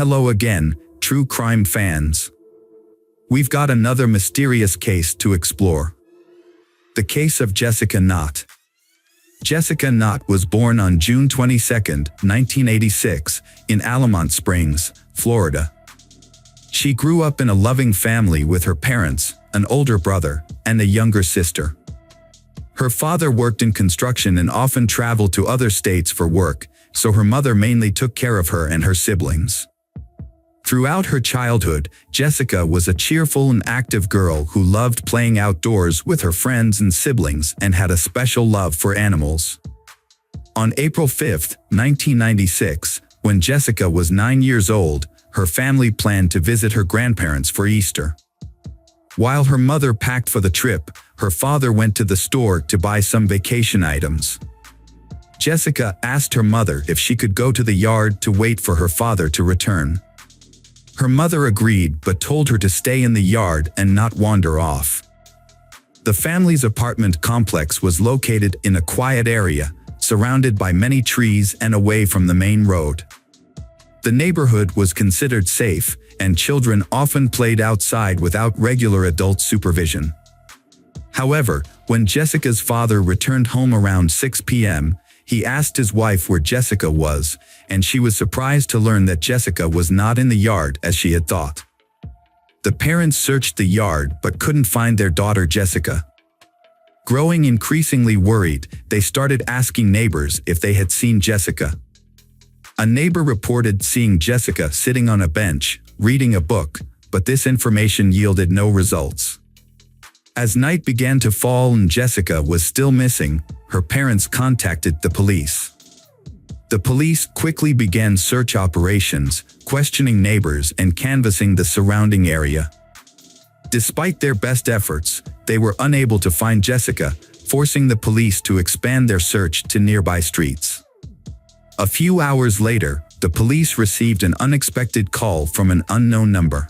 Hello again, true crime fans. We've got another mysterious case to explore. The case of Jessica Knott. Jessica Knott was born on June 22, 1986, in Alamont Springs, Florida. She grew up in a loving family with her parents, an older brother, and a younger sister. Her father worked in construction and often traveled to other states for work, so her mother mainly took care of her and her siblings. Throughout her childhood, Jessica was a cheerful and active girl who loved playing outdoors with her friends and siblings and had a special love for animals. On April 5, 1996, when Jessica was 9 years old, her family planned to visit her grandparents for Easter. While her mother packed for the trip, her father went to the store to buy some vacation items. Jessica asked her mother if she could go to the yard to wait for her father to return. Her mother agreed but told her to stay in the yard and not wander off. The family's apartment complex was located in a quiet area, surrounded by many trees and away from the main road. The neighborhood was considered safe, and children often played outside without regular adult supervision. However, when Jessica's father returned home around 6 p.m., he asked his wife where Jessica was, and she was surprised to learn that Jessica was not in the yard as she had thought. The parents searched the yard but couldn't find their daughter Jessica. Growing increasingly worried, they started asking neighbors if they had seen Jessica. A neighbor reported seeing Jessica sitting on a bench, reading a book, but this information yielded no results. As night began to fall and Jessica was still missing, her parents contacted the police. The police quickly began search operations, questioning neighbors and canvassing the surrounding area. Despite their best efforts, they were unable to find Jessica, forcing the police to expand their search to nearby streets. A few hours later, the police received an unexpected call from an unknown number.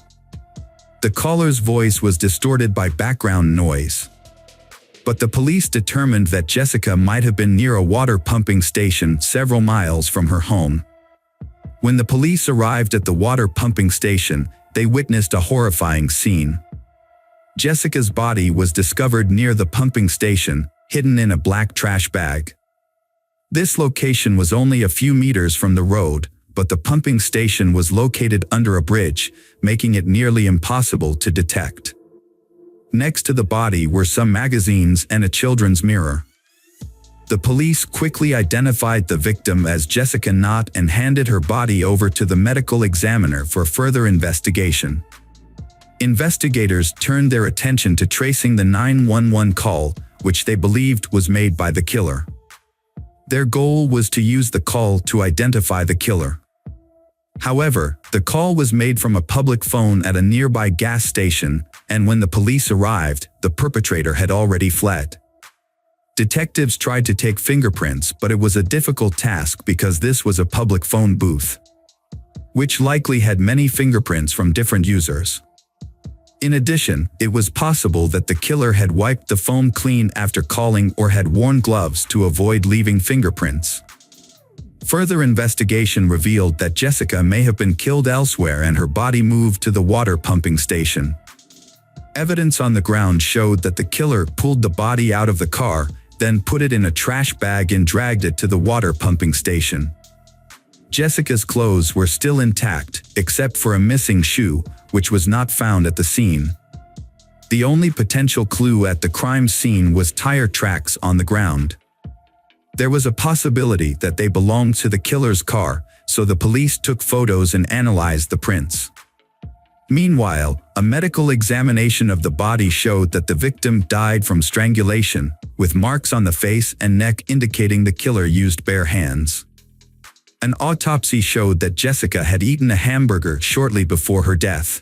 The caller's voice was distorted by background noise. But the police determined that Jessica might have been near a water pumping station several miles from her home. When the police arrived at the water pumping station, they witnessed a horrifying scene. Jessica's body was discovered near the pumping station, hidden in a black trash bag. This location was only a few meters from the road, but the pumping station was located under a bridge, making it nearly impossible to detect. Next to the body were some magazines and a children's mirror. The police quickly identified the victim as Jessica Knott and handed her body over to the medical examiner for further investigation. Investigators turned their attention to tracing the 911 call, which they believed was made by the killer. Their goal was to use the call to identify the killer. However, the call was made from a public phone at a nearby gas station, and when the police arrived, the perpetrator had already fled. Detectives tried to take fingerprints, but it was a difficult task because this was a public phone booth, which likely had many fingerprints from different users. In addition, it was possible that the killer had wiped the phone clean after calling or had worn gloves to avoid leaving fingerprints. Further investigation revealed that Jessica may have been killed elsewhere and her body moved to the water pumping station. Evidence on the ground showed that the killer pulled the body out of the car, then put it in a trash bag and dragged it to the water pumping station. Jessica's clothes were still intact, except for a missing shoe, which was not found at the scene. The only potential clue at the crime scene was tire tracks on the ground. There was a possibility that they belonged to the killer's car, so the police took photos and analyzed the prints. Meanwhile, a medical examination of the body showed that the victim died from strangulation, with marks on the face and neck indicating the killer used bare hands. An autopsy showed that Jessica had eaten a hamburger shortly before her death.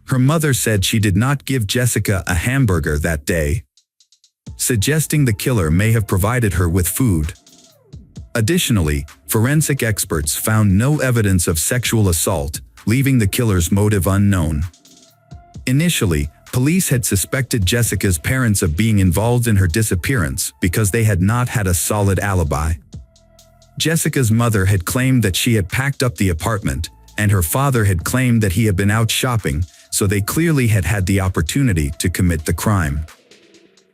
Her mother said she did not give Jessica a hamburger that day, suggesting the killer may have provided her with food. Additionally, forensic experts found no evidence of sexual assault, leaving the killer's motive unknown. Initially, police had suspected Jessica's parents of being involved in her disappearance because they had not had a solid alibi. Jessica's mother had claimed that she had packed up the apartment, and her father had claimed that he had been out shopping, so they clearly had had the opportunity to commit the crime.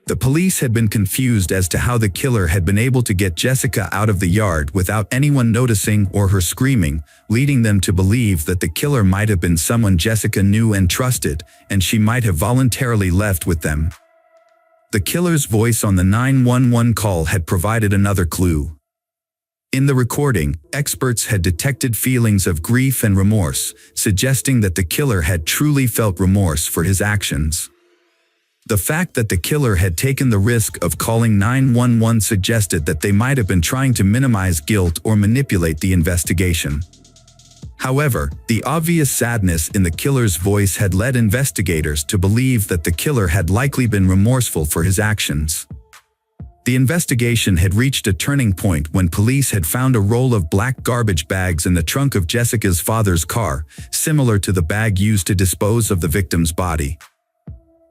The police had been confused as to how the killer had been able to get Jessica out of the yard without anyone noticing or her screaming, leading them to believe that the killer might have been someone Jessica knew and trusted, and she might have voluntarily left with them. The killer's voice on the 911 call had provided another clue. In the recording, experts had detected feelings of grief and remorse, suggesting that the killer had truly felt remorse for his actions. The fact that the killer had taken the risk of calling 911 suggested that they might have been trying to minimize guilt or manipulate the investigation. However, the obvious sadness in the killer's voice had led investigators to believe that the killer had likely been remorseful for his actions. The investigation had reached a turning point when police had found a roll of black garbage bags in the trunk of Jessica's father's car, similar to the bag used to dispose of the victim's body.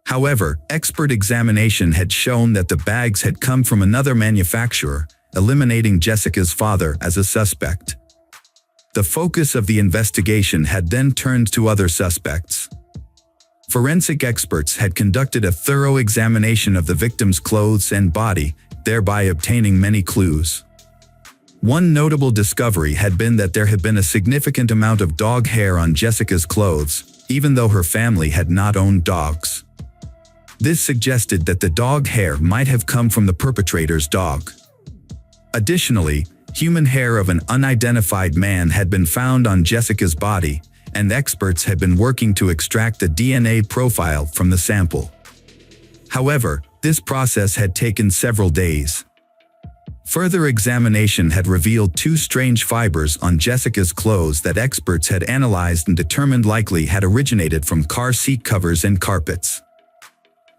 However, expert examination had shown that the bags had come from another manufacturer, eliminating Jessica's father as a suspect. The focus of the investigation had then turned to other suspects. Forensic experts had conducted a thorough examination of the victim's clothes and body, thereby obtaining many clues. One notable discovery had been that there had been a significant amount of dog hair on Jessica's clothes, even though her family had not owned dogs. This suggested that the dog hair might have come from the perpetrator's dog. Additionally, human hair of an unidentified man had been found on Jessica's body, and experts had been working to extract the DNA profile from the sample. However, this process had taken several days. Further examination had revealed two strange fibers on Jessica's clothes that experts had analyzed and determined likely had originated from car seat covers and carpets.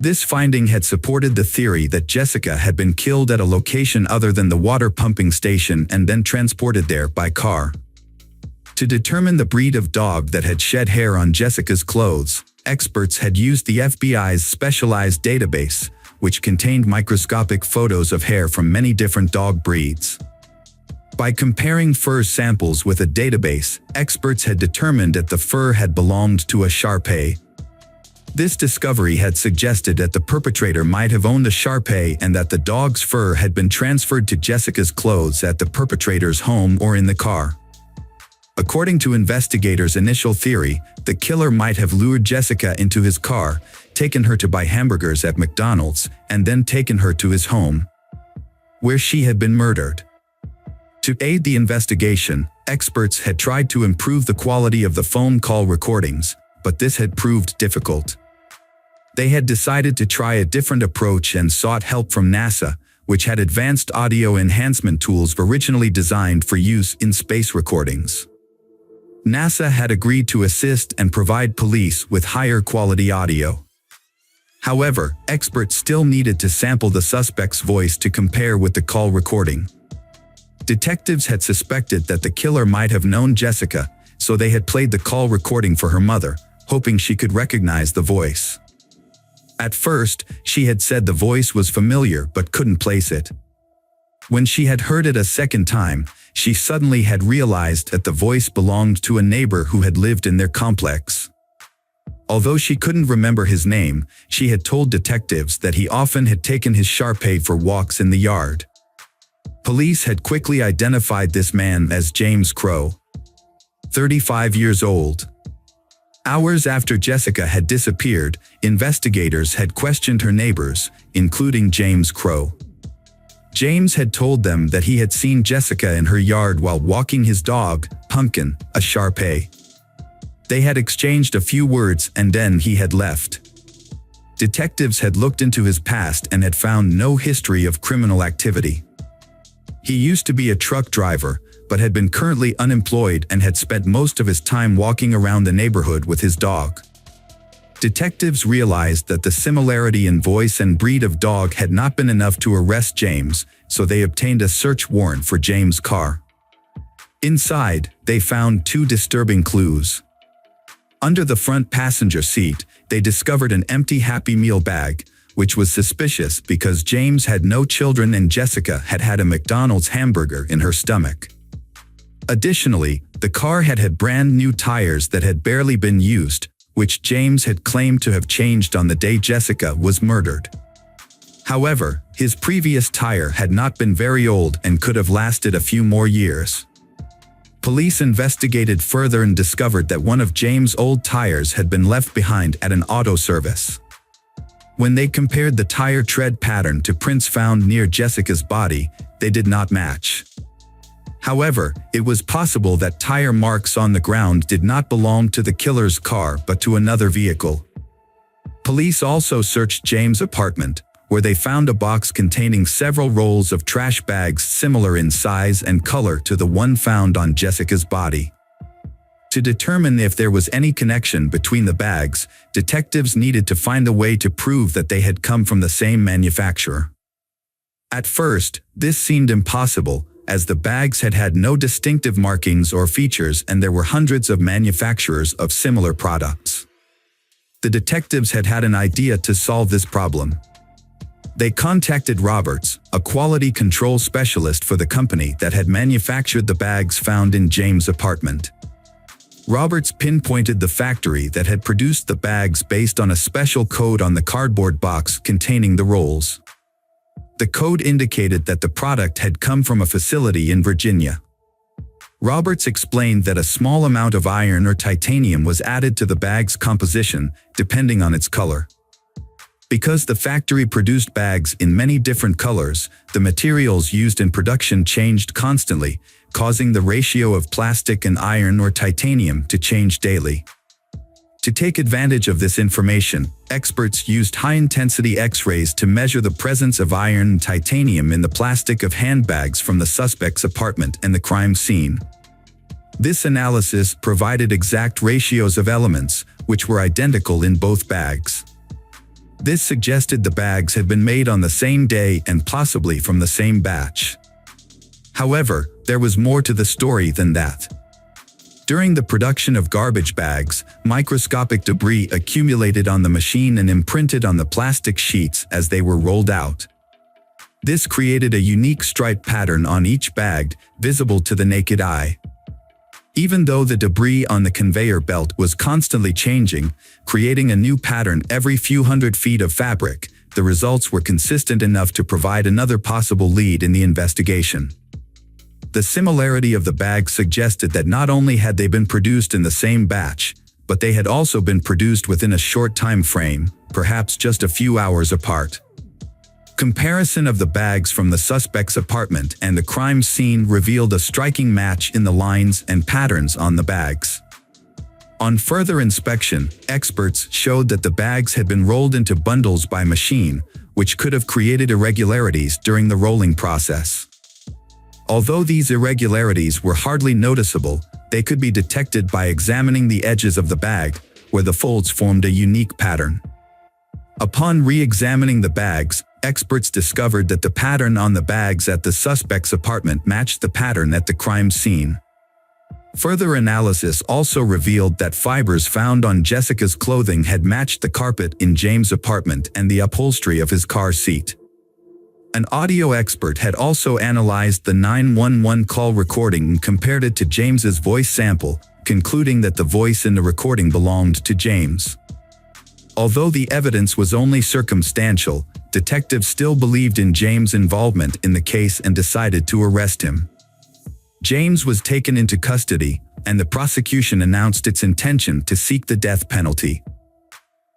This finding had supported the theory that Jessica had been killed at a location other than the water pumping station and then transported there by car. To determine the breed of dog that had shed hair on Jessica's clothes, experts had used the FBI's specialized database, which contained microscopic photos of hair from many different dog breeds. By comparing fur samples with a database, experts had determined that the fur had belonged to a Shar-Pei. This discovery had suggested that the perpetrator might have owned a Shar-Pei and that the dog's fur had been transferred to Jessica's clothes at the perpetrator's home or in the car. According to investigators' initial theory, the killer might have lured Jessica into his car, taken her to buy hamburgers at McDonald's, and then taken her to his home, where she had been murdered. To aid the investigation, experts had tried to improve the quality of the phone call recordings, but this had proved difficult. They had decided to try a different approach and sought help from NASA, which had advanced audio enhancement tools originally designed for use in space recordings. NASA had agreed to assist and provide police with higher quality audio. However, experts still needed to sample the suspect's voice to compare with the call recording. Detectives had suspected that the killer might have known Jessica, so they had played the call recording for her mother, hoping she could recognize the voice. At first, she had said the voice was familiar but couldn't place it. When she had heard it a second time, she suddenly had realized that the voice belonged to a neighbor who had lived in their complex. Although she couldn't remember his name, she had told detectives that he often had taken his Shar-Pei for walks in the yard. Police had quickly identified this man as James Crow, 35 years old. Hours after Jessica had disappeared, investigators had questioned her neighbors, including James Crow. James had told them that he had seen Jessica in her yard while walking his dog, Pumpkin, a Shar-Pei. They had exchanged a few words and then he had left. Detectives had looked into his past and had found no history of criminal activity. He used to be a truck driver, but had been currently unemployed and had spent most of his time walking around the neighborhood with his dog. Detectives realized that the similarity in voice and breed of dog had not been enough to arrest James, so they obtained a search warrant for James' car. Inside, they found two disturbing clues. Under the front passenger seat, they discovered an empty Happy Meal bag, which was suspicious because James had no children and Jessica had had a McDonald's hamburger in her stomach. Additionally, The car had brand new tires that had barely been used, which James had claimed to have changed on the day Jessica was murdered. However, his previous tire had not been very old and could have lasted a few more years. Police investigated further and discovered that one of James' old tires had been left behind at an auto service. When they compared the tire tread pattern to prints found near Jessica's body, they did not match. However, it was possible that tire marks on the ground did not belong to the killer's car but to another vehicle. Police also searched James' apartment, where they found a box containing several rolls of trash bags similar in size and color to the one found on Jessica's body. To determine if there was any connection between the bags, detectives needed to find a way to prove that they had come from the same manufacturer. At first, this seemed impossible, as the bags had no distinctive markings or features and there were hundreds of manufacturers of similar products. The detectives had an idea to solve this problem. They contacted Roberts, a quality control specialist for the company that had manufactured the bags found in James' apartment. Roberts pinpointed the factory that had produced the bags based on a special code on the cardboard box containing the rolls. The code indicated that the product had come from a facility in Virginia. Roberts explained that a small amount of iron or titanium was added to the bag's composition, depending on its color. Because the factory produced bags in many different colors, the materials used in production changed constantly, causing the ratio of plastic and iron or titanium to change daily. To take advantage of this information, experts used high-intensity X-rays to measure the presence of iron and titanium in the plastic of handbags from the suspect's apartment and the crime scene. This analysis provided exact ratios of elements, which were identical in both bags. This suggested the bags had been made on the same day and possibly from the same batch. However, there was more to the story than that. During the production of garbage bags, microscopic debris accumulated on the machine and imprinted on the plastic sheets as they were rolled out. This created a unique stripe pattern on each bag, visible to the naked eye. Even though the debris on the conveyor belt was constantly changing, creating a new pattern every few hundred feet of fabric, the results were consistent enough to provide another possible lead in the investigation. The similarity of the bags suggested that not only had they been produced in the same batch, but they had also been produced within a short time frame, perhaps just a few hours apart. Comparison of the bags from the suspect's apartment and the crime scene revealed a striking match in the lines and patterns on the bags. On further inspection, experts showed that the bags had been rolled into bundles by machine, which could have created irregularities during the rolling process. Although these irregularities were hardly noticeable, they could be detected by examining the edges of the bag, where the folds formed a unique pattern. Upon re-examining the bags, experts discovered that the pattern on the bags at the suspect's apartment matched the pattern at the crime scene. Further analysis also revealed that fibers found on Jessica's clothing had matched the carpet in James' apartment and the upholstery of his car seat. An audio expert had also analyzed the 911 call recording and compared it to James's voice sample, concluding that the voice in the recording belonged to James. Although the evidence was only circumstantial, detectives still believed in James' involvement in the case and decided to arrest him. James was taken into custody, and the prosecution announced its intention to seek the death penalty.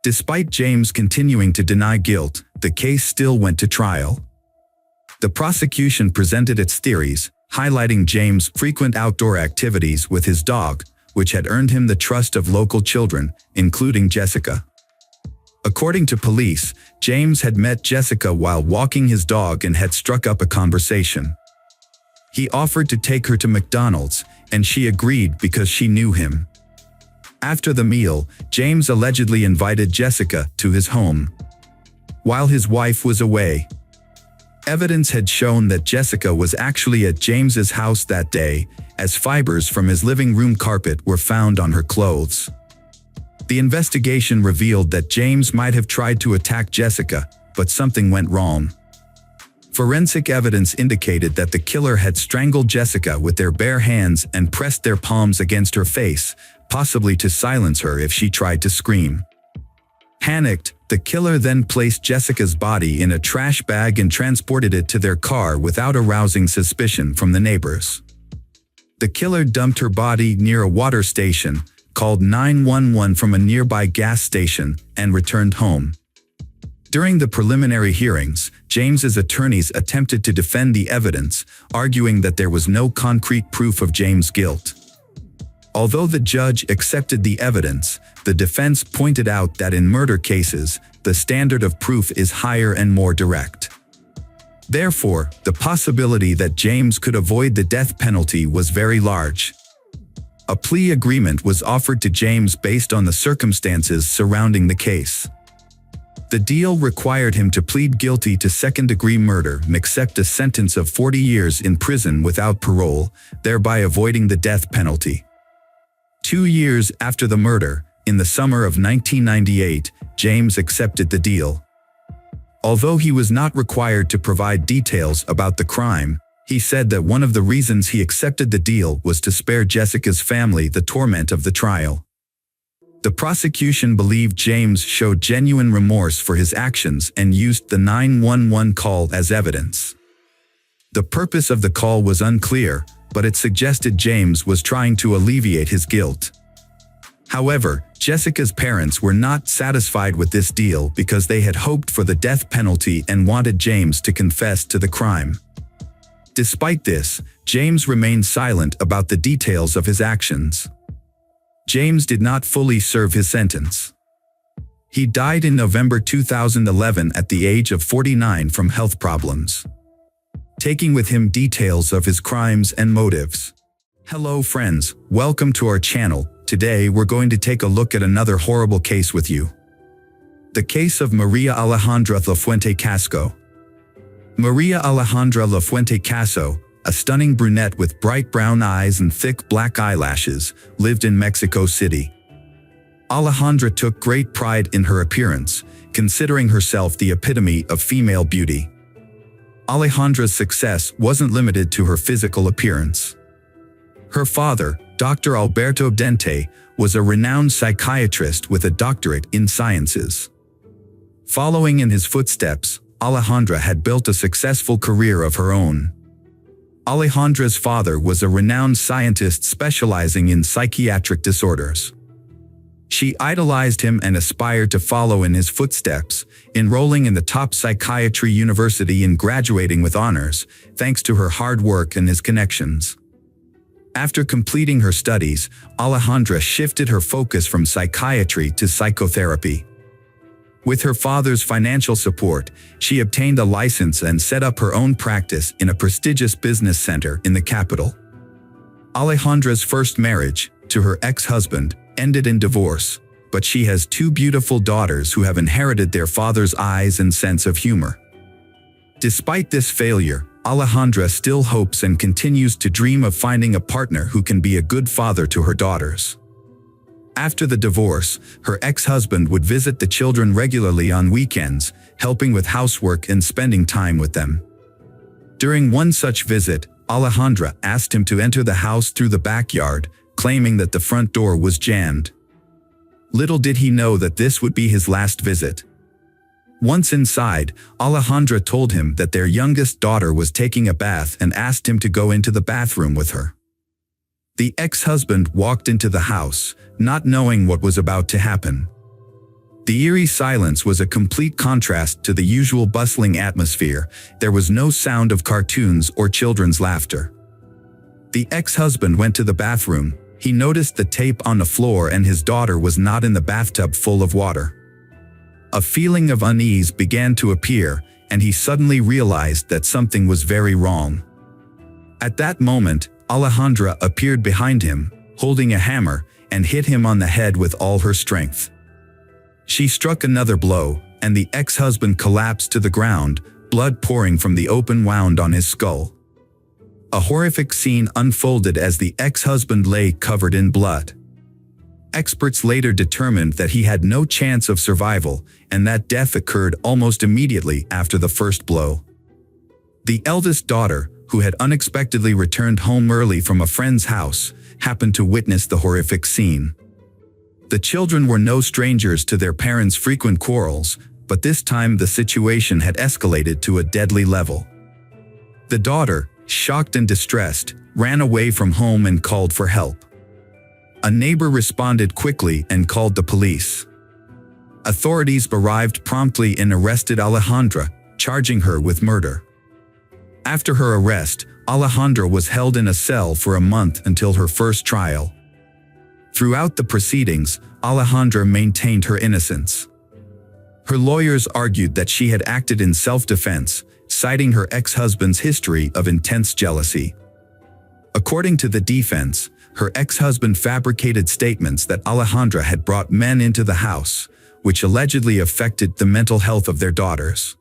Despite James continuing to deny guilt, the case still went to trial. The prosecution presented its theories, highlighting James' frequent outdoor activities with his dog, which had earned him the trust of local children, including Jessica. According to police, James had met Jessica while walking his dog and had struck up a conversation. He offered to take her to McDonald's, and she agreed because she knew him. After the meal, James allegedly invited Jessica to his home. While his wife was away, evidence had shown that Jessica was actually at James's house that day, as fibers from his living room carpet were found on her clothes. The investigation revealed that James might have tried to attack Jessica, but something went wrong. Forensic evidence indicated that the killer had strangled Jessica with their bare hands and pressed their palms against her face, possibly to silence her if she tried to scream. Panicked, the killer then placed Jessica's body in a trash bag and transported it to their car without arousing suspicion from the neighbors. The killer dumped her body near a water station, called 911 from a nearby gas station, and returned home. During the preliminary hearings, James's attorneys attempted to defend the evidence, arguing that there was no concrete proof of James' guilt. Although the judge accepted the evidence, the defense pointed out that in murder cases, the standard of proof is higher and more direct. Therefore, the possibility that James could avoid the death penalty was very large. A plea agreement was offered to James based on the circumstances surrounding the case. The deal required him to plead guilty to second-degree murder and accept a sentence of 40 years in prison without parole, thereby avoiding the death penalty. 2 years after the murder, in the summer of 1998, James accepted the deal. Although he was not required to provide details about the crime, he said that one of the reasons he accepted the deal was to spare Jessica's family the torment of the trial. The prosecution believed James showed genuine remorse for his actions and used the 911 call as evidence. The purpose of the call was unclear, but it suggested James was trying to alleviate his guilt. However, Jessica's parents were not satisfied with this deal because they had hoped for the death penalty and wanted James to confess to the crime. Despite this, James remained silent about the details of his actions. James did not fully serve his sentence. He died in November 2011 at the age of 49 from health problems, taking with him details of his crimes and motives. Hello friends, welcome to our channel. Today we're going to take a look at another horrible case with you. The case of Maria Alejandra Lafuente Casco. Maria Alejandra Lafuente Casco, a stunning brunette with bright brown eyes and thick black eyelashes, lived in Mexico City. Alejandra took great pride in her appearance, considering herself the epitome of female beauty. Alejandra's success wasn't limited to her physical appearance. Her father, Dr. Alberto Dente, was a renowned psychiatrist with a doctorate in sciences. Following in his footsteps, Alejandra had built a successful career of her own. Alejandra's father was a renowned scientist specializing in psychiatric disorders. She idolized him and aspired to follow in his footsteps, enrolling in the top psychiatry university and graduating with honors, thanks to her hard work and his connections. After completing her studies, Alejandra shifted her focus from psychiatry to psychotherapy. With her father's financial support, she obtained a license and set up her own practice in a prestigious business center in the capital. Alejandra's first marriage, to her ex-husband, ended in divorce, but she has 2 beautiful daughters who have inherited their father's eyes and sense of humor. Despite this failure, Alejandra still hopes and continues to dream of finding a partner who can be a good father to her daughters. After the divorce, her ex-husband would visit the children regularly on weekends, helping with housework and spending time with them. During one such visit, Alejandra asked him to enter the house through the backyard, claiming that the front door was jammed. Little did he know that this would be his last visit. Once inside, Alejandra told him that their youngest daughter was taking a bath and asked him to go into the bathroom with her. The ex-husband walked into the house, not knowing what was about to happen. The eerie silence was a complete contrast to the usual bustling atmosphere. There was no sound of cartoons or children's laughter. The ex-husband went to the bathroom. He noticed the tape on the floor and his daughter was not in the bathtub full of water. A feeling of unease began to appear, and he suddenly realized that something was very wrong. At that moment, Alejandra appeared behind him, holding a hammer, and hit him on the head with all her strength. She struck another blow, and the ex-husband collapsed to the ground, blood pouring from the open wound on his skull. A horrific scene unfolded as the ex-husband lay covered in blood. Experts later determined that he had no chance of survival, and that death occurred almost immediately after the first blow. The eldest daughter, who had unexpectedly returned home early from a friend's house, happened to witness the horrific scene. The children were no strangers to their parents' frequent quarrels, but this time the situation had escalated to a deadly level. The daughter, shocked and distressed, ran away from home and called for help. A neighbor responded quickly and called the police. Authorities arrived promptly and arrested Alejandra, charging her with murder. After her arrest, Alejandra was held in a cell for a month until her first trial. Throughout the proceedings, Alejandra maintained her innocence. Her lawyers argued that she had acted in self-defense, citing her ex-husband's history of intense jealousy. According to the defense, her ex-husband fabricated statements that Alejandra had brought men into the house, which allegedly affected the mental health of their daughters.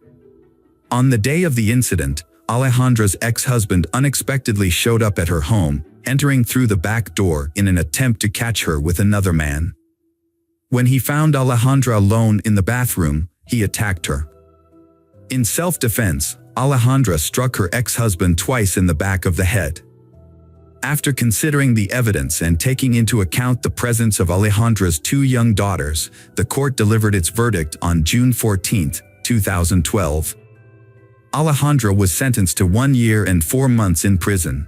On the day of the incident, Alejandra's ex-husband unexpectedly showed up at her home, entering through the back door in an attempt to catch her with another man. When he found Alejandra alone in the bathroom, he attacked her. In self-defense, Alejandra struck her ex-husband twice in the back of the head. After considering the evidence and taking into account the presence of Alejandra's two young daughters, the court delivered its verdict on June 14, 2012. Alejandra was sentenced to 1 year and 4 months in prison.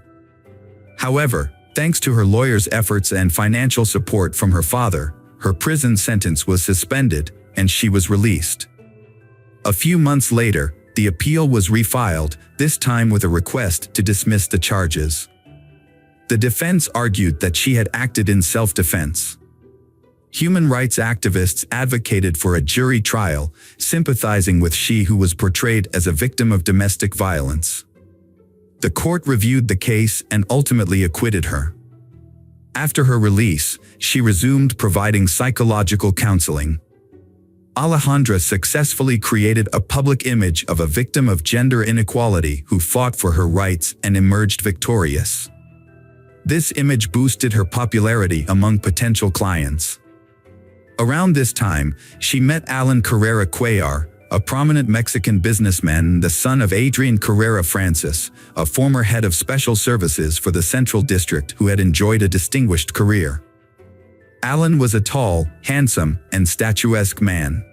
However, thanks to her lawyer's efforts and financial support from her father, her prison sentence was suspended and she was released. A few months later, the appeal was refiled, this time with a request to dismiss the charges. The defense argued that she had acted in self-defense. Human rights activists advocated for a jury trial, sympathizing with she who was portrayed as a victim of domestic violence. The court reviewed the case and ultimately acquitted her. After her release, she resumed providing psychological counseling. Alejandra successfully created a public image of a victim of gender inequality who fought for her rights and emerged victorious. This image boosted her popularity among potential clients. Around this time, she met Alan Carrera Cuellar, a prominent Mexican businessman, the son of Adrian Carrera Francis, a former head of special services for the Central District who had enjoyed a distinguished career. Alan was a tall, handsome, and statuesque man.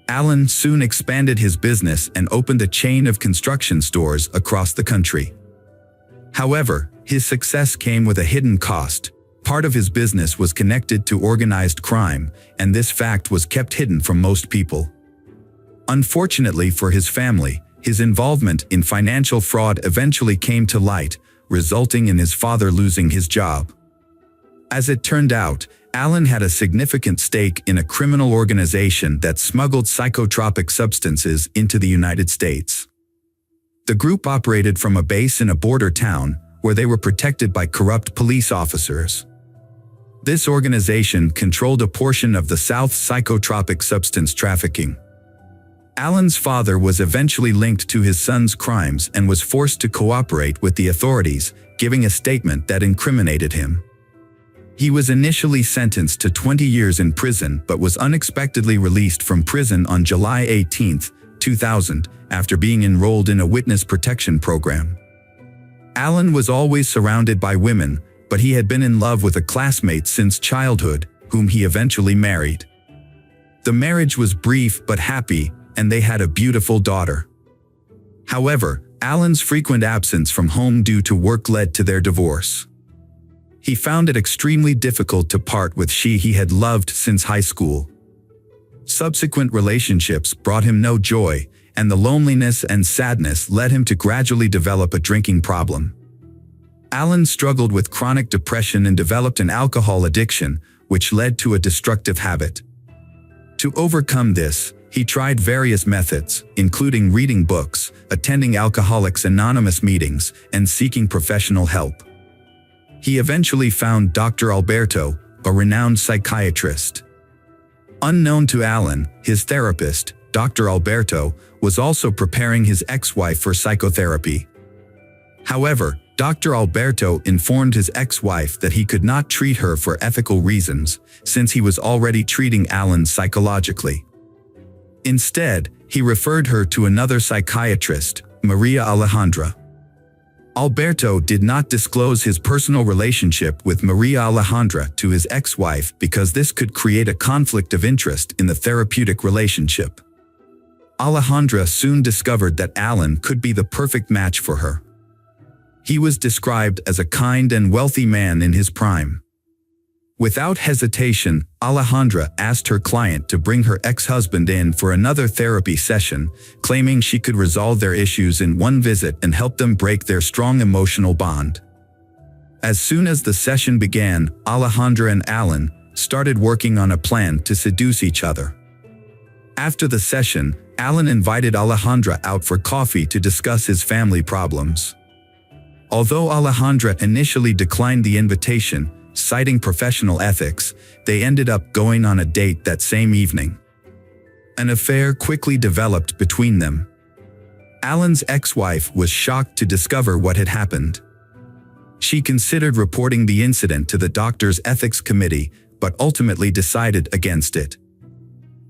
Alan soon expanded his business and opened a chain of construction stores across the country. However, his success came with a hidden cost. Part of his business was connected to organized crime, and this fact was kept hidden from most people. Unfortunately for his family, his involvement in financial fraud eventually came to light, resulting in his father losing his job. As it turned out, Alan had a significant stake in a criminal organization that smuggled psychotropic substances into the United States. The group operated from a base in a border town, where they were protected by corrupt police officers. This organization controlled a portion of the South's psychotropic substance trafficking. Alan's father was eventually linked to his son's crimes and was forced to cooperate with the authorities, giving a statement that incriminated him. He was initially sentenced to 20 years in prison but was unexpectedly released from prison on July 18, 2000, after being enrolled in a witness protection program. Alan was always surrounded by women, but he had been in love with a classmate since childhood, whom he eventually married. The marriage was brief but happy, and they had a beautiful daughter. However, Alan's frequent absence from home due to work led to their divorce. He found it extremely difficult to part with she he had loved since high school. Subsequent relationships brought him no joy, and the loneliness and sadness led him to gradually develop a drinking problem. Alan struggled with chronic depression and developed an alcohol addiction, which led to a destructive habit. To overcome this, he tried various methods, including reading books, attending Alcoholics Anonymous meetings, and seeking professional help. He eventually found Dr. Alberto, a renowned psychiatrist. Unknown to Alan, his therapist, Dr. Alberto, was also preparing his ex-wife for psychotherapy. However, Dr. Alberto informed his ex-wife that he could not treat her for ethical reasons, since he was already treating Alan psychologically. Instead, he referred her to another psychiatrist, Maria Alejandra. Alberto did not disclose his personal relationship with Maria Alejandra to his ex-wife because this could create a conflict of interest in the therapeutic relationship. Alejandra soon discovered that Alan could be the perfect match for her. He was described as a kind and wealthy man in his prime. Without hesitation, Alejandra asked her client to bring her ex-husband in for another therapy session, claiming she could resolve their issues in one visit and help them break their strong emotional bond. As soon as the session began, Alejandra and Alan started working on a plan to seduce each other. After the session, Alan invited Alejandra out for coffee to discuss his family problems. Although Alejandra initially declined the invitation, citing professional ethics, they ended up going on a date that same evening. An affair quickly developed between them. Alan's ex-wife was shocked to discover what had happened. She considered reporting the incident to the doctor's ethics committee, but ultimately decided against it.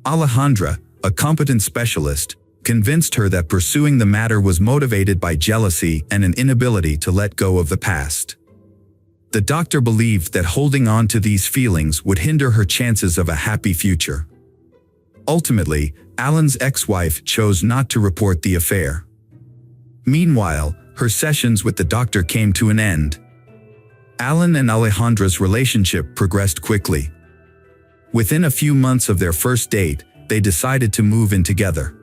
Alejandra, a competent specialist, convinced her that pursuing the matter was motivated by jealousy and an inability to let go of the past. The doctor believed that holding on to these feelings would hinder her chances of a happy future. Ultimately, Alan's ex-wife chose not to report the affair. Meanwhile, her sessions with the doctor came to an end. Alan and Alejandra's relationship progressed quickly. Within a few months of their first date, they decided to move in together.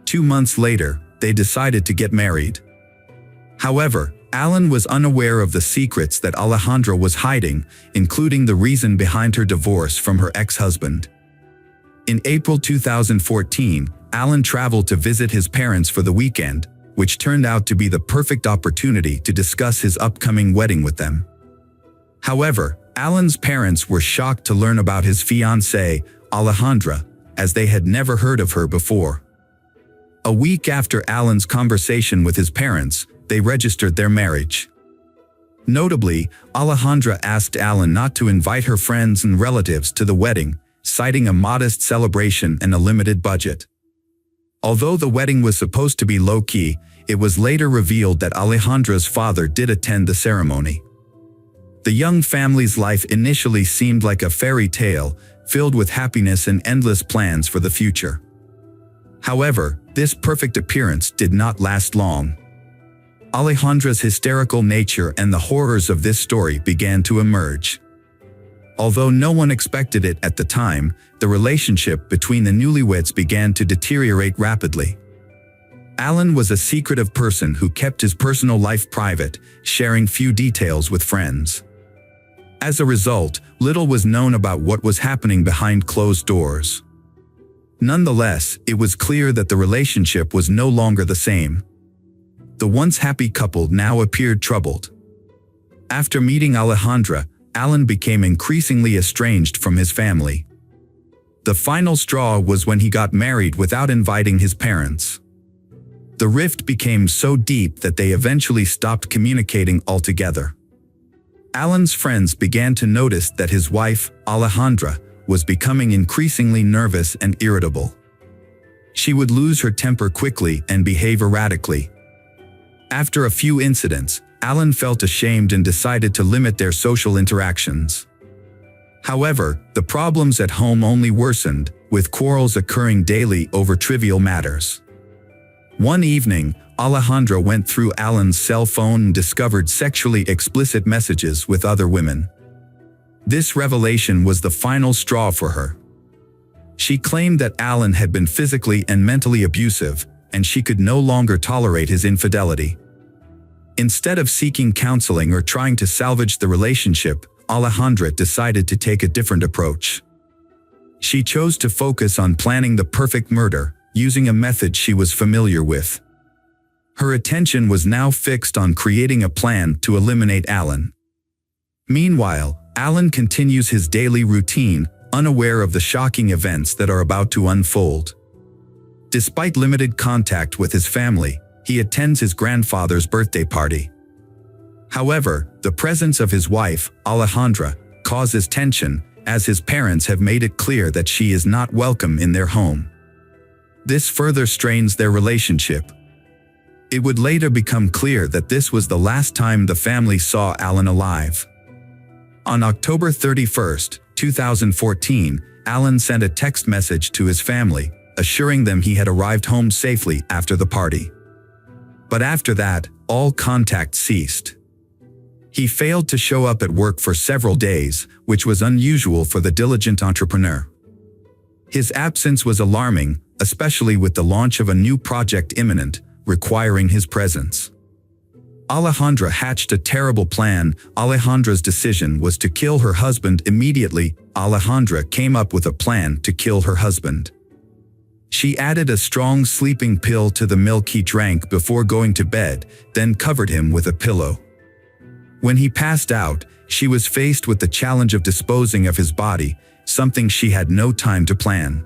2 months later, they decided to get married. However, Alan was unaware of the secrets that Alejandra was hiding, including the reason behind her divorce from her ex-husband. In April 2014, Alan traveled to visit his parents for the weekend, which turned out to be the perfect opportunity to discuss his upcoming wedding with them. However, Alan's parents were shocked to learn about his fiancée, Alejandra, as they had never heard of her before. A week after Alan's conversation with his parents, they registered their marriage. Notably, Alejandra asked Alan not to invite her friends and relatives to the wedding, citing a modest celebration and a limited budget. Although the wedding was supposed to be low-key, it was later revealed that Alejandra's father did attend the ceremony. The young family's life initially seemed like a fairy tale, filled with happiness and endless plans for the future. However, this perfect appearance did not last long. Alejandra's hysterical nature and the horrors of this story began to emerge. Although no one expected it at the time, the relationship between the newlyweds began to deteriorate rapidly. Alan was a secretive person who kept his personal life private, sharing few details with friends. As a result, little was known about what was happening behind closed doors. Nonetheless, it was clear that the relationship was no longer the same. The once happy couple now appeared troubled. After meeting Alejandra, Alan became increasingly estranged from his family. The final straw was when he got married without inviting his parents. The rift became so deep that they eventually stopped communicating altogether. Alan's friends began to notice that his wife, Alejandra, was becoming increasingly nervous and irritable. She would lose her temper quickly and behave erratically. After a few incidents, Alan felt ashamed and decided to limit their social interactions. However, the problems at home only worsened, with quarrels occurring daily over trivial matters. One evening, Alejandra went through Alan's cell phone and discovered sexually explicit messages with other women. This revelation was the final straw for her. She claimed that Alan had been physically and mentally abusive, and she could no longer tolerate his infidelity. Instead of seeking counseling or trying to salvage the relationship, Alejandra decided to take a different approach. She chose to focus on planning the perfect murder, using a method she was familiar with. Her attention was now fixed on creating a plan to eliminate Alan. Meanwhile, Alan continues his daily routine, unaware of the shocking events that are about to unfold. Despite limited contact with his family, he attends his grandfather's birthday party. However, the presence of his wife, Alejandra, causes tension, as his parents have made it clear that she is not welcome in their home. This further strains their relationship. It would later become clear that this was the last time the family saw Alan alive. On October 31, 2014, Alan sent a text message to his family, assuring them he had arrived home safely after the party. But after that, all contact ceased. He failed to show up at work for several days, which was unusual for the diligent entrepreneur. His absence was alarming, especially with the launch of a new project imminent, requiring his presence. Alejandra hatched a terrible plan. Alejandra's decision was to kill her husband immediately. Alejandra came up with a plan to kill her husband. She added a strong sleeping pill to the milk he drank before going to bed, then covered him with a pillow. When he passed out, she was faced with the challenge of disposing of his body, something she had no time to plan.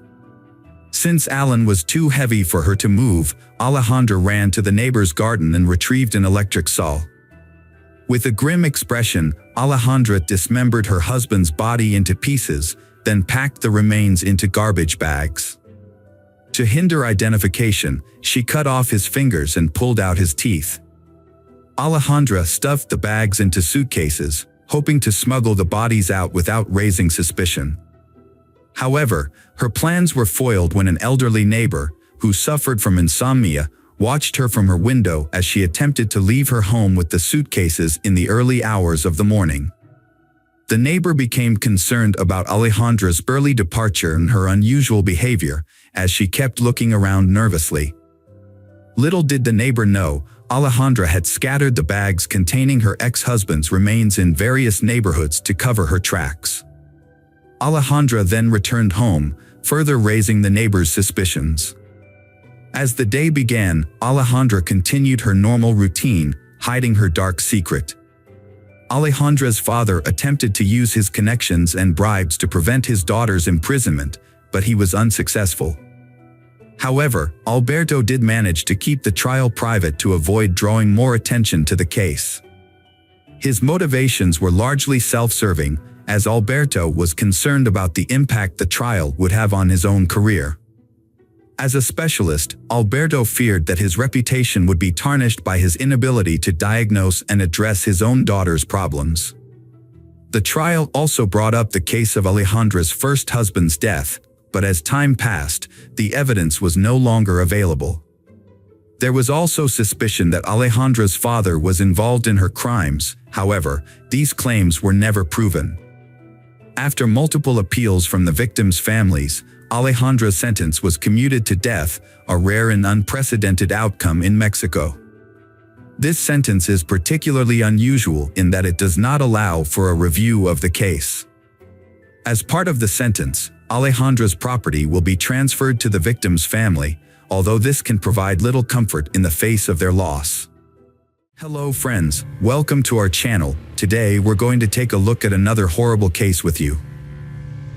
Since Alan was too heavy for her to move, Alejandra ran to the neighbor's garden and retrieved an electric saw. With a grim expression, Alejandra dismembered her husband's body into pieces, then packed the remains into garbage bags. To hinder identification, she cut off his fingers and pulled out his teeth. Alejandra stuffed the bags into suitcases, hoping to smuggle the bodies out without raising suspicion. However, her plans were foiled when an elderly neighbor, who suffered from insomnia, watched her from her window as she attempted to leave her home with the suitcases in the early hours of the morning. The neighbor became concerned about Alejandra's early departure and her unusual behavior, as she kept looking around nervously. Little did the neighbor know, Alejandra had scattered the bags containing her ex-husband's remains in various neighborhoods to cover her tracks. Alejandra then returned home, further raising the neighbor's suspicions. As the day began, Alejandra continued her normal routine, hiding her dark secret. Alejandra's father attempted to use his connections and bribes to prevent his daughter's imprisonment, but he was unsuccessful. However, Alberto did manage to keep the trial private to avoid drawing more attention to the case. His motivations were largely self-serving, as Alberto was concerned about the impact the trial would have on his own career. As a specialist, Alberto feared that his reputation would be tarnished by his inability to diagnose and address his own daughter's problems. The trial also brought up the case of Alejandra's first husband's death, but as time passed, the evidence was no longer available. There was also suspicion that Alejandra's father was involved in her crimes. However, these claims were never proven. After multiple appeals from the victims' families, Alejandra's sentence was commuted to death, a rare and unprecedented outcome in Mexico. This sentence is particularly unusual in that it does not allow for a review of the case. As part of the sentence, Alejandra's property will be transferred to the victim's family, although this can provide little comfort in the face of their loss. Hello friends, welcome to our channel. Today we're going to take a look at another horrible case with you.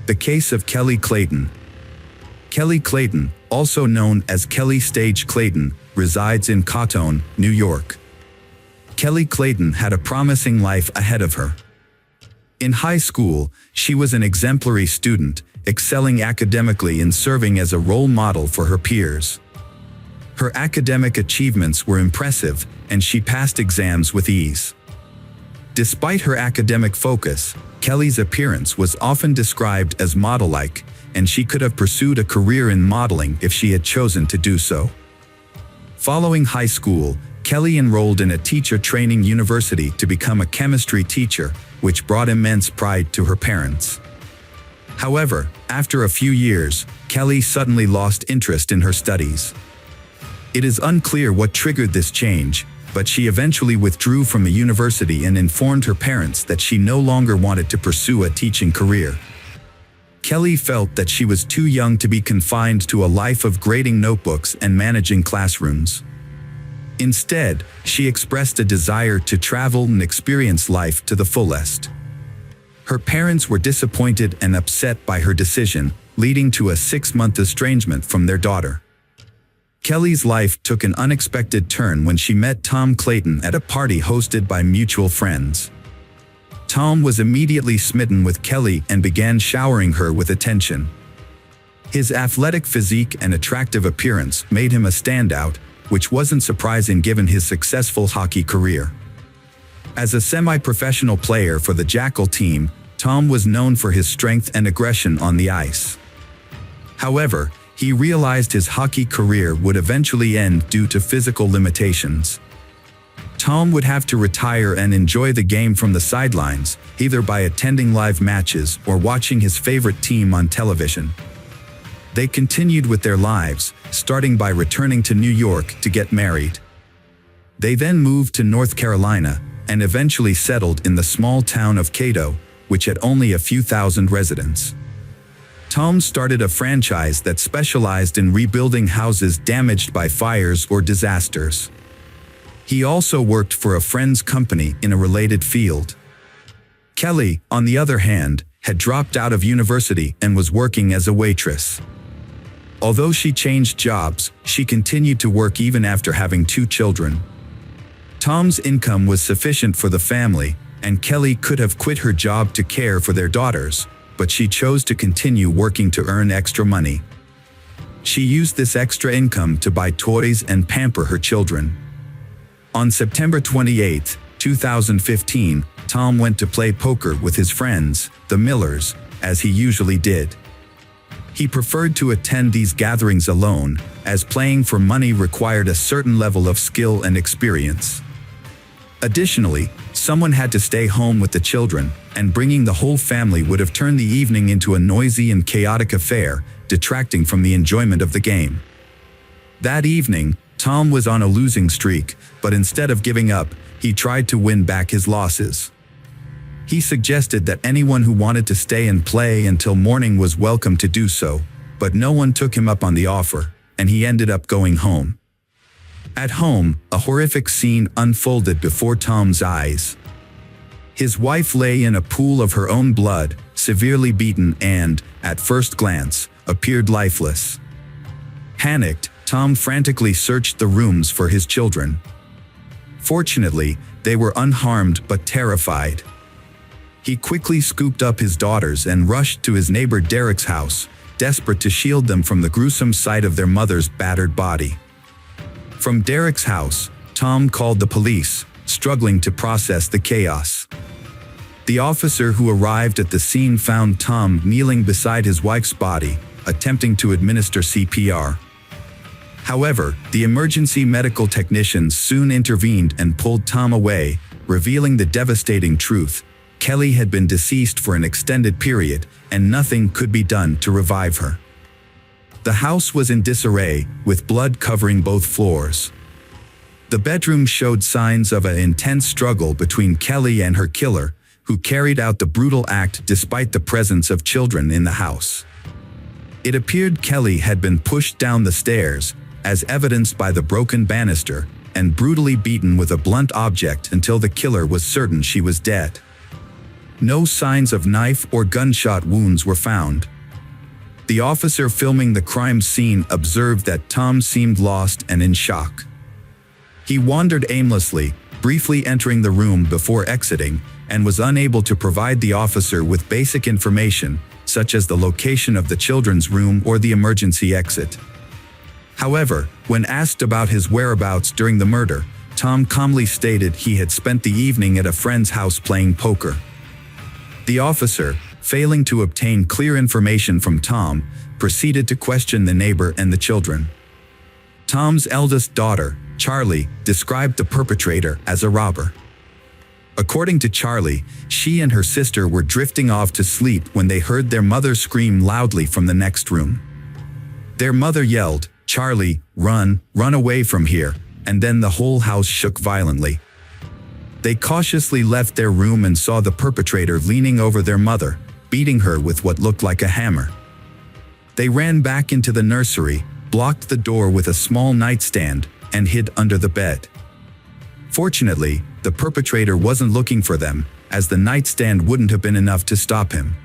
The case of Kelly Clayton. Kelly Clayton, also known as Kelly Stage Clayton, resides in Cotton, New York. Kelly Clayton had a promising life ahead of her. In high school, she was an exemplary student, excelling academically and serving as a role model for her peers. Her academic achievements were impressive, and she passed exams with ease. Despite her academic focus, Kelly's appearance was often described as model-like, and she could have pursued a career in modeling if she had chosen to do so. Following high school, Kelly enrolled in a teacher training university to become a chemistry teacher, which brought immense pride to her parents. However, after a few years, Kelly suddenly lost interest in her studies. It is unclear what triggered this change, but she eventually withdrew from the university and informed her parents that she no longer wanted to pursue a teaching career. Kelly felt that she was too young to be confined to a life of grading notebooks and managing classrooms. Instead, she expressed a desire to travel and experience life to the fullest. Her parents were disappointed and upset by her decision, leading to a 6-month estrangement from their daughter. Kelly's life took an unexpected turn when she met Tom Clayton at a party hosted by mutual friends. Tom was immediately smitten with Kelly and began showering her with attention. His athletic physique and attractive appearance made him a standout, which wasn't surprising given his successful hockey career. As a semi-professional player for the Jackal team, Tom was known for his strength and aggression on the ice. However, he realized his hockey career would eventually end due to physical limitations. Tom would have to retire and enjoy the game from the sidelines, either by attending live matches or watching his favorite team on television. They continued with their lives, starting by returning to New York to get married. They then moved to North Carolina and eventually settled in the small town of Cato, which had only a few thousand residents. Tom started a franchise that specialized in rebuilding houses damaged by fires or disasters. He also worked for a friend's company in a related field. Kelly, on the other hand, had dropped out of university and was working as a waitress. Although she changed jobs, she continued to work even after having 2 children. Tom's income was sufficient for the family, and Kelly could have quit her job to care for their daughters, but she chose to continue working to earn extra money. She used this extra income to buy toys and pamper her children. On September 28, 2015, Tom went to play poker with his friends, the Millers, as he usually did. He preferred to attend these gatherings alone, as playing for money required a certain level of skill and experience. Additionally, someone had to stay home with the children, and bringing the whole family would have turned the evening into a noisy and chaotic affair, detracting from the enjoyment of the game. That evening, Tom was on a losing streak, but instead of giving up, he tried to win back his losses. He suggested that anyone who wanted to stay and play until morning was welcome to do so, but no one took him up on the offer, and he ended up going home. At home, a horrific scene unfolded before Tom's eyes. His wife lay in a pool of her own blood, severely beaten and, at first glance, appeared lifeless. Panicked, Tom frantically searched the rooms for his children. Fortunately, they were unharmed but terrified. He quickly scooped up his daughters and rushed to his neighbor Derek's house, desperate to shield them from the gruesome sight of their mother's battered body. From Derek's house, Tom called the police, struggling to process the chaos. The officer who arrived at the scene found Tom kneeling beside his wife's body, attempting to administer CPR. However, the emergency medical technicians soon intervened and pulled Tom away, revealing the devastating truth: Kelly had been deceased for an extended period, and nothing could be done to revive her. The house was in disarray, with blood covering both floors. The bedroom showed signs of an intense struggle between Kelly and her killer, who carried out the brutal act despite the presence of children in the house. It appeared Kelly had been pushed down the stairs, as evidenced by the broken banister, and brutally beaten with a blunt object until the killer was certain she was dead. No signs of knife or gunshot wounds were found. The officer filming the crime scene observed that Tom seemed lost and in shock. He wandered aimlessly, briefly entering the room before exiting, and was unable to provide the officer with basic information, such as the location of the children's room or the emergency exit. However, when asked about his whereabouts during the murder, Tom calmly stated he had spent the evening at a friend's house playing poker. The officer, failing to obtain clear information from Tom, proceeded to question the neighbor and the children. Tom's eldest daughter, Charlie, described the perpetrator as a robber. According to Charlie, she and her sister were drifting off to sleep when they heard their mother scream loudly from the next room. Their mother yelled, "Charlie, run away from here," and then the whole house shook violently. They cautiously left their room and saw the perpetrator leaning over their mother, beating her with what looked like a hammer. They ran back into the nursery, blocked the door with a small nightstand, and hid under the bed. Fortunately, the perpetrator wasn't looking for them, as the nightstand wouldn't have been enough to stop him.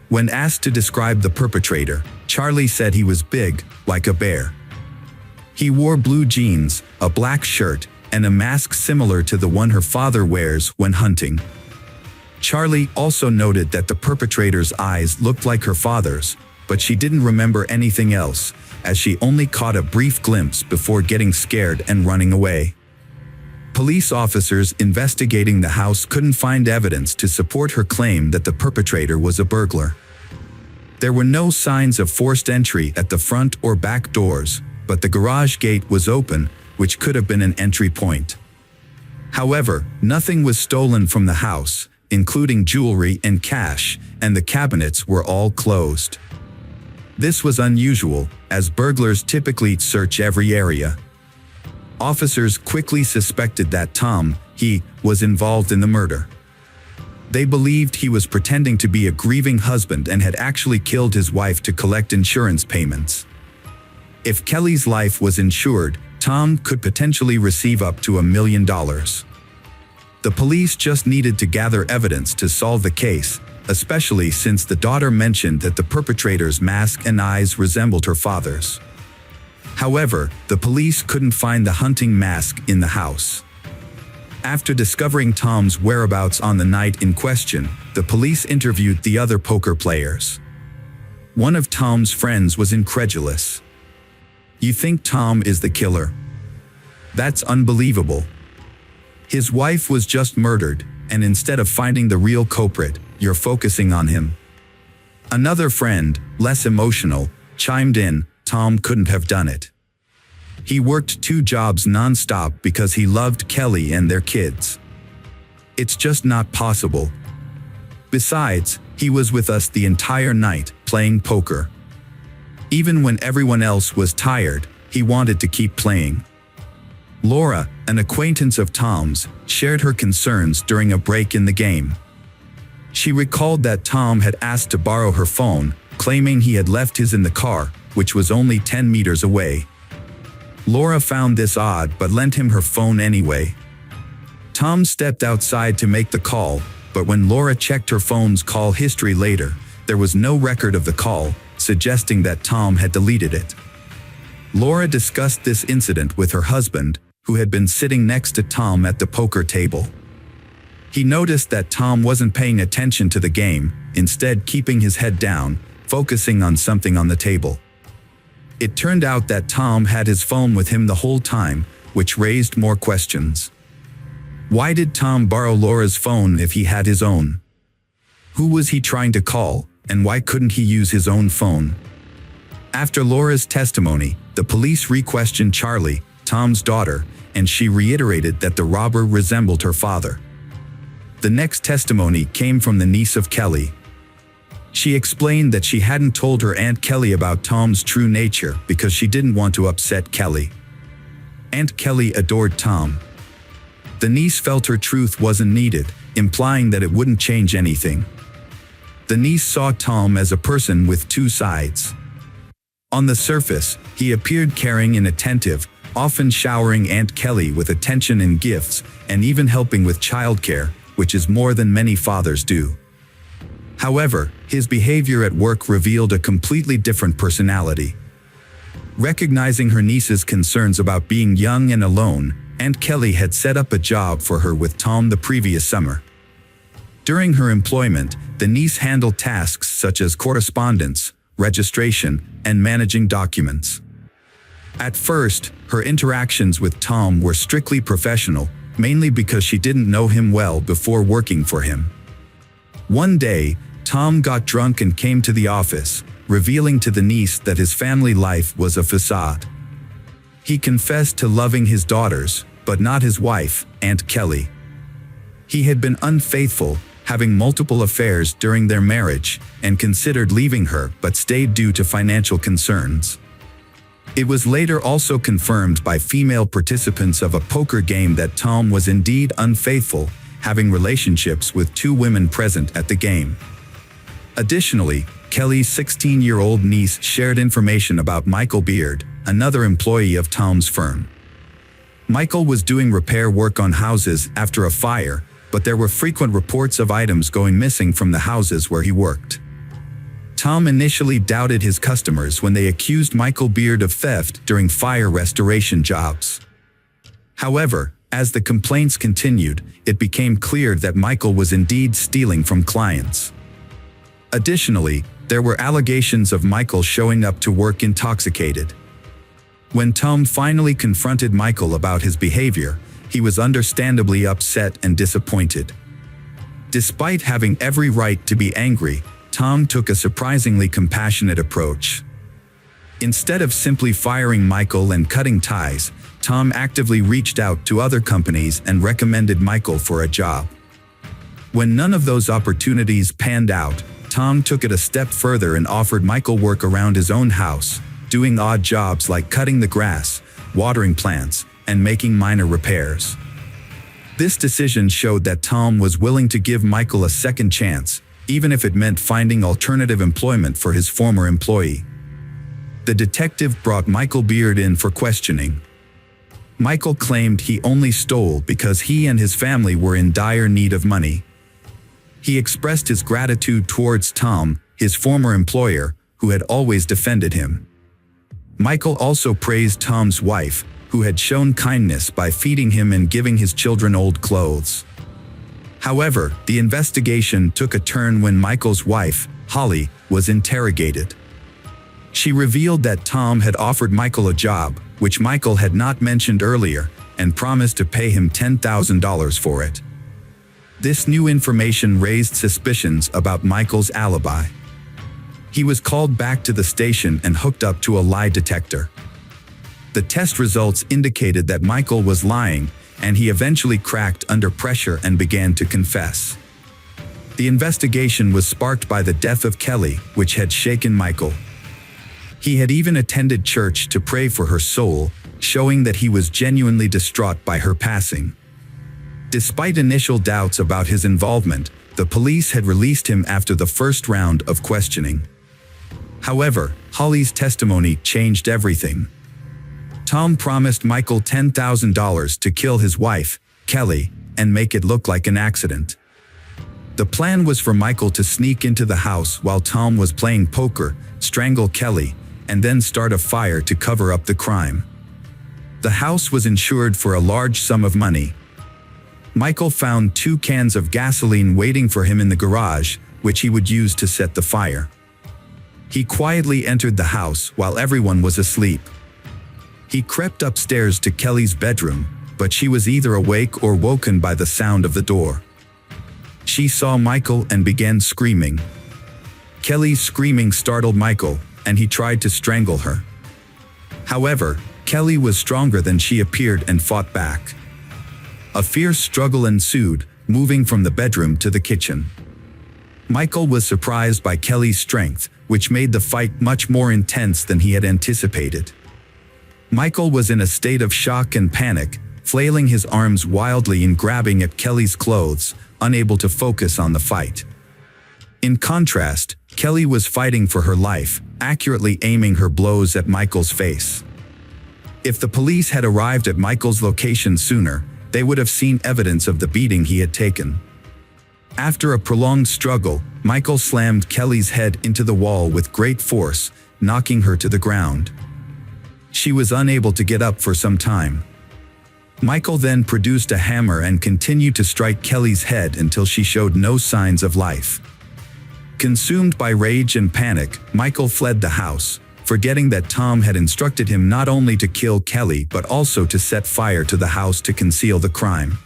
When asked to describe the perpetrator, Charlie said he was big, like a bear. He wore blue jeans, a black shirt, and a mask similar to the one her father wears when hunting. Charlie also noted that the perpetrator's eyes looked like her father's, but she didn't remember anything else, as she only caught a brief glimpse before getting scared and running away. Police officers investigating the house couldn't find evidence to support her claim that the perpetrator was a burglar. There were no signs of forced entry at the front or back doors, but the garage gate was open, which could have been an entry point. However, nothing was stolen from the house, including jewelry and cash, and the cabinets were all closed. This was unusual, as burglars typically search every area. Officers quickly suspected that Tom, was involved in the murder. They believed he was pretending to be a grieving husband and had actually killed his wife to collect insurance payments. If Kelly's life was insured, Tom could potentially receive up to $1 million. The police just needed to gather evidence to solve the case, especially since the daughter mentioned that the perpetrator's mask and eyes resembled her father's. However, the police couldn't find the hunting mask in the house. After discovering Tom's whereabouts on the night in question, the police interviewed the other poker players. One of Tom's friends was incredulous. "You think Tom is the killer? That's unbelievable. His wife was just murdered, and instead of finding the real culprit, you're focusing on him." Another friend, less emotional, chimed in, "Tom couldn't have done it. He worked 2 jobs non-stop because he loved Kelly and their kids. It's just not possible. Besides, he was with us the entire night, playing poker. Even when everyone else was tired, he wanted to keep playing." Laura, an acquaintance of Tom's, shared her concerns during a break in the game. She recalled that Tom had asked to borrow her phone, claiming he had left his in the car, which was only 10 meters away. Laura found this odd but lent him her phone anyway. Tom stepped outside to make the call, but when Laura checked her phone's call history later, there was no record of the call, suggesting that Tom had deleted it. Laura discussed this incident with her husband, who had been sitting next to Tom at the poker table. He noticed that Tom wasn't paying attention to the game, instead keeping his head down, focusing on something on the table. It turned out that Tom had his phone with him the whole time, which raised more questions. Why did Tom borrow Laura's phone if he had his own? Who was he trying to call, and why couldn't he use his own phone? After Laura's testimony, the police re-questioned Charlie, Tom's daughter, and she reiterated that the robber resembled her father. The next testimony came from the niece of Kelly. She explained that she hadn't told her Aunt Kelly about Tom's true nature because she didn't want to upset Kelly. Aunt Kelly adored Tom. The niece felt her truth wasn't needed, implying that it wouldn't change anything. The niece saw Tom as a person with 2 sides. On the surface, he appeared caring and attentive, often showering Aunt Kelly with attention and gifts, and even helping with childcare, which is more than many fathers do. However, his behavior at work revealed a completely different personality. Recognizing her niece's concerns about being young and alone, Aunt Kelly had set up a job for her with Tom the previous summer. During her employment, the niece handled tasks such as correspondence, registration, and managing documents. At first, her interactions with Tom were strictly professional, mainly because she didn't know him well before working for him. One day, Tom got drunk and came to the office, revealing to the niece that his family life was a facade. He confessed to loving his daughters, but not his wife, Aunt Kelly. He had been unfaithful, having multiple affairs during their marriage, and considered leaving her but stayed due to financial concerns. It was later also confirmed by female participants of a poker game that Tom was indeed unfaithful, having relationships with 2 women present at the game. Additionally, Kelly's 16-year-old niece shared information about Michael Beard, another employee of Tom's firm. Michael was doing repair work on houses after a fire, but there were frequent reports of items going missing from the houses where he worked. Tom initially doubted his customers when they accused Michael Beard of theft during fire restoration jobs. However, as the complaints continued, it became clear that Michael was indeed stealing from clients. Additionally, There were allegations of Michael showing up to work intoxicated. When Tom finally confronted Michael about his behavior, he was understandably upset and disappointed. Despite having every right to be angry, Tom took a surprisingly compassionate approach. Instead of simply firing Michael and cutting ties, Tom actively reached out to other companies and recommended Michael for a job. When none of those opportunities panned out, Tom took it a step further and offered Michael work around his own house, doing odd jobs like cutting the grass, watering plants, and making minor repairs. This decision showed that Tom was willing to give Michael a second chance, even if it meant finding alternative employment for his former employee. The detective brought Michael Beard in for questioning. Michael claimed he only stole because he and his family were in dire need of money. He expressed his gratitude towards Tom, his former employer, who had always defended him. Michael also praised Tom's wife, who had shown kindness by feeding him and giving his children old clothes. However, the investigation took a turn when Michael's wife, Holly, was interrogated. She revealed that Tom had offered Michael a job, which Michael had not mentioned earlier, and promised to pay him $10,000 for it. This new information raised suspicions about Michael's alibi. He was called back to the station and hooked up to a lie detector. The test results indicated that Michael was lying, and he eventually cracked under pressure and began to confess. The investigation was sparked by the death of Kelly, which had shaken Michael. He had even attended church to pray for her soul, showing that he was genuinely distraught by her passing. Despite initial doubts about his involvement, the police had released him after the first round of questioning. However, Holly's testimony changed everything. Tom promised Michael $10,000 to kill his wife, Kelly, and make it look like an accident. The plan was for Michael to sneak into the house while Tom was playing poker, strangle Kelly, and then start a fire to cover up the crime. The house was insured for a large sum of money. Michael found 2 cans of gasoline waiting for him in the garage, which he would use to set the fire. He quietly entered the house while everyone was asleep. He crept upstairs to Kelly's bedroom, but she was either awake or woken by the sound of the door. She saw Michael and began screaming. Kelly's screaming startled Michael, and he tried to strangle her. However, Kelly was stronger than she appeared and fought back. A fierce struggle ensued, moving from the bedroom to the kitchen. Michael was surprised by Kelly's strength, which made the fight much more intense than he had anticipated. Michael was in a state of shock and panic, flailing his arms wildly and grabbing at Kelly's clothes, unable to focus on the fight. In contrast, Kelly was fighting for her life, accurately aiming her blows at Michael's face. If the police had arrived at Michael's location sooner, they would have seen evidence of the beating he had taken. After a prolonged struggle, Michael slammed Kelly's head into the wall with great force, knocking her to the ground. She was unable to get up for some time. Michael then produced a hammer and continued to strike Kelly's head until she showed no signs of life. Consumed by rage and panic, Michael fled the house, forgetting that Tom had instructed him not only to kill Kelly but also to set fire to the house to conceal the crime.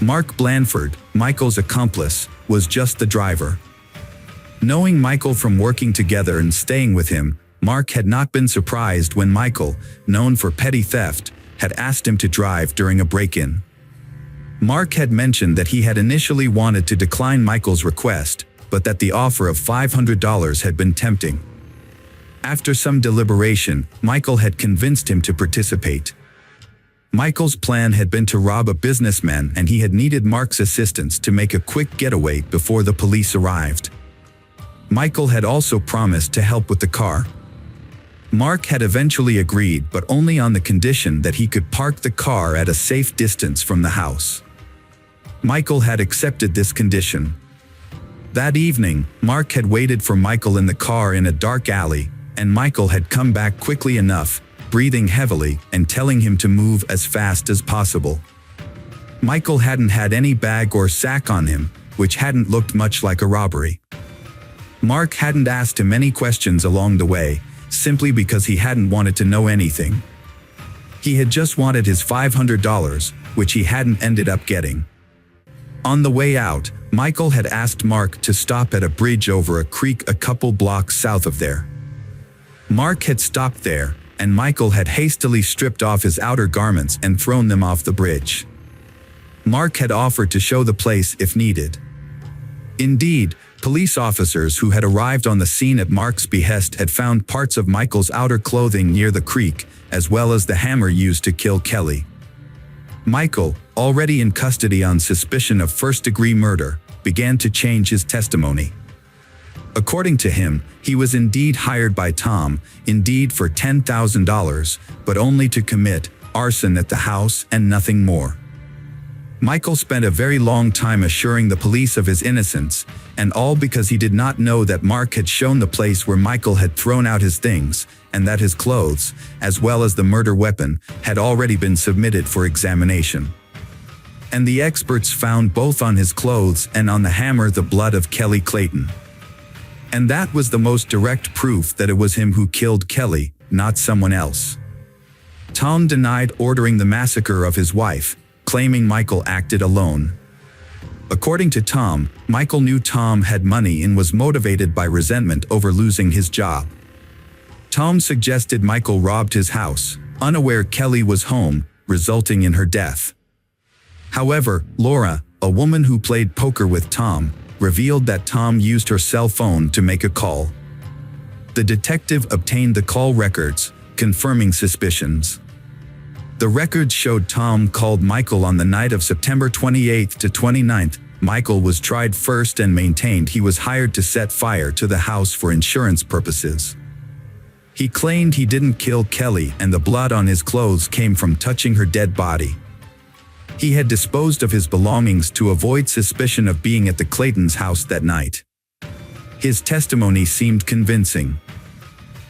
Mark Blanford, Michael's accomplice, was just the driver. Knowing Michael from working together and staying with him, Mark had not been surprised when Michael, known for petty theft, had asked him to drive during a break-in. Mark had mentioned that he had initially wanted to decline Michael's request, but that the offer of $500 had been tempting. After some deliberation, Michael had convinced him to participate. Michael's plan had been to rob a businessman, and he had needed Mark's assistance to make a quick getaway before the police arrived. Michael had also promised to help with the car. Mark had eventually agreed, but only on the condition that he could park the car at a safe distance from the house. Michael had accepted this condition. That evening, Mark had waited for Michael in the car in a dark alley, and Michael had come back quickly enough, breathing heavily and telling him to move as fast as possible. Michael hadn't had any bag or sack on him, which hadn't looked much like a robbery. Mark hadn't asked him any questions along the way, simply because he hadn't wanted to know anything. He had just wanted his $500, which he hadn't ended up getting. On the way out, Michael had asked Mark to stop at a bridge over a creek a couple blocks south of there. Mark had stopped there, and Michael had hastily stripped off his outer garments and thrown them off the bridge. Mark had offered to show the place if needed. Indeed, police officers who had arrived on the scene at Mark's behest had found parts of Michael's outer clothing near the creek, as well as the hammer used to kill Kelly. Michael, already in custody on suspicion of first-degree murder, began to change his testimony. According to him, he was indeed hired by Tom, indeed for $10,000, but only to commit arson at the house and nothing more. Michael spent a very long time assuring the police of his innocence, and all because he did not know that Mark had shown the place where Michael had thrown out his things, and that his clothes, as well as the murder weapon, had already been submitted for examination. And the experts found both on his clothes and on the hammer the blood of Kelly Clayton. And that was the most direct proof that it was him who killed Kelly, not someone else. Tom denied ordering the massacre of his wife, claiming Michael acted alone. According to Tom, Michael knew Tom had money and was motivated by resentment over losing his job. Tom suggested Michael robbed his house, unaware Kelly was home, resulting in her death. However, Laura, a woman who played poker with Tom, revealed that Tom used her cell phone to make a call. The detective obtained the call records, confirming suspicions. The records showed Tom called Michael on the night of September 28th to 29th. Michael was tried first and maintained he was hired to set fire to the house for insurance purposes. He claimed he didn't kill Kelly and the blood on his clothes came from touching her dead body. He had disposed of his belongings to avoid suspicion of being at the Claytons' house that night. His testimony seemed convincing.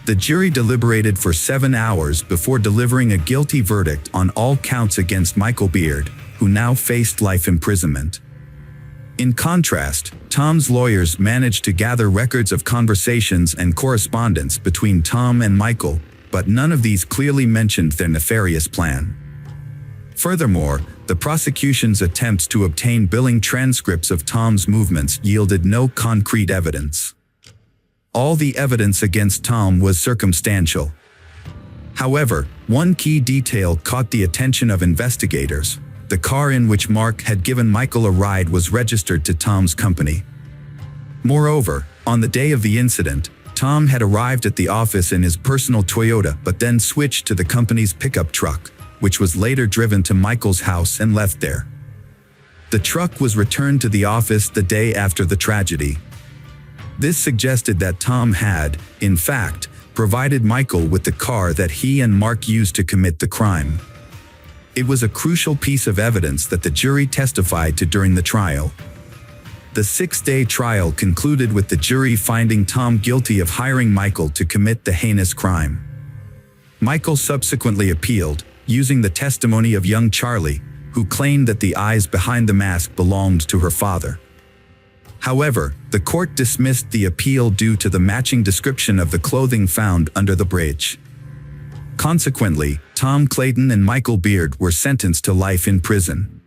The jury deliberated for 7 hours before delivering a guilty verdict on all counts against Michael Beard, who now faced life imprisonment. In contrast, Tom's lawyers managed to gather records of conversations and correspondence between Tom and Michael, but none of these clearly mentioned their nefarious plan. Furthermore, the prosecution's attempts to obtain billing transcripts of Tom's movements yielded no concrete evidence. All the evidence against Tom was circumstantial. However, one key detail caught the attention of investigators. The car in which Mark had given Michael a ride was registered to Tom's company. Moreover, on the day of the incident, Tom had arrived at the office in his personal Toyota but then switched to the company's pickup truck, which was later driven to Michael's house and left there. The truck was returned to the office the day after the tragedy. This suggested that Tom had, in fact, provided Michael with the car that he and Mark used to commit the crime. It was a crucial piece of evidence that the jury testified to during the trial. The 6-day trial concluded with the jury finding Tom guilty of hiring Michael to commit the heinous crime. Michael subsequently appealed, using the testimony of young Charlie, who claimed that the eyes behind the mask belonged to her father. However, the court dismissed the appeal due to the matching description of the clothing found under the bridge. Consequently, Tom Clayton and Michael Beard were sentenced to life in prison.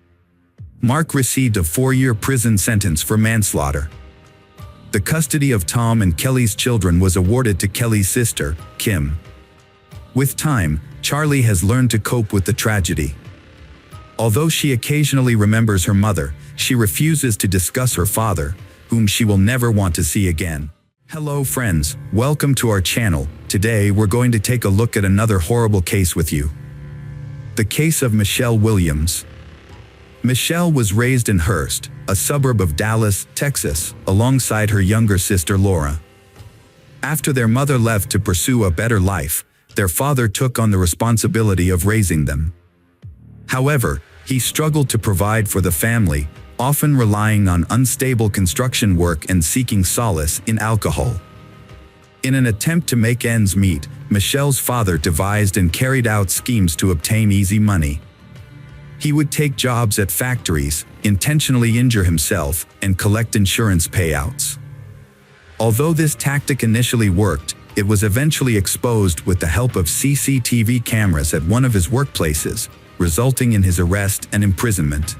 Mark received a 4-year prison sentence for manslaughter. The custody of Tom and Kelly's children was awarded to Kelly's sister, Kim. With time, Charlie has learned to cope with the tragedy. Although she occasionally remembers her mother, she refuses to discuss her father, whom she will never want to see again. Hello friends, welcome to our channel. Today we're going to take a look at another horrible case with you. The case of Michelle Williams. Michelle was raised in Hurst, a suburb of Dallas, Texas, alongside her younger sister Laura. After their mother left to pursue a better life, their father took on the responsibility of raising them. However, he struggled to provide for the family, often relying on unstable construction work and seeking solace in alcohol. In an attempt to make ends meet, Michelle's father devised and carried out schemes to obtain easy money. He would take jobs at factories, intentionally injure himself, and collect insurance payouts. Although this tactic initially worked, it was eventually exposed with the help of CCTV cameras at one of his workplaces, resulting in his arrest and imprisonment.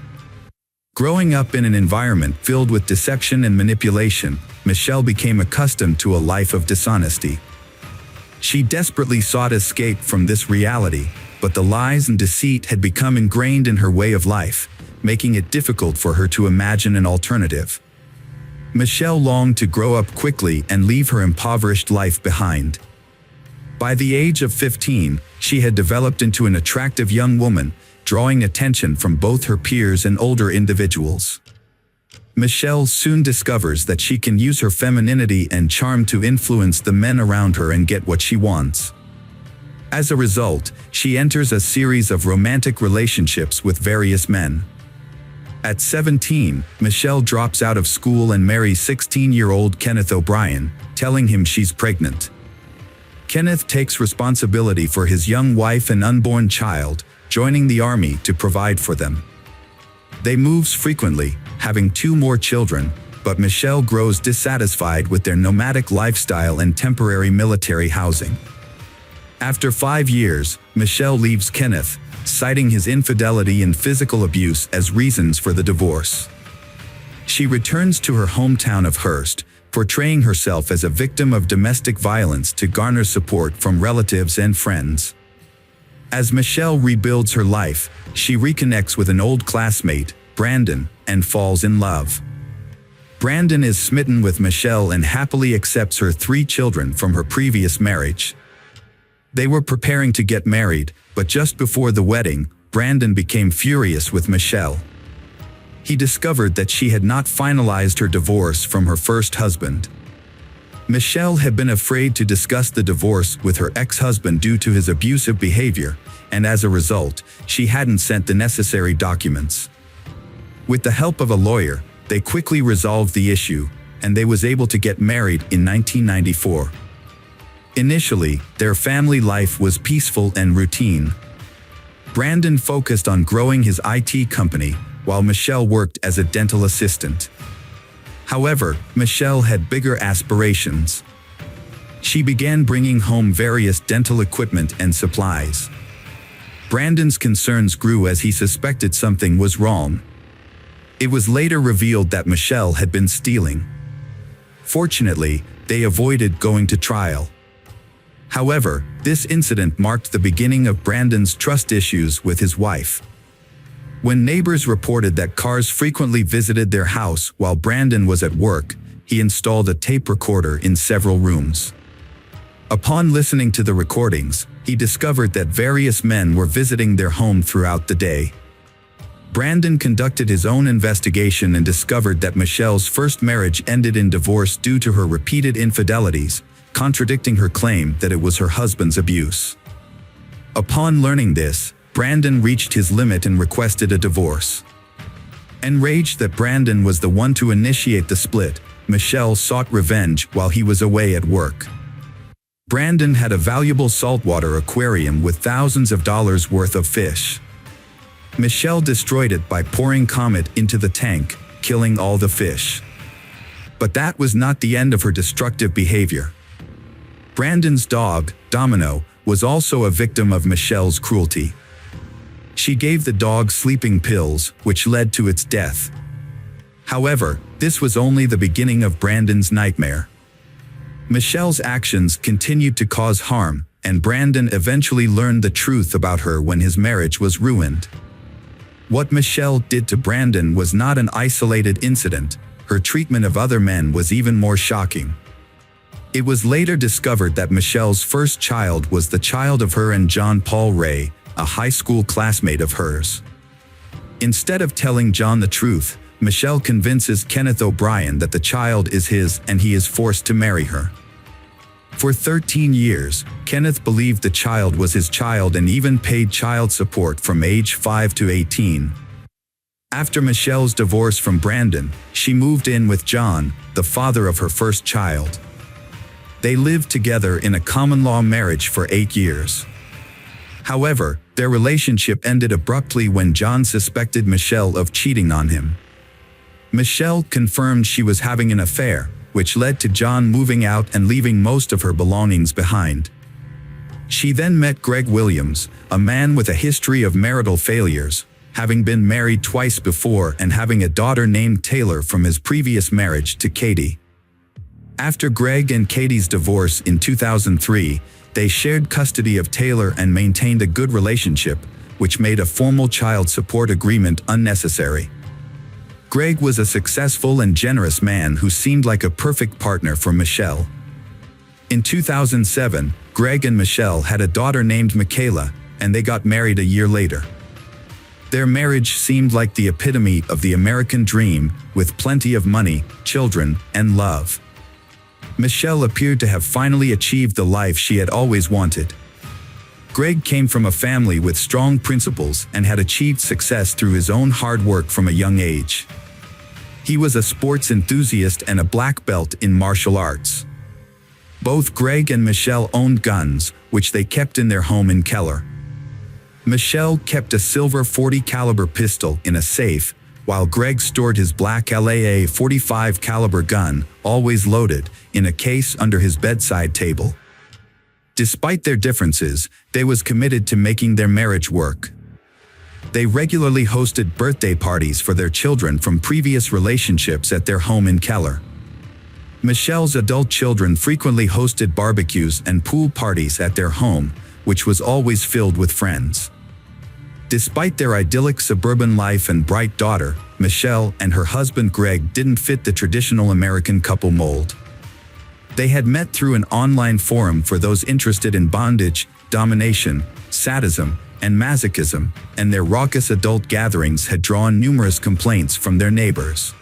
Growing up in an environment filled with deception and manipulation, Michelle became accustomed to a life of dishonesty. She desperately sought escape from this reality, but the lies and deceit had become ingrained in her way of life, making it difficult for her to imagine an alternative. Michelle longed to grow up quickly and leave her impoverished life behind. By the age of 15, she had developed into an attractive young woman, drawing attention from both her peers and older individuals. Michelle soon discovers that she can use her femininity and charm to influence the men around her and get what she wants. As a result, she enters a series of romantic relationships with various men. At 17, Michelle drops out of school and marries 16-year-old Kenneth O'Brien, telling him she's pregnant. Kenneth takes responsibility for his young wife and unborn child, joining the army to provide for them. They move frequently, having 2 more children, but Michelle grows dissatisfied with their nomadic lifestyle and temporary military housing. After 5 years, Michelle leaves Kenneth, citing his infidelity and physical abuse as reasons for the divorce. She returns to her hometown of Hearst, portraying herself as a victim of domestic violence to garner support from relatives and friends. As Michelle rebuilds her life, she reconnects with an old classmate, Brandon, and falls in love. Brandon is smitten with Michelle and happily accepts her 3 children from her previous marriage. They were preparing to get married, but just before the wedding, Brandon became furious with Michelle. He discovered that she had not finalized her divorce from her first husband. Michelle had been afraid to discuss the divorce with her ex-husband due to his abusive behavior, and as a result, she hadn't sent the necessary documents. With the help of a lawyer, they quickly resolved the issue, and they was able to get married in 1994. Initially, their family life was peaceful and routine. Brandon focused on growing his IT company, while Michelle worked as a dental assistant. However, Michelle had bigger aspirations. She began bringing home various dental equipment and supplies. Brandon's concerns grew as he suspected something was wrong. It was later revealed that Michelle had been stealing. Fortunately, they avoided going to trial. However, this incident marked the beginning of Brandon's trust issues with his wife. When neighbors reported that cars frequently visited their house while Brandon was at work, he installed a tape recorder in several rooms. Upon listening to the recordings, he discovered that various men were visiting their home throughout the day. Brandon conducted his own investigation and discovered that Michelle's first marriage ended in divorce due to her repeated infidelities, contradicting her claim that it was her husband's abuse. Upon learning this, Brandon reached his limit and requested a divorce. Enraged that Brandon was the one to initiate the split, Michelle sought revenge while he was away at work. Brandon had a valuable saltwater aquarium with thousands of dollars worth of fish. Michelle destroyed it by pouring Comet into the tank, killing all the fish. But that was not the end of her destructive behavior. Brandon's dog, Domino, was also a victim of Michelle's cruelty. She gave the dog sleeping pills, which led to its death. However, this was only the beginning of Brandon's nightmare. Michelle's actions continued to cause harm, and Brandon eventually learned the truth about her when his marriage was ruined. What Michelle did to Brandon was not an isolated incident. Her treatment of other men was even more shocking. It was later discovered that Michelle's first child was the child of her and John Paul Ray, a high school classmate of hers. Instead of telling John the truth, Michelle convinces Kenneth O'Brien that the child is his and he is forced to marry her. For 13 years, Kenneth believed the child was his child and even paid child support from age 5 to 18. After Michelle's divorce from Brandon, she moved in with John, the father of her first child. They lived together in a common-law marriage for 8 years. However, their relationship ended abruptly when John suspected Michelle of cheating on him. Michelle confirmed she was having an affair, which led to John moving out and leaving most of her belongings behind. She then met Greg Williams, a man with a history of marital failures, having been married twice before and having a daughter named Taylor from his previous marriage to Katie. After Greg and Katie's divorce in 2003, they shared custody of Taylor and maintained a good relationship, which made a formal child support agreement unnecessary. Greg was a successful and generous man who seemed like a perfect partner for Michelle. In 2007, Greg and Michelle had a daughter named Michaela, and they got married a year later. Their marriage seemed like the epitome of the American dream, with plenty of money, children, and love. Michelle appeared to have finally achieved the life she had always wanted. Greg came from a family with strong principles and had achieved success through his own hard work from a young age. He was a sports enthusiast and a black belt in martial arts. Both Greg and Michelle owned guns, which they kept in their home in Keller. Michelle kept a silver .40 caliber pistol in a safe, while Greg stored his black LAA .45 caliber gun, always loaded, in a case under his bedside table. Despite their differences, they was committed to making their marriage work. They regularly hosted birthday parties for their children from previous relationships at their home in Keller. Michelle's adult children frequently hosted barbecues and pool parties at their home, which was always filled with friends. Despite their idyllic suburban life and bright daughter, Michelle and her husband Greg didn't fit the traditional American couple mold. They had met through an online forum for those interested in bondage, domination, sadism, and masochism, and their raucous adult gatherings had drawn numerous complaints from their neighbors.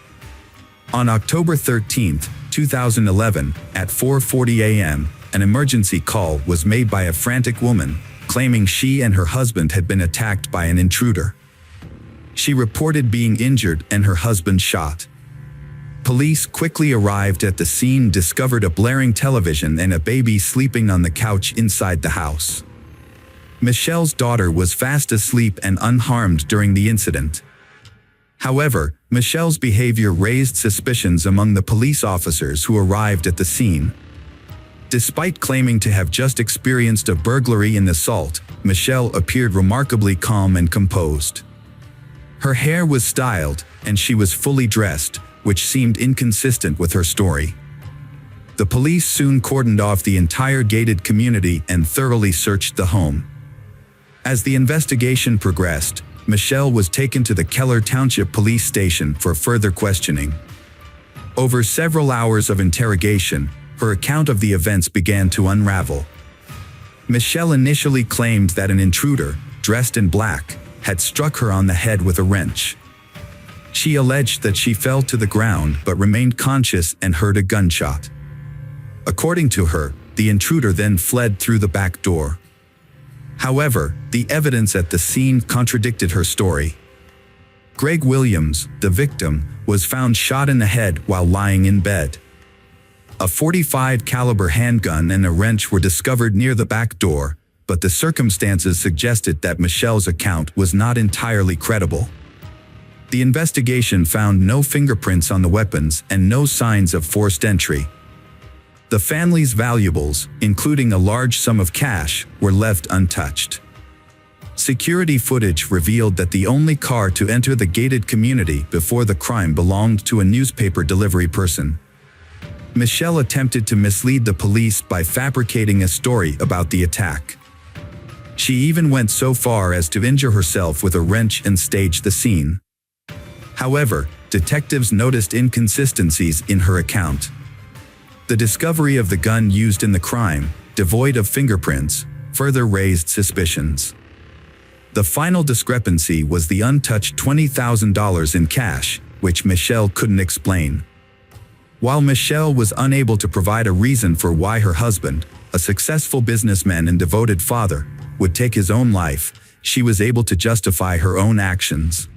On October 13, 2011, at 4:40 a.m., an emergency call was made by a frantic woman, claiming she and her husband had been attacked by an intruder. She reported being injured and her husband shot. Police quickly arrived at the scene, discovered a blaring television and a baby sleeping on the couch inside the house. Michelle's daughter was fast asleep and unharmed during the incident. However, Michelle's behavior raised suspicions among the police officers who arrived at the scene. Despite claiming to have just experienced a burglary and assault, Michelle appeared remarkably calm and composed. Her hair was styled, and she was fully dressed, which seemed inconsistent with her story. The police soon cordoned off the entire gated community and thoroughly searched the home. As the investigation progressed, Michelle was taken to the Keller Township Police Station for further questioning. Over several hours of interrogation, her account of the events began to unravel. Michelle initially claimed that an intruder, dressed in black, had struck her on the head with a wrench. She alleged that she fell to the ground but remained conscious and heard a gunshot. According to her, the intruder then fled through the back door. However, the evidence at the scene contradicted her story. Greg Williams, the victim, was found shot in the head while lying in bed. A .45 caliber handgun and a wrench were discovered near the back door, but the circumstances suggested that Michelle's account was not entirely credible. The investigation found no fingerprints on the weapons and no signs of forced entry. The family's valuables, including a large sum of cash, were left untouched. Security footage revealed that the only car to enter the gated community before the crime belonged to a newspaper delivery person. Michelle attempted to mislead the police by fabricating a story about the attack. She even went so far as to injure herself with a wrench and stage the scene. However, detectives noticed inconsistencies in her account. The discovery of the gun used in the crime, devoid of fingerprints, further raised suspicions. The final discrepancy was the untouched $20,000 in cash, which Michelle couldn't explain. While Michelle was unable to provide a reason for why her husband, a successful businessman and devoted father, would take his own life, she was able to justify her own actions.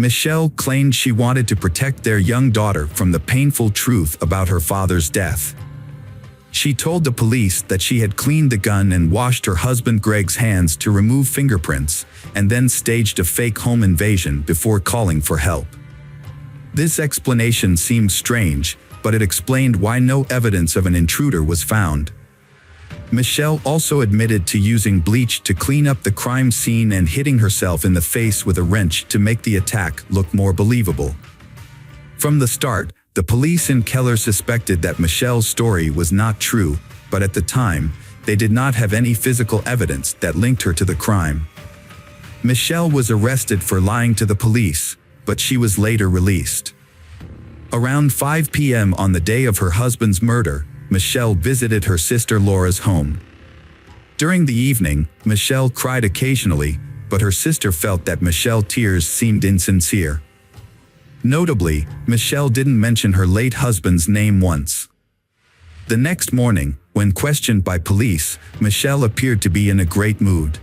Michelle claimed she wanted to protect their young daughter from the painful truth about her father's death. She told the police that she had cleaned the gun and washed her husband Greg's hands to remove fingerprints, and then staged a fake home invasion before calling for help. This explanation seemed strange, but it explained why no evidence of an intruder was found. Michelle also admitted to using bleach to clean up the crime scene and hitting herself in the face with a wrench to make the attack look more believable. From the start, the police in Keller suspected that Michelle's story was not true, but at the time, they did not have any physical evidence that linked her to the crime. Michelle was arrested for lying to the police, but she was later released. Around 5 p.m. on the day of her husband's murder, Michelle visited her sister Laura's home. During the evening, Michelle cried occasionally, but her sister felt that Michelle's tears seemed insincere. Notably, Michelle didn't mention her late husband's name once. The next morning, when questioned by police, Michelle appeared to be in a great mood.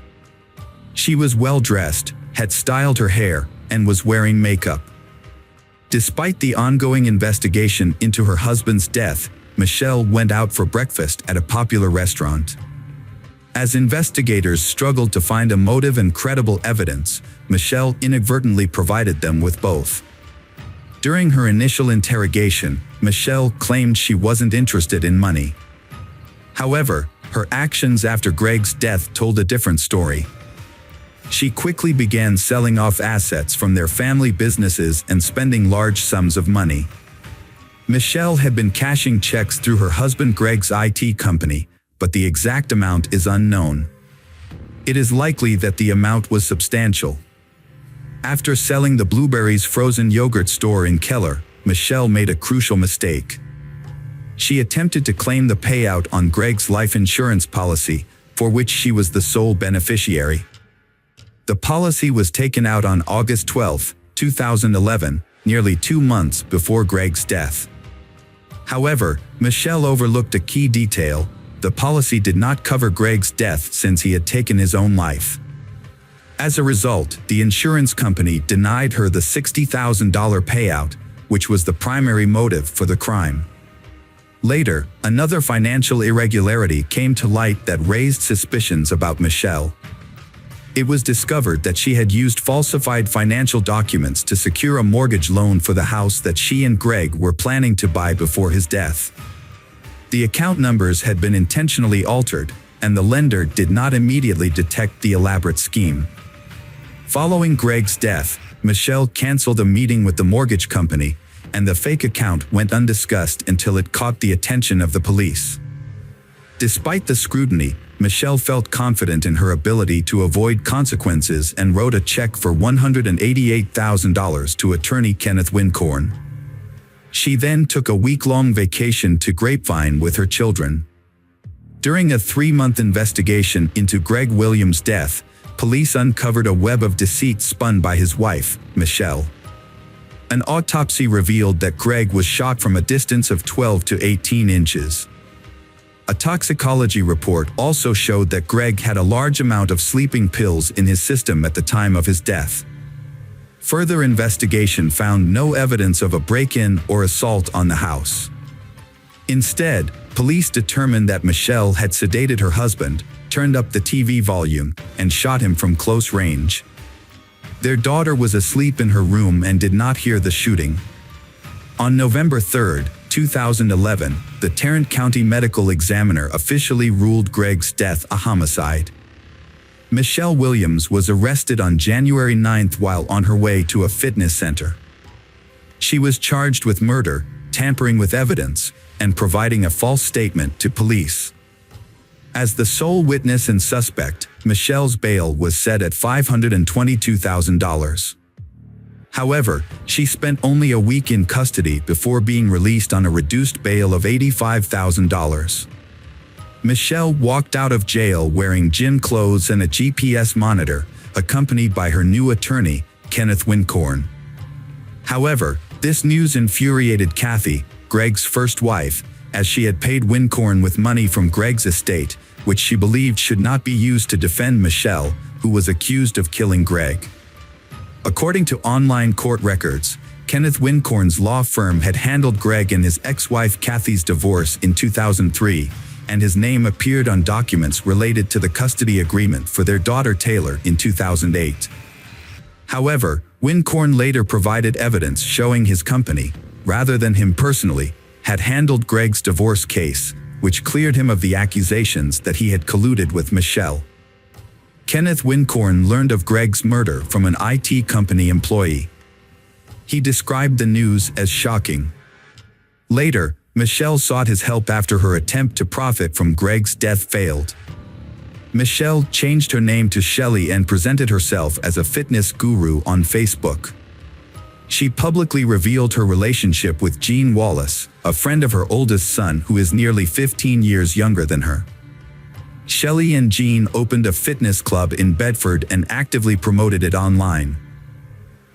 She was well-dressed, had styled her hair, and was wearing makeup. Despite the ongoing investigation into her husband's death, Michelle went out for breakfast at a popular restaurant. As investigators struggled to find a motive and credible evidence, Michelle inadvertently provided them with both. During her initial interrogation, Michelle claimed she wasn't interested in money. However, her actions after Greg's death told a different story. She quickly began selling off assets from their family businesses and spending large sums of money. Michelle had been cashing checks through her husband Greg's IT company, but the exact amount is unknown. It is likely that the amount was substantial. After selling the Blueberries frozen yogurt store in Keller, Michelle made a crucial mistake. She attempted to claim the payout on Greg's life insurance policy, for which she was the sole beneficiary. The policy was taken out on August 12, 2011, nearly 2 months before Greg's death. However, Michelle overlooked a key detail: the policy did not cover Greg's death since he had taken his own life. As a result, the insurance company denied her the $60,000 payout, which was the primary motive for the crime. Later, another financial irregularity came to light that raised suspicions about Michelle. It was discovered that she had used falsified financial documents to secure a mortgage loan for the house that she and Greg were planning to buy before his death. The account numbers had been intentionally altered, and the lender did not immediately detect the elaborate scheme. Following Greg's death, Michelle canceled a meeting with the mortgage company, and the fake account went undiscussed until it caught the attention of the police. Despite the scrutiny, Michelle felt confident in her ability to avoid consequences and wrote a check for $188,000 to attorney Kenneth Wincorn. She then took a week-long vacation to Grapevine with her children. During a 3-month investigation into Greg Williams' death, police uncovered a web of deceit spun by his wife, Michelle. An autopsy revealed that Greg was shot from a distance of 12 to 18 inches. A toxicology report also showed that Greg had a large amount of sleeping pills in his system at the time of his death. Further investigation found no evidence of a break-in or assault on the house. Instead, police determined that Michelle had sedated her husband, turned up the TV volume, and shot him from close range. Their daughter was asleep in her room and did not hear the shooting. On November 3, 2011, the Tarrant County Medical Examiner officially ruled Greg's death a homicide. Michelle Williams was arrested on January 9 while on her way to a fitness center. She was charged with murder, tampering with evidence, and providing a false statement to police. As the sole witness and suspect, Michelle's bail was set at $522,000. However, she spent only a week in custody before being released on a reduced bail of $85,000. Michelle walked out of jail wearing gym clothes and a GPS monitor, accompanied by her new attorney, Kenneth Wincorn. However, this news infuriated Kathy, Greg's first wife, as she had paid Wincorn with money from Greg's estate, which she believed should not be used to defend Michelle, who was accused of killing Greg. According to online court records, Kenneth Wincorn's law firm had handled Greg and his ex-wife Kathy's divorce in 2003, and his name appeared on documents related to the custody agreement for their daughter Taylor in 2008. However, Wincorn later provided evidence showing his company, rather than him personally, had handled Greg's divorce case, which cleared him of the accusations that he had colluded with Michelle. Kenneth Wincorn learned of Greg's murder from an IT company employee. He described the news as shocking. Later, Michelle sought his help after her attempt to profit from Greg's death failed. Michelle changed her name to Shelley and presented herself as a fitness guru on Facebook. She publicly revealed her relationship with Gene Wallace, a friend of her oldest son who is nearly 15 years younger than her. Shelley and Gene opened a fitness club in Bedford and actively promoted it online.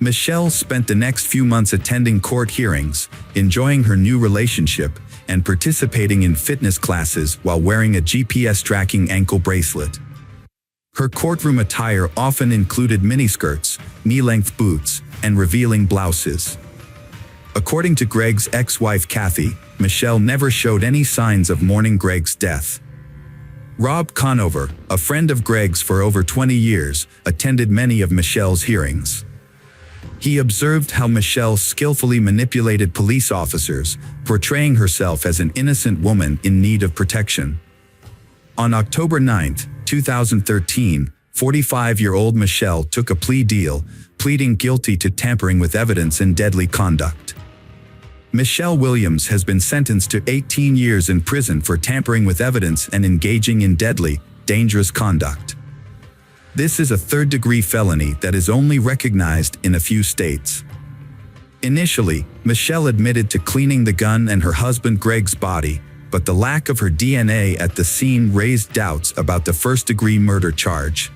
Michelle spent the next few months attending court hearings, enjoying her new relationship, and participating in fitness classes while wearing a GPS tracking ankle bracelet. Her courtroom attire often included miniskirts, knee-length boots, and revealing blouses. According to Greg's ex-wife Kathy, Michelle never showed any signs of mourning Greg's death. Rob Conover, a friend of Greg's for over 20 years, attended many of Michelle's hearings. He observed how Michelle skillfully manipulated police officers, portraying herself as an innocent woman in need of protection. On October 9, 2013, 45-year-old Michelle took a plea deal, pleading guilty to tampering with evidence and deadly conduct. Michelle Williams has been sentenced to 18 years in prison for tampering with evidence and engaging in deadly, dangerous conduct. This is a third-degree felony that is only recognized in a few states. Initially, Michelle admitted to cleaning the gun and her husband Greg's body, but the lack of her DNA at the scene raised doubts about the first-degree murder charge.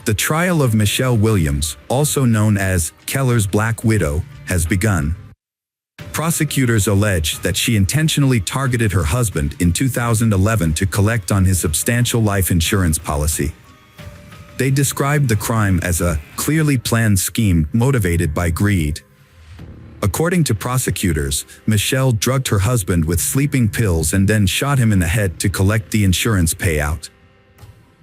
The trial of Michelle Williams, also known as Keller's Black Widow, has begun. Prosecutors allege that she intentionally targeted her husband in 2011 to collect on his substantial life insurance policy. They described the crime as a clearly planned scheme motivated by greed. According to prosecutors, Michelle drugged her husband with sleeping pills and then shot him in the head to collect the insurance payout.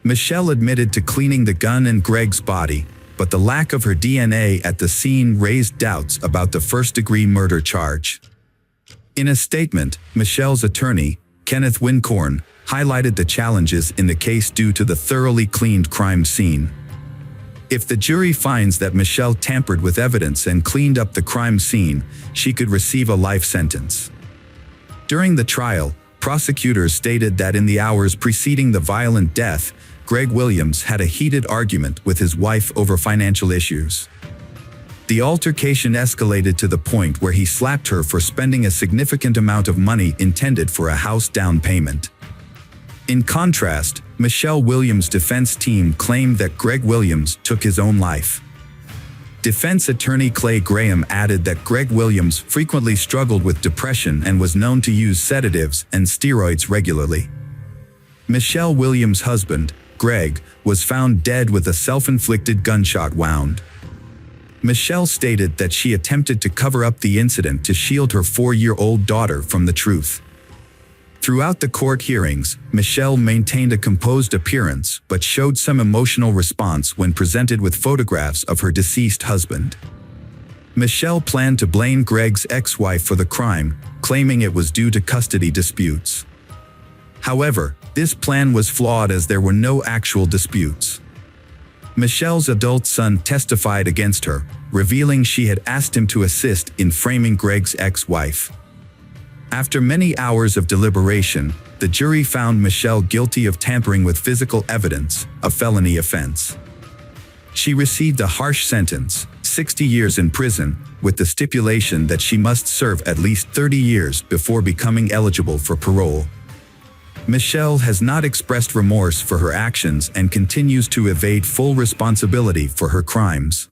Michelle admitted to cleaning the gun and Greg's body, but the lack of her DNA at the scene raised doubts about the first-degree murder charge. In a statement, Michelle's attorney, Kenneth Wincorn, highlighted the challenges in the case due to the thoroughly cleaned crime scene. If the jury finds that Michelle tampered with evidence and cleaned up the crime scene, she could receive a life sentence. During the trial, prosecutors stated that in the hours preceding the violent death, Greg Williams had a heated argument with his wife over financial issues. The altercation escalated to the point where he slapped her for spending a significant amount of money intended for a house down payment. In contrast, Michelle Williams' defense team claimed that Greg Williams took his own life. Defense attorney Clay Graham added that Greg Williams frequently struggled with depression and was known to use sedatives and steroids regularly. Michelle Williams' husband, Greg, was found dead with a self-inflicted gunshot wound. Michelle stated that she attempted to cover up the incident to shield her 4-year-old daughter from the truth. Throughout the court hearings, Michelle maintained a composed appearance but showed some emotional response when presented with photographs of her deceased husband. Michelle planned to blame Greg's ex-wife for the crime, claiming it was due to custody disputes. However, this plan was flawed as there were no actual disputes. Michelle's adult son testified against her, revealing she had asked him to assist in framing Greg's ex-wife. After many hours of deliberation, the jury found Michelle guilty of tampering with physical evidence, a felony offense. She received a harsh sentence, 60 years in prison, with the stipulation that she must serve at least 30 years before becoming eligible for parole. Michelle has not expressed remorse for her actions and continues to evade full responsibility for her crimes.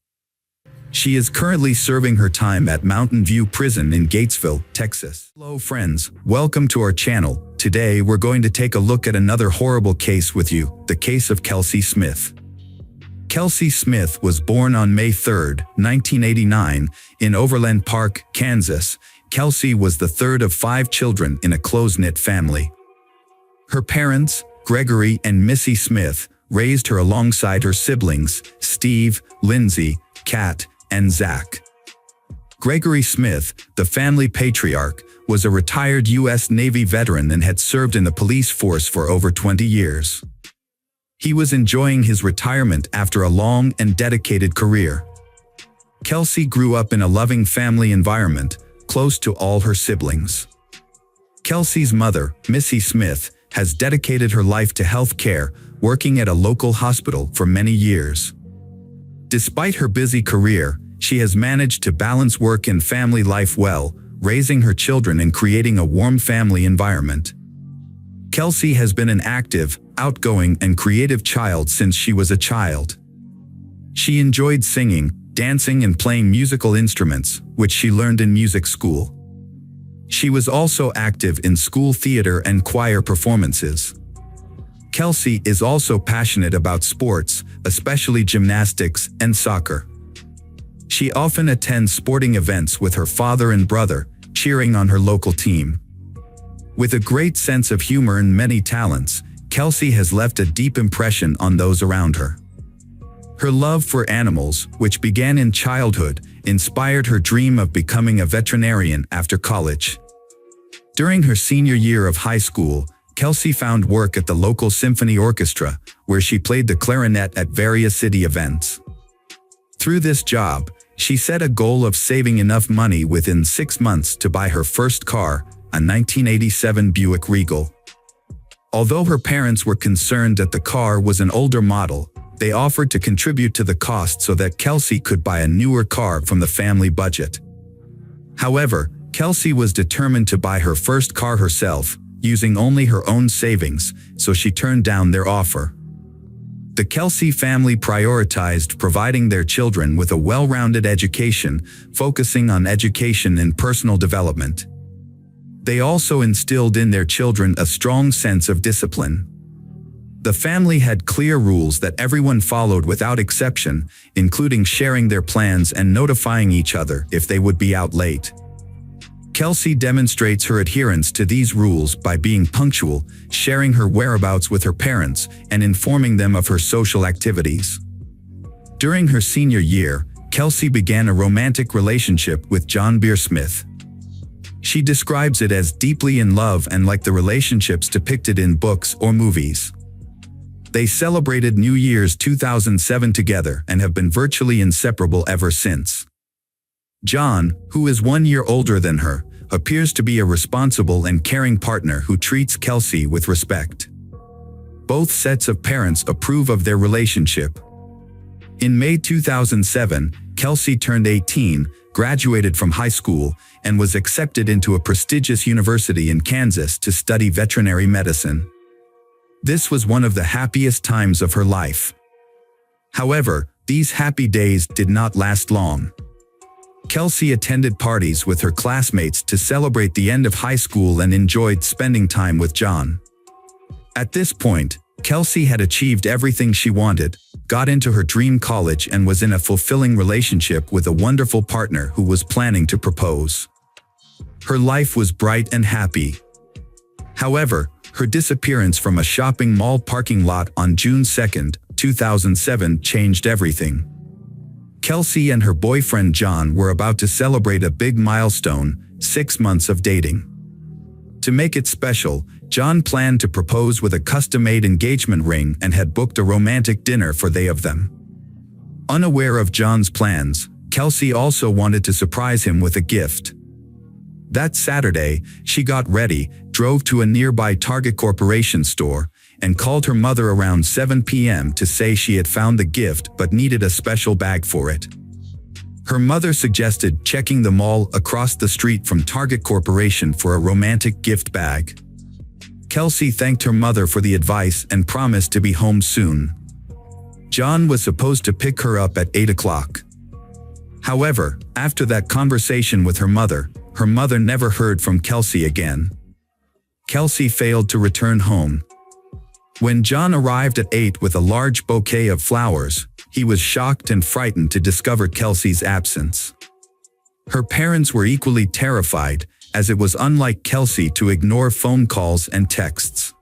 She is currently serving her time at Mountain View Prison in Gatesville, Texas. Hello friends, welcome to our channel. Today we're going to take a look at another horrible case with you, the case of Kelsey Smith. Kelsey Smith was born on May 3, 1989, in Overland Park, Kansas. Kelsey was the third of 5 children in a close-knit family. Her parents, Gregory and Missy Smith, raised her alongside her siblings, Steve, Lindsay, Kat, and Zach. Gregory Smith, the family patriarch, was a retired U.S. Navy veteran and had served in the police force for over 20 years. He was enjoying his retirement after a long and dedicated career. Kelsey grew up in a loving family environment, close to all her siblings. Kelsey's mother, Missy Smith, has dedicated her life to health care, working at a local hospital for many years. Despite her busy career, she has managed to balance work and family life well, raising her children and creating a warm family environment. Kelsey has been an active, outgoing, and creative child since she was a child. She enjoyed singing, dancing, and playing musical instruments, which she learned in music school. She was also active in school theater and choir performances. Kelsey is also passionate about sports, especially gymnastics and soccer. She often attends sporting events with her father and brother, cheering on her local team. With a great sense of humor and many talents, Kelsey has left a deep impression on those around her. Her love for animals, which began in childhood, inspired her dream of becoming a veterinarian after college. During her senior year of high school, Kelsey found work at the local symphony orchestra, where she played the clarinet at various city events. Through this job, she set a goal of saving enough money within 6 months to buy her first car, a 1987 Buick Regal. Although her parents were concerned that the car was an older model, they offered to contribute to the cost so that Kelsey could buy a newer car from the family budget. However, Kelsey was determined to buy her first car herself, using only her own savings, so she turned down their offer. The Kelsey family prioritized providing their children with a well-rounded education, focusing on education and personal development. They also instilled in their children a strong sense of discipline. The family had clear rules that everyone followed without exception, including sharing their plans and notifying each other if they would be out late. Kelsey demonstrates her adherence to these rules by being punctual, sharing her whereabouts with her parents, and informing them of her social activities. During her senior year, Kelsey began a romantic relationship with John Beer Smith. She describes it as deeply in love and like the relationships depicted in books or movies. They celebrated New Year's 2007 together and have been virtually inseparable ever since. John, who is 1 year older than her, appears to be a responsible and caring partner who treats Kelsey with respect. Both sets of parents approve of their relationship. In May 2007, Kelsey turned 18, graduated from high school, and was accepted into a prestigious university in Kansas to study veterinary medicine. This was one of the happiest times of her life. However, these happy days did not last long. Kelsey attended parties with her classmates to celebrate the end of high school and enjoyed spending time with John. At this point, Kelsey had achieved everything she wanted, got into her dream college, and was in a fulfilling relationship with a wonderful partner who was planning to propose. Her life was bright and happy. However, her disappearance from a shopping mall parking lot on June 2, 2007 changed everything. Kelsey and her boyfriend John were about to celebrate a big milestone, 6 months of dating. To make it special, John planned to propose with a custom-made engagement ring and had booked a romantic dinner for they of them. Unaware of John's plans, Kelsey also wanted to surprise him with a gift. That Saturday, she got ready, drove to a nearby Target Corporation store, and called her mother around 7 p.m. to say she had found the gift but needed a special bag for it. Her mother suggested checking the mall across the street from Target Corporation for a romantic gift bag. Kelsey thanked her mother for the advice and promised to be home soon. John was supposed to pick her up at 8 o'clock. However, after that conversation with her mother never heard from Kelsey again. Kelsey failed to return home. When John arrived at 8 with a large bouquet of flowers, he was shocked and frightened to discover Kelsey's absence. Her parents were equally terrified, as it was unlike Kelsey to ignore phone calls and texts.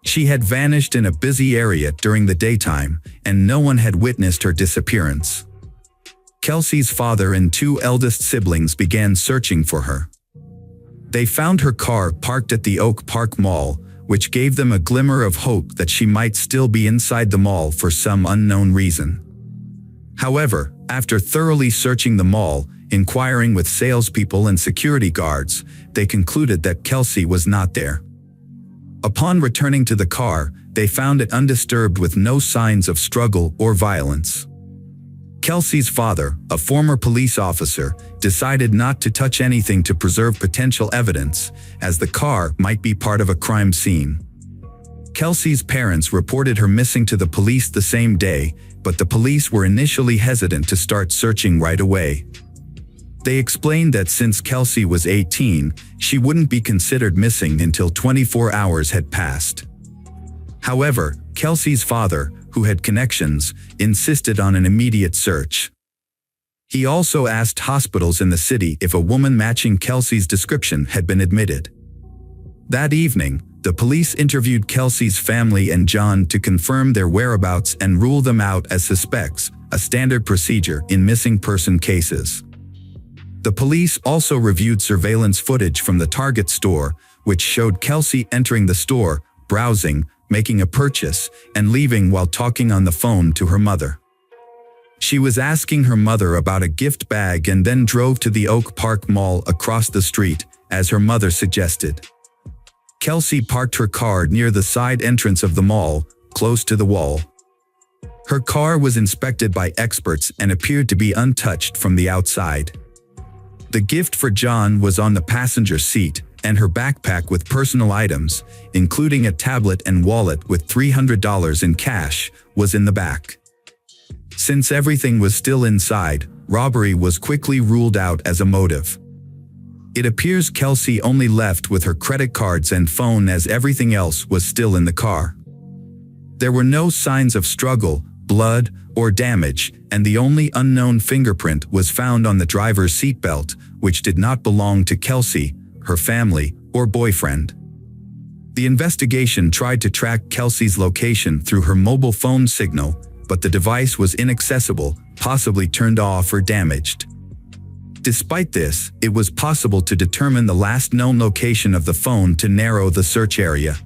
She had vanished in a busy area during the daytime, and no one had witnessed her disappearance. Kelsey's father and two eldest siblings began searching for her. They found her car parked at the Oak Park Mall, which gave them a glimmer of hope that she might still be inside the mall for some unknown reason. However, after thoroughly searching the mall, inquiring with salespeople and security guards, they concluded that Kelsey was not there. Upon returning to the car, they found it undisturbed with no signs of struggle or violence. Kelsey's father, a former police officer, decided not to touch anything to preserve potential evidence, as the car might be part of a crime scene. Kelsey's parents reported her missing to the police the same day, but the police were initially hesitant to start searching right away. They explained that since Kelsey was 18, she wouldn't be considered missing until 24 hours had passed. However, Kelsey's father, who had connections, insisted on an immediate search. He also asked hospitals in the city if a woman matching Kelsey's description had been admitted. That evening, the police interviewed Kelsey's family and John to confirm their whereabouts and rule them out as suspects, a standard procedure in missing person cases. The police also reviewed surveillance footage from the Target store, which showed Kelsey entering the store, browsing, making a purchase, and leaving while talking on the phone to her mother. She was asking her mother about a gift bag and then drove to the Oak Park Mall across the street, as her mother suggested. Kelsey parked her car near the side entrance of the mall, close to the wall. Her car was inspected by experts and appeared to be untouched from the outside. The gift for John was on the passenger seat, and her backpack with personal items, including a tablet and wallet with $300 in cash, was in the back. Since everything was still inside, robbery was quickly ruled out as a motive. It appears Kelsey only left with her credit cards and phone, as everything else was still in the car. There were no signs of struggle, blood, or damage, and the only unknown fingerprint was found on the driver's seatbelt, which did not belong to Kelsey, her family, or boyfriend. The investigation tried to track Kelsey's location through her mobile phone signal, but the device was inaccessible, possibly turned off or damaged. Despite this, it was possible to determine the last known location of the phone to narrow the search area.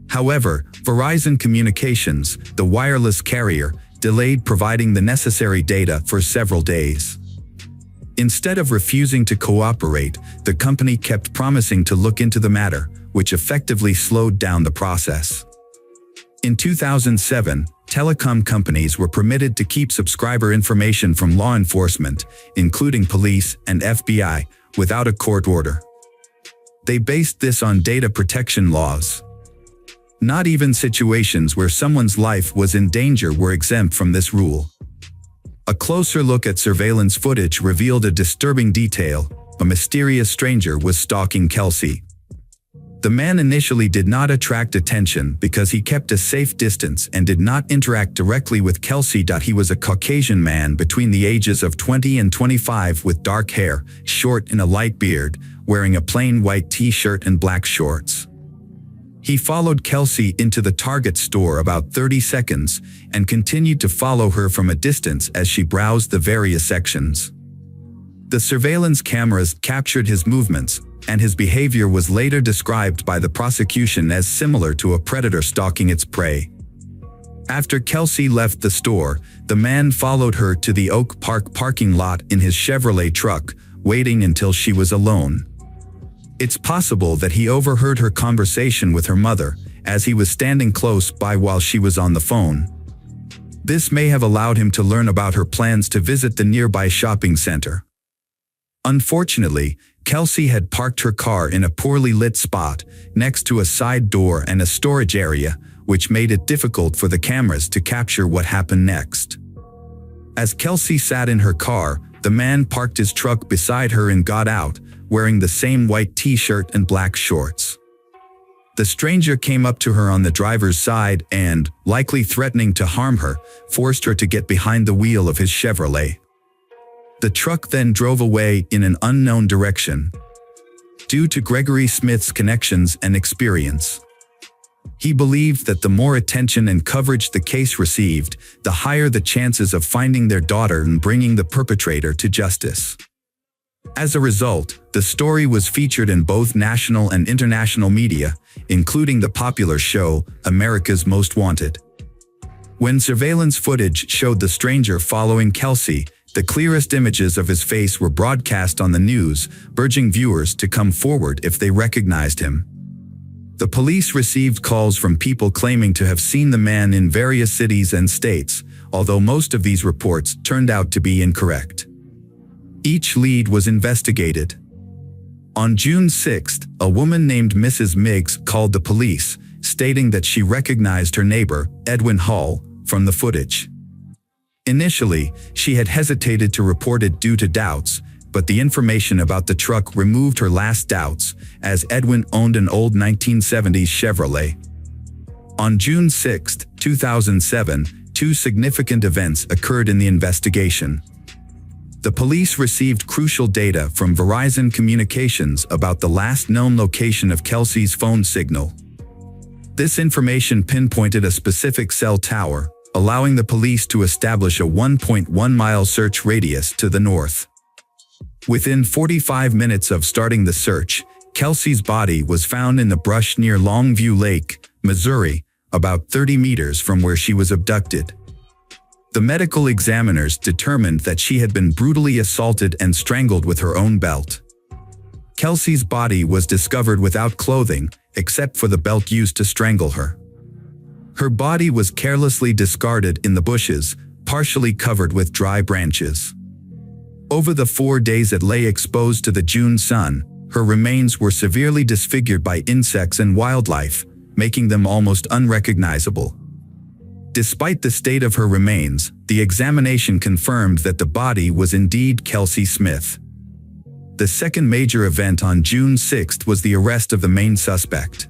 However, Verizon Communications, the wireless carrier, delayed providing the necessary data for several days. Instead of refusing to cooperate, the company kept promising to look into the matter, which effectively slowed down the process. In 2007, telecom companies were permitted to keep subscriber information from law enforcement, including police and FBI, without a court order. They based this on data protection laws. Not even situations where someone's life was in danger were exempt from this rule. A closer look at surveillance footage revealed a disturbing detail: a mysterious stranger was stalking Kelsey. The man initially did not attract attention because he kept a safe distance and did not interact directly with Kelsey. He was a Caucasian man between the ages of 20 and 25 with dark hair, short and a light beard, wearing a plain white t-shirt and black shorts. He followed Kelsey into the Target store about 30 seconds and continued to follow her from a distance as she browsed the various sections. The surveillance cameras captured his movements, and his behavior was later described by the prosecution as similar to a predator stalking its prey. After Kelsey left the store, the man followed her to the Oak Park parking lot in his Chevrolet truck, waiting until she was alone. It's possible that he overheard her conversation with her mother, as he was standing close by while she was on the phone. This may have allowed him to learn about her plans to visit the nearby shopping center. Unfortunately, Kelsey had parked her car in a poorly lit spot, next to a side door and a storage area, which made it difficult for the cameras to capture what happened next. As Kelsey sat in her car, the man parked his truck beside her and got out, wearing the same white t-shirt and black shorts. The stranger came up to her on the driver's side and, likely threatening to harm her, forced her to get behind the wheel of his Chevrolet. The truck then drove away in an unknown direction. Due to Gregory Smith's connections and experience, He believed that the more attention and coverage the case received, the higher the chances of finding their daughter and bringing the perpetrator to justice. As a result, the story was featured in both national and international media, including the popular show America's Most Wanted. When surveillance footage showed the stranger following Kelsey, the clearest images of his face were broadcast on the news, urging viewers to come forward if they recognized him. The police received calls from people claiming to have seen the man in various cities and states, although most of these reports turned out to be incorrect. Each lead was investigated. On June 6, a woman named Mrs. Miggs called the police, stating that she recognized her neighbor, Edwin Hall, from the footage. Initially, she had hesitated to report it due to doubts, but the information about the truck removed her last doubts, as Edwin owned an old 1970s Chevrolet. On June 6, 2007, two significant events occurred in the investigation. The police received crucial data from Verizon Communications about the last known location of Kelsey's phone signal. This information pinpointed a specific cell tower, allowing the police to establish a 1.1-mile search radius to the north. Within 45 minutes of starting the search, Kelsey's body was found in the brush near Longview Lake, Missouri, about 30 meters from where she was abducted. The medical examiners determined that she had been brutally assaulted and strangled with her own belt. Kelsey's body was discovered without clothing, except for the belt used to strangle her. Her body was carelessly discarded in the bushes, partially covered with dry branches. Over the 4 days it lay exposed to the June sun, her remains were severely disfigured by insects and wildlife, making them almost unrecognizable. Despite the state of her remains, the examination confirmed that the body was indeed Kelsey Smith. The second major event on June 6 was the arrest of the main suspect.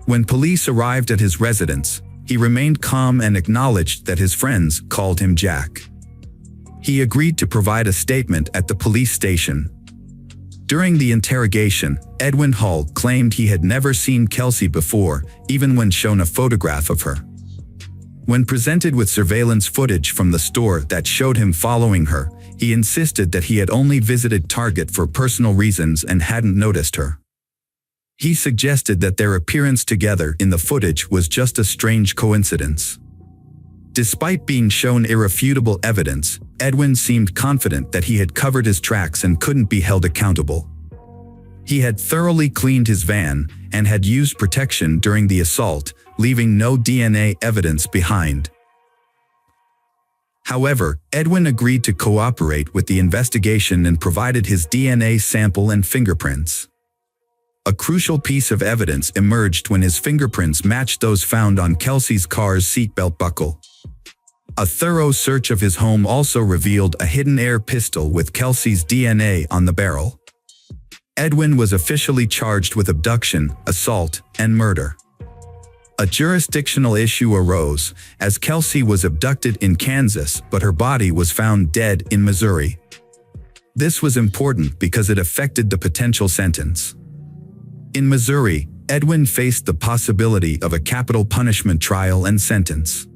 When police arrived at his residence, he remained calm and acknowledged that his friends called him Jack. He agreed to provide a statement at the police station. During the interrogation, Edwin Hall claimed he had never seen Kelsey before, even when shown a photograph of her. When presented with surveillance footage from the store that showed him following her, he insisted that he had only visited Target for personal reasons and hadn't noticed her. He suggested that their appearance together in the footage was just a strange coincidence. Despite being shown irrefutable evidence, Edwin seemed confident that he had covered his tracks and couldn't be held accountable. He had thoroughly cleaned his van and had used protection during the assault, leaving no DNA evidence behind. However, Edwin agreed to cooperate with the investigation and provided his DNA sample and fingerprints. A crucial piece of evidence emerged when his fingerprints matched those found on Kelsey's car's seatbelt buckle. A thorough search of his home also revealed a hidden air pistol with Kelsey's DNA on the barrel. Edwin was officially charged with abduction, assault, and murder. A jurisdictional issue arose, as Kelsey was abducted in Kansas but her body was found dead in Missouri. This was important because it affected the potential sentence. In Missouri, Edwin faced the possibility of a capital punishment trial and sentence.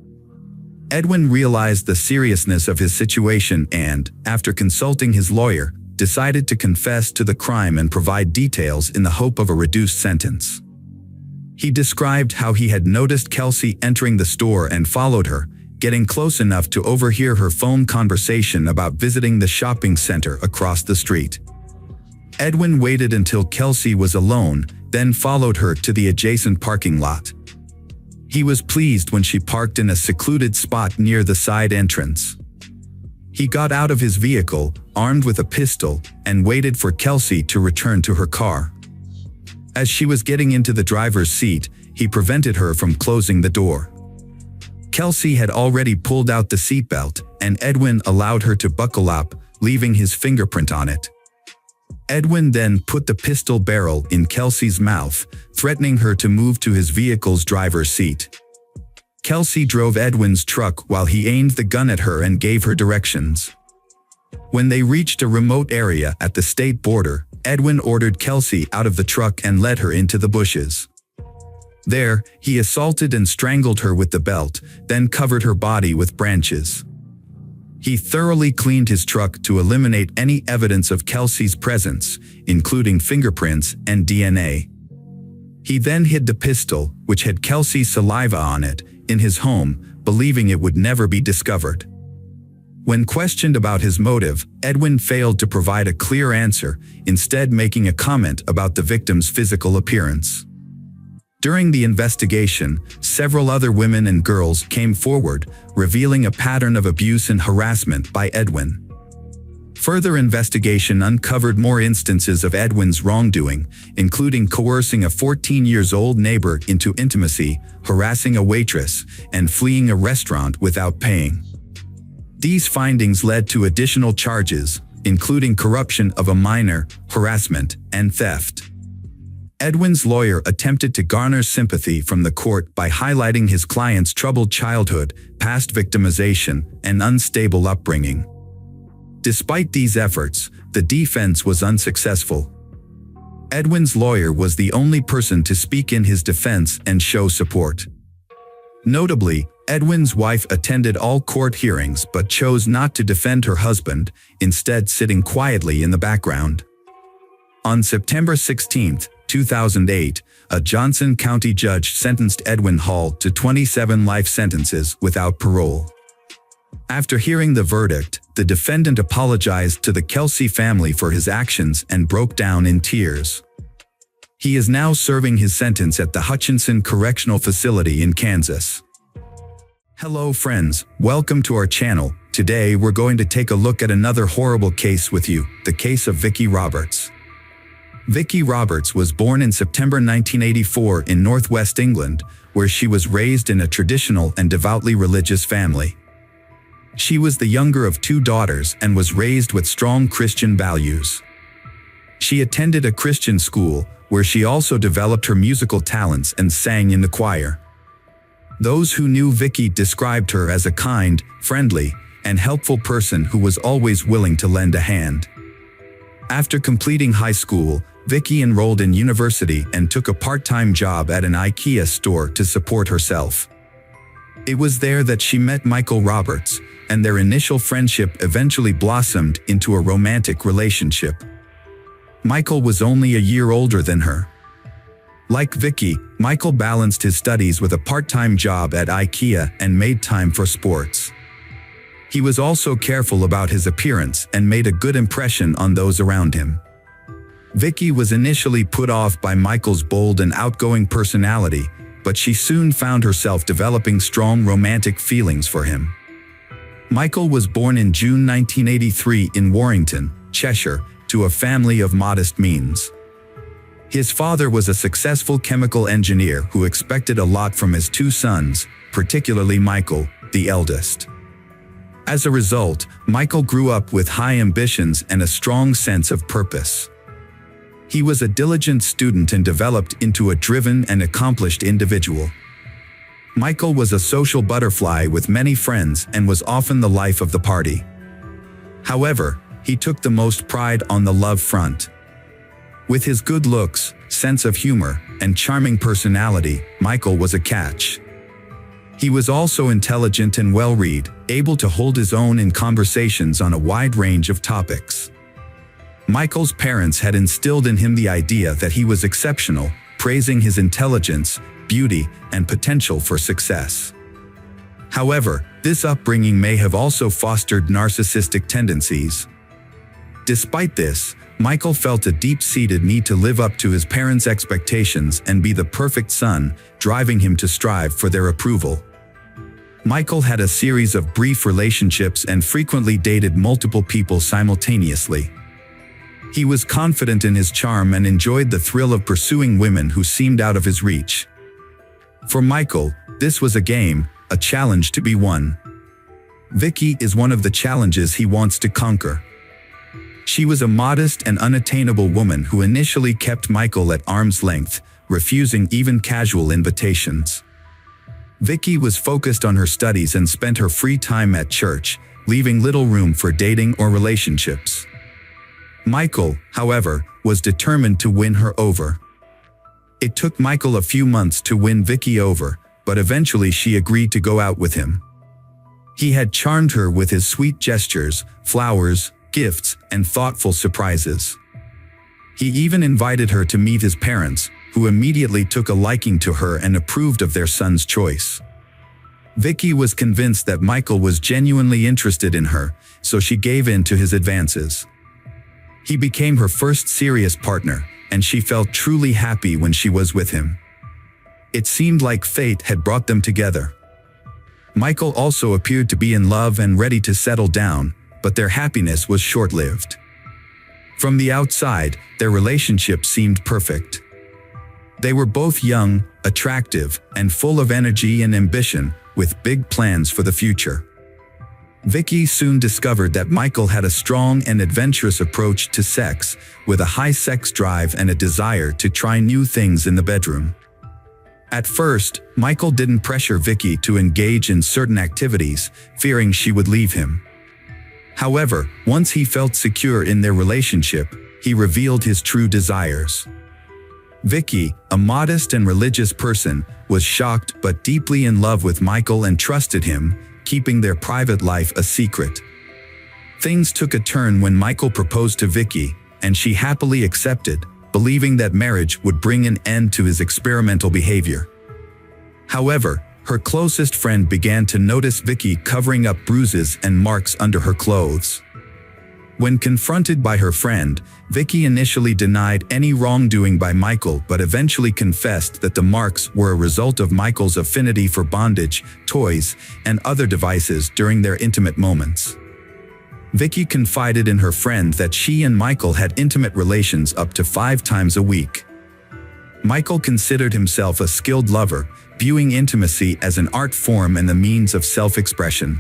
Edwin realized the seriousness of his situation and, after consulting his lawyer, decided to confess to the crime and provide details in the hope of a reduced sentence. He described how he had noticed Kelsey entering the store and followed her, getting close enough to overhear her phone conversation about visiting the shopping center across the street. Edwin waited until Kelsey was alone, then followed her to the adjacent parking lot. He was pleased when she parked in a secluded spot near the side entrance. He got out of his vehicle, armed with a pistol, and waited for Kelsey to return to her car. As she was getting into the driver's seat, he prevented her from closing the door. Kelsey had already pulled out the seatbelt, and Edwin allowed her to buckle up, leaving his fingerprint on it. Edwin then put the pistol barrel in Kelsey's mouth, threatening her to move to his vehicle's driver's seat. Kelsey drove Edwin's truck while he aimed the gun at her and gave her directions. When they reached a remote area at the state border, Edwin ordered Kelsey out of the truck and led her into the bushes. There, he assaulted and strangled her with the belt, then covered her body with branches. He thoroughly cleaned his truck to eliminate any evidence of Kelsey's presence, including fingerprints and DNA. He then hid the pistol, which had Kelsey's saliva on it, in his home, believing it would never be discovered. When questioned about his motive, Edwin failed to provide a clear answer, instead making a comment about the victim's physical appearance. During the investigation, several other women and girls came forward, revealing a pattern of abuse and harassment by Edwin. Further investigation uncovered more instances of Edwin's wrongdoing, including coercing a 14-year-old neighbor into intimacy, harassing a waitress, and fleeing a restaurant without paying. These findings led to additional charges, including corruption of a minor, harassment, and theft. Edwin's lawyer attempted to garner sympathy from the court by highlighting his client's troubled childhood, past victimization, and unstable upbringing. Despite these efforts, the defense was unsuccessful. Edwin's lawyer was the only person to speak in his defense and show support. Notably, Edwin's wife attended all court hearings but chose not to defend her husband, instead sitting quietly in the background. On September 16, 2008, a Johnson County judge sentenced Edwin Hall to 27 life sentences without parole. After hearing the verdict, the defendant apologized to the Kelsey family for his actions and broke down in tears. He is now serving his sentence at the Hutchinson Correctional Facility in Kansas. Hello friends, welcome to our channel. Today we're going to take a look at another horrible case with you, the case of Vicki Roberts. Vicki Roberts was born in September 1984 in northwest England, where she was raised in a traditional and devoutly religious family. She was the younger of two daughters and was raised with strong Christian values. She attended a Christian school, where she also developed her musical talents and sang in the choir. Those who knew Vicki described her as a kind, friendly, and helpful person who was always willing to lend a hand. After completing high school, Vicki enrolled in university and took a part-time job at an IKEA store to support herself. It was there that she met Michael Roberts, and their initial friendship eventually blossomed into a romantic relationship. Michael was only a year older than her. Like Vicki, Michael balanced his studies with a part-time job at IKEA and made time for sports. He was also careful about his appearance and made a good impression on those around him. Vicki was initially put off by Michael's bold and outgoing personality, but she soon found herself developing strong romantic feelings for him. Michael was born in June 1983 in Warrington, Cheshire, to a family of modest means. His father was a successful chemical engineer who expected a lot from his two sons, particularly Michael, the eldest. As a result, Michael grew up with high ambitions and a strong sense of purpose. He was a diligent student and developed into a driven and accomplished individual. Michael was a social butterfly with many friends and was often the life of the party. However, he took the most pride on the love front. With his good looks, sense of humor, and charming personality, Michael was a catch. He was also intelligent and well-read, able to hold his own in conversations on a wide range of topics. Michael's parents had instilled in him the idea that he was exceptional, praising his intelligence, beauty, and potential for success. However, this upbringing may have also fostered narcissistic tendencies. Despite this, Michael felt a deep-seated need to live up to his parents' expectations and be the perfect son, driving him to strive for their approval. Michael had a series of brief relationships and frequently dated multiple people simultaneously. He was confident in his charm and enjoyed the thrill of pursuing women who seemed out of his reach. For Michael, this was a game, a challenge to be won. Vicki is one of the challenges he wants to conquer. She was a modest and unattainable woman who initially kept Michael at arm's length, refusing even casual invitations. Vicki was focused on her studies and spent her free time at church, leaving little room for dating or relationships. Michael, however, was determined to win her over. It took Michael a few months to win Vicky over, but eventually she agreed to go out with him. He had charmed her with his sweet gestures, flowers, gifts, and thoughtful surprises. He even invited her to meet his parents, who immediately took a liking to her and approved of their son's choice. Vicky was convinced that Michael was genuinely interested in her, so she gave in to his advances. He became her first serious partner, and she felt truly happy when she was with him. It seemed like fate had brought them together. Michael also appeared to be in love and ready to settle down, but their happiness was short-lived. From the outside, their relationship seemed perfect. They were both young, attractive, and full of energy and ambition, with big plans for the future. Vicky soon discovered that Michael had a strong and adventurous approach to sex, with a high sex drive and a desire to try new things in the bedroom. At first, Michael didn't pressure Vicky to engage in certain activities, fearing she would leave him. However, once he felt secure in their relationship, he revealed his true desires. Vicky, a modest and religious person, was shocked but deeply in love with Michael and trusted him, keeping their private life a secret. Things took a turn when Michael proposed to Vicky, and she happily accepted, believing that marriage would bring an end to his experimental behavior. However, her closest friend began to notice Vicky covering up bruises and marks under her clothes. When confronted by her friend, Vicky initially denied any wrongdoing by Michael but eventually confessed that the marks were a result of Michael's affinity for bondage, toys, and other devices during their intimate moments. Vicky confided in her friend that she and Michael had intimate relations up to 5 times a week. Michael considered himself a skilled lover, viewing intimacy as an art form and the means of self-expression.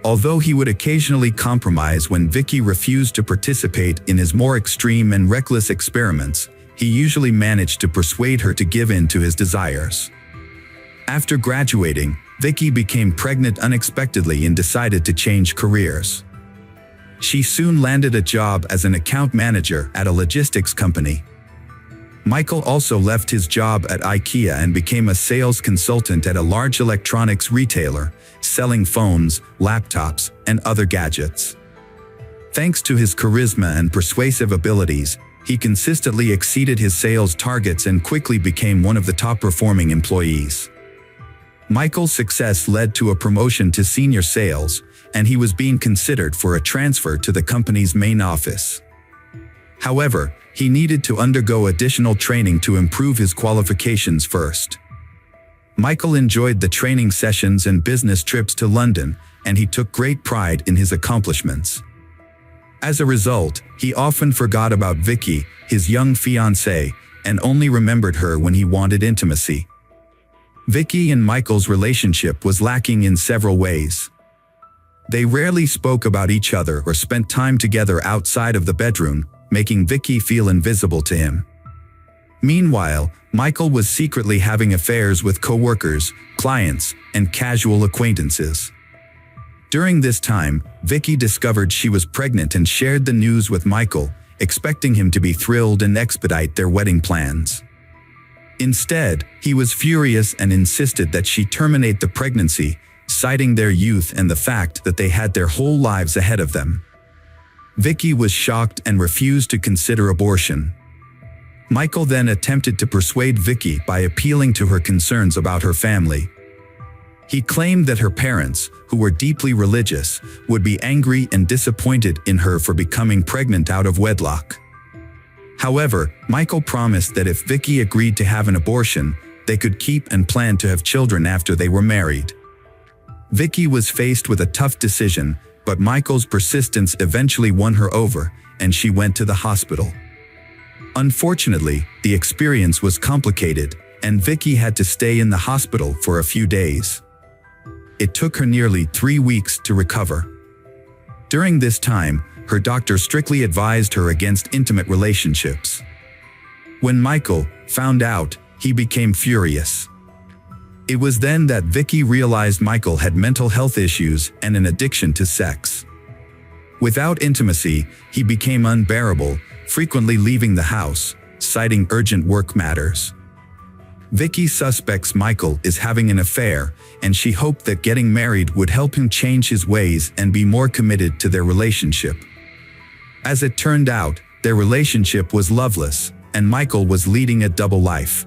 Although he would occasionally compromise when Vicky refused to participate in his more extreme and reckless experiments, he usually managed to persuade her to give in to his desires. After graduating, Vicky became pregnant unexpectedly and decided to change careers. She soon landed a job as an account manager at a logistics company. Michael also left his job at IKEA and became a sales consultant at a large electronics retailer, selling phones, laptops, and other gadgets. Thanks to his charisma and persuasive abilities, he consistently exceeded his sales targets and quickly became one of the top-performing employees. Michael's success led to a promotion to senior sales, and he was being considered for a transfer to the company's main office. However, he needed to undergo additional training to improve his qualifications first. Michael enjoyed the training sessions and business trips to London, and he took great pride in his accomplishments. As a result, he often forgot about Vicky, his young fiancée, and only remembered her when he wanted intimacy. Vicky and Michael's relationship was lacking in several ways. They rarely spoke about each other or spent time together outside of the bedroom, making Vicky feel invisible to him. Meanwhile, Michael was secretly having affairs with coworkers, clients, and casual acquaintances. During this time, Vicky discovered she was pregnant and shared the news with Michael, expecting him to be thrilled and expedite their wedding plans. Instead, he was furious and insisted that she terminate the pregnancy, citing their youth and the fact that they had their whole lives ahead of them. Vicky was shocked and refused to consider abortion. Michael then attempted to persuade Vicky by appealing to her concerns about her family. He claimed that her parents, who were deeply religious, would be angry and disappointed in her for becoming pregnant out of wedlock. However, Michael promised that if Vicky agreed to have an abortion, they could keep and plan to have children after they were married. Vicky was faced with a tough decision, but Michael's persistence eventually won her over, and she went to the hospital. Unfortunately, the experience was complicated, and Vicky had to stay in the hospital for a few days. It took her nearly 3 weeks to recover. During this time, her doctor strictly advised her against intimate relationships. When Michael found out, he became furious. It was then that Vicky realized Michael had mental health issues and an addiction to sex. Without intimacy, he became unbearable, frequently leaving the house, citing urgent work matters. Vicky suspects Michael is having an affair, and she hoped that getting married would help him change his ways and be more committed to their relationship. As it turned out, their relationship was loveless, and Michael was leading a double life.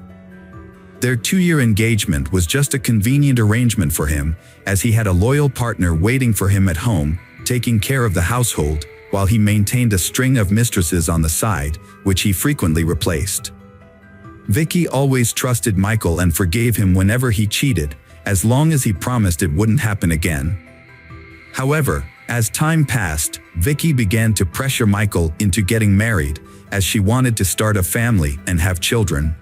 Their 2-year engagement was just a convenient arrangement for him, as he had a loyal partner waiting for him at home, taking care of the household, while he maintained a string of mistresses on the side, which he frequently replaced. Vicky always trusted Michael and forgave him whenever he cheated, as long as he promised it wouldn't happen again. However, as time passed, Vicky began to pressure Michael into getting married, as she wanted to start a family and have children.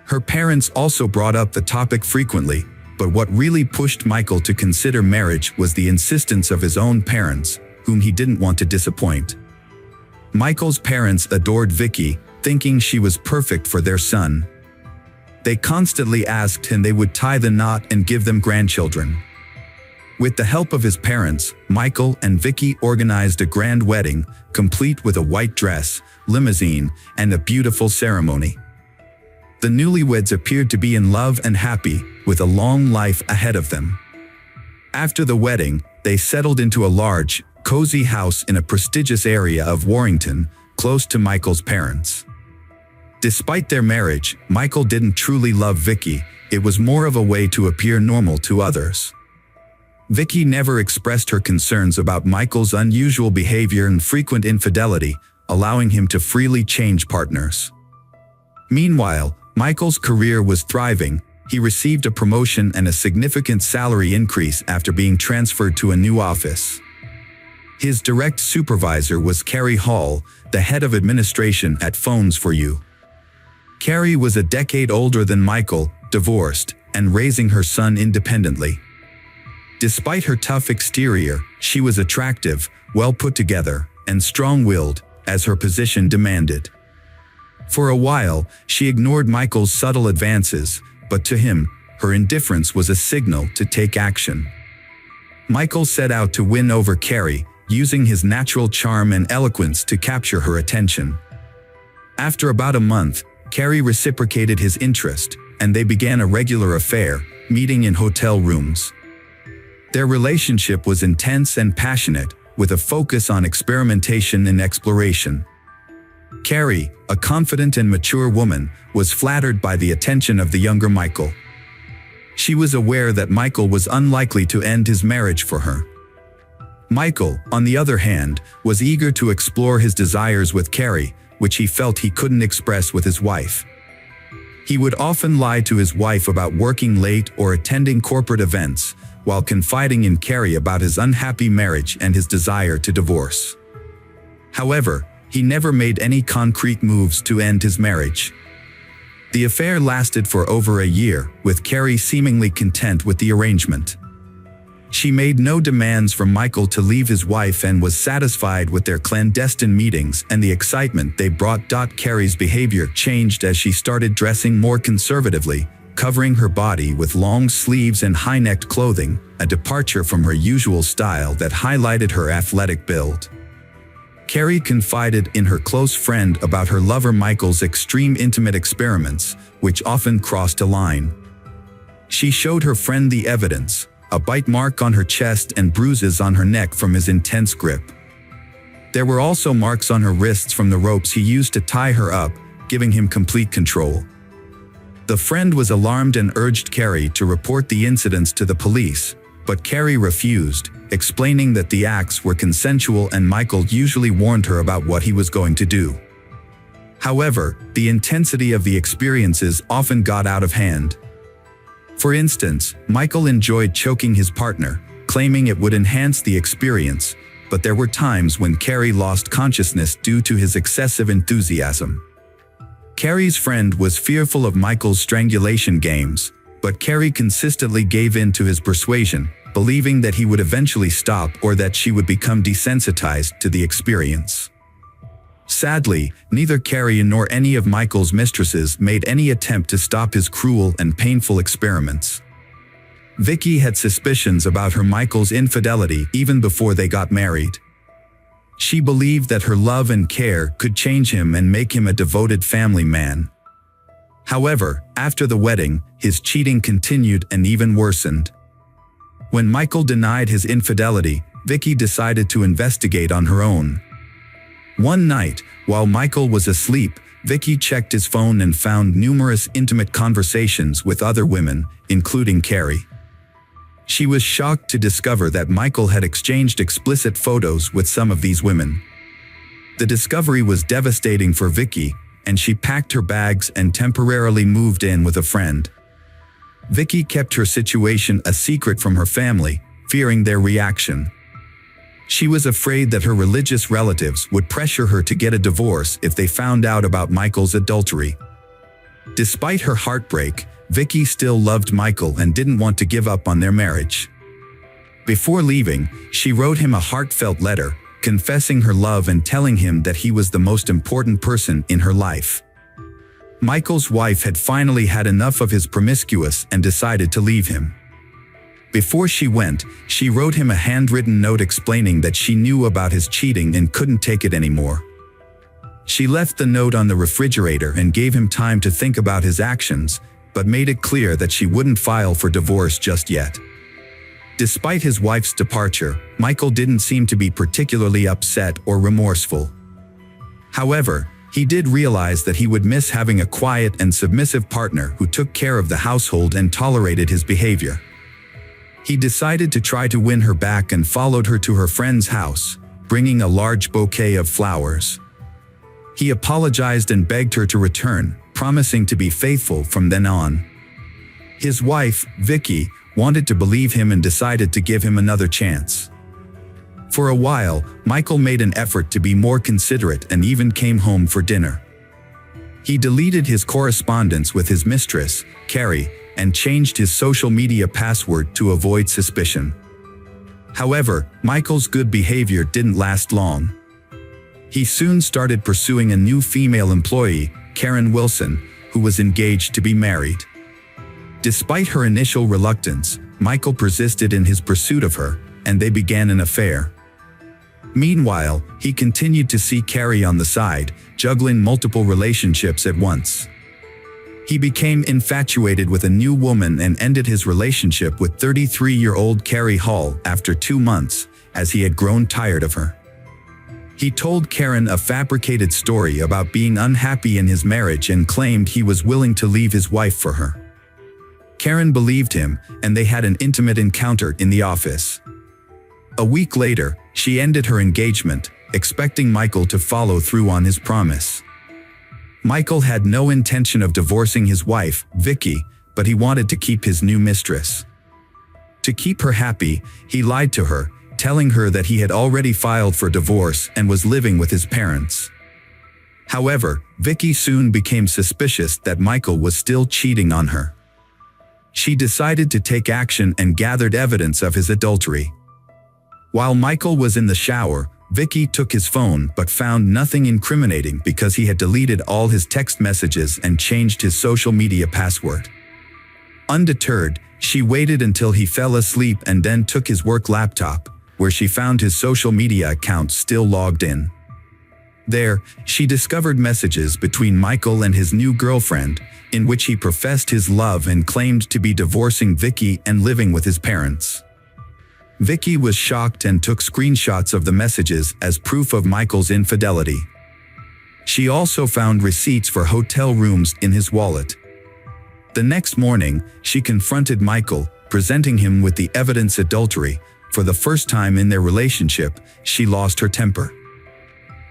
Her parents also brought up the topic frequently, but what really pushed Michael to consider marriage was the insistence of his own parents, whom he didn't want to disappoint. Michael's parents adored Vicky, thinking she was perfect for their son. They constantly asked him they would tie the knot and give them grandchildren. With the help of his parents, Michael and Vicky organized a grand wedding, complete with a white dress, limousine, and a beautiful ceremony. The newlyweds appeared to be in love and happy, with a long life ahead of them. After the wedding, they settled into a large, cozy house in a prestigious area of Warrington, close to Michael's parents. Despite their marriage, Michael didn't truly love Vicky. It was more of a way to appear normal to others. Vicky never expressed her concerns about Michael's unusual behavior and frequent infidelity, allowing him to freely change partners. Meanwhile, Michael's career was thriving. He received a promotion and a significant salary increase after being transferred to a new office. His direct supervisor was Carrie Hall, the head of administration at Phones for You. Carrie was a decade older than Michael, divorced, and raising her son independently. Despite her tough exterior, she was attractive, well put together, and strong-willed, as her position demanded. For a while, she ignored Michael's subtle advances, but to him, her indifference was a signal to take action. Michael set out to win over Carrie, using his natural charm and eloquence to capture her attention. After about a month, Carrie reciprocated his interest, and they began a regular affair, meeting in hotel rooms. Their relationship was intense and passionate, with a focus on experimentation and exploration. Carrie, a confident and mature woman, was flattered by the attention of the younger Michael. She was aware that Michael was unlikely to end his marriage for her. Michael, on the other hand, was eager to explore his desires with Carrie, which he felt he couldn't express with his wife. He would often lie to his wife about working late or attending corporate events, while confiding in Carrie about his unhappy marriage and his desire to divorce. However, he never made any concrete moves to end his marriage. The affair lasted for over a year, with Carrie seemingly content with the arrangement. She made no demands from Michael to leave his wife and was satisfied with their clandestine meetings and the excitement they brought. Carrie's behavior changed as she started dressing more conservatively, covering her body with long sleeves and high-necked clothing, a departure from her usual style that highlighted her athletic build. Carrie confided in her close friend about her lover Michael's extreme intimate experiments, which often crossed a line. She showed her friend the evidence, a bite mark on her chest and bruises on her neck from his intense grip. There were also marks on her wrists from the ropes he used to tie her up, giving him complete control. The friend was alarmed and urged Carrie to report the incidents to the police, but Carrie refused, explaining that the acts were consensual and Michael usually warned her about what he was going to do. However, the intensity of the experiences often got out of hand. For instance, Michael enjoyed choking his partner, claiming it would enhance the experience, but there were times when Carrie lost consciousness due to his excessive enthusiasm. Carrie's friend was fearful of Michael's strangulation games, but Carrie consistently gave in to his persuasion, believing that he would eventually stop or that she would become desensitized to the experience. Sadly, neither Carrie nor any of Michael's mistresses made any attempt to stop his cruel and painful experiments. Vicky had suspicions about her Michael's infidelity even before they got married. She believed that her love and care could change him and make him a devoted family man. However, after the wedding, his cheating continued and even worsened. When Michael denied his infidelity, Vicky decided to investigate on her own. One night, while Michael was asleep, Vicky checked his phone and found numerous intimate conversations with other women, including Carrie. She was shocked to discover that Michael had exchanged explicit photos with some of these women. The discovery was devastating for Vicky, and she packed her bags and temporarily moved in with a friend. Vicky kept her situation a secret from her family, fearing their reaction. She was afraid that her religious relatives would pressure her to get a divorce if they found out about Michael's adultery. Despite her heartbreak, Vicky still loved Michael and didn't want to give up on their marriage. Before leaving, she wrote him a heartfelt letter, confessing her love and telling him that he was the most important person in her life. Michael's wife had finally had enough of his promiscuous and decided to leave him. Before she went, she wrote him a handwritten note explaining that she knew about his cheating and couldn't take it anymore. She left the note on the refrigerator and gave him time to think about his actions, but made it clear that she wouldn't file for divorce just yet. Despite his wife's departure, Michael didn't seem to be particularly upset or remorseful. However, he did realize that he would miss having a quiet and submissive partner who took care of the household and tolerated his behavior. He decided to try to win her back and followed her to her friend's house, bringing a large bouquet of flowers. He apologized and begged her to return, promising to be faithful from then on. His wife, Vicky, wanted to believe him and decided to give him another chance. For a while, Michael made an effort to be more considerate and even came home for dinner. He deleted his correspondence with his mistress, Carrie, and changed his social media password to avoid suspicion. However, Michael's good behavior didn't last long. He soon started pursuing a new female employee, Karen Wilson, who was engaged to be married. Despite her initial reluctance, Michael persisted in his pursuit of her, and they began an affair. Meanwhile, he continued to see Carrie on the side, juggling multiple relationships at once. He became infatuated with a new woman and ended his relationship with 33-year-old Carrie Hall after 2 months, as he had grown tired of her. He told Karen a fabricated story about being unhappy in his marriage and claimed he was willing to leave his wife for her. Karen believed him, and they had an intimate encounter in the office. A week later, she ended her engagement, expecting Michael to follow through on his promise. Michael had no intention of divorcing his wife, Vicky, but he wanted to keep his new mistress. To keep her happy, he lied to her, telling her that he had already filed for divorce and was living with his parents. However, Vicky soon became suspicious that Michael was still cheating on her. She decided to take action and gathered evidence of his adultery. While Michael was in the shower, Vicky took his phone but found nothing incriminating because he had deleted all his text messages and changed his social media password. Undeterred, she waited until he fell asleep and then took his work laptop, where she found his social media account still logged in. There, she discovered messages between Michael and his new girlfriend, in which he professed his love and claimed to be divorcing Vicky and living with his parents. Vicky was shocked and took screenshots of the messages as proof of Michael's infidelity. She also found receipts for hotel rooms in his wallet. The next morning, she confronted Michael, presenting him with the evidence adultery. For the first time in their relationship, she lost her temper.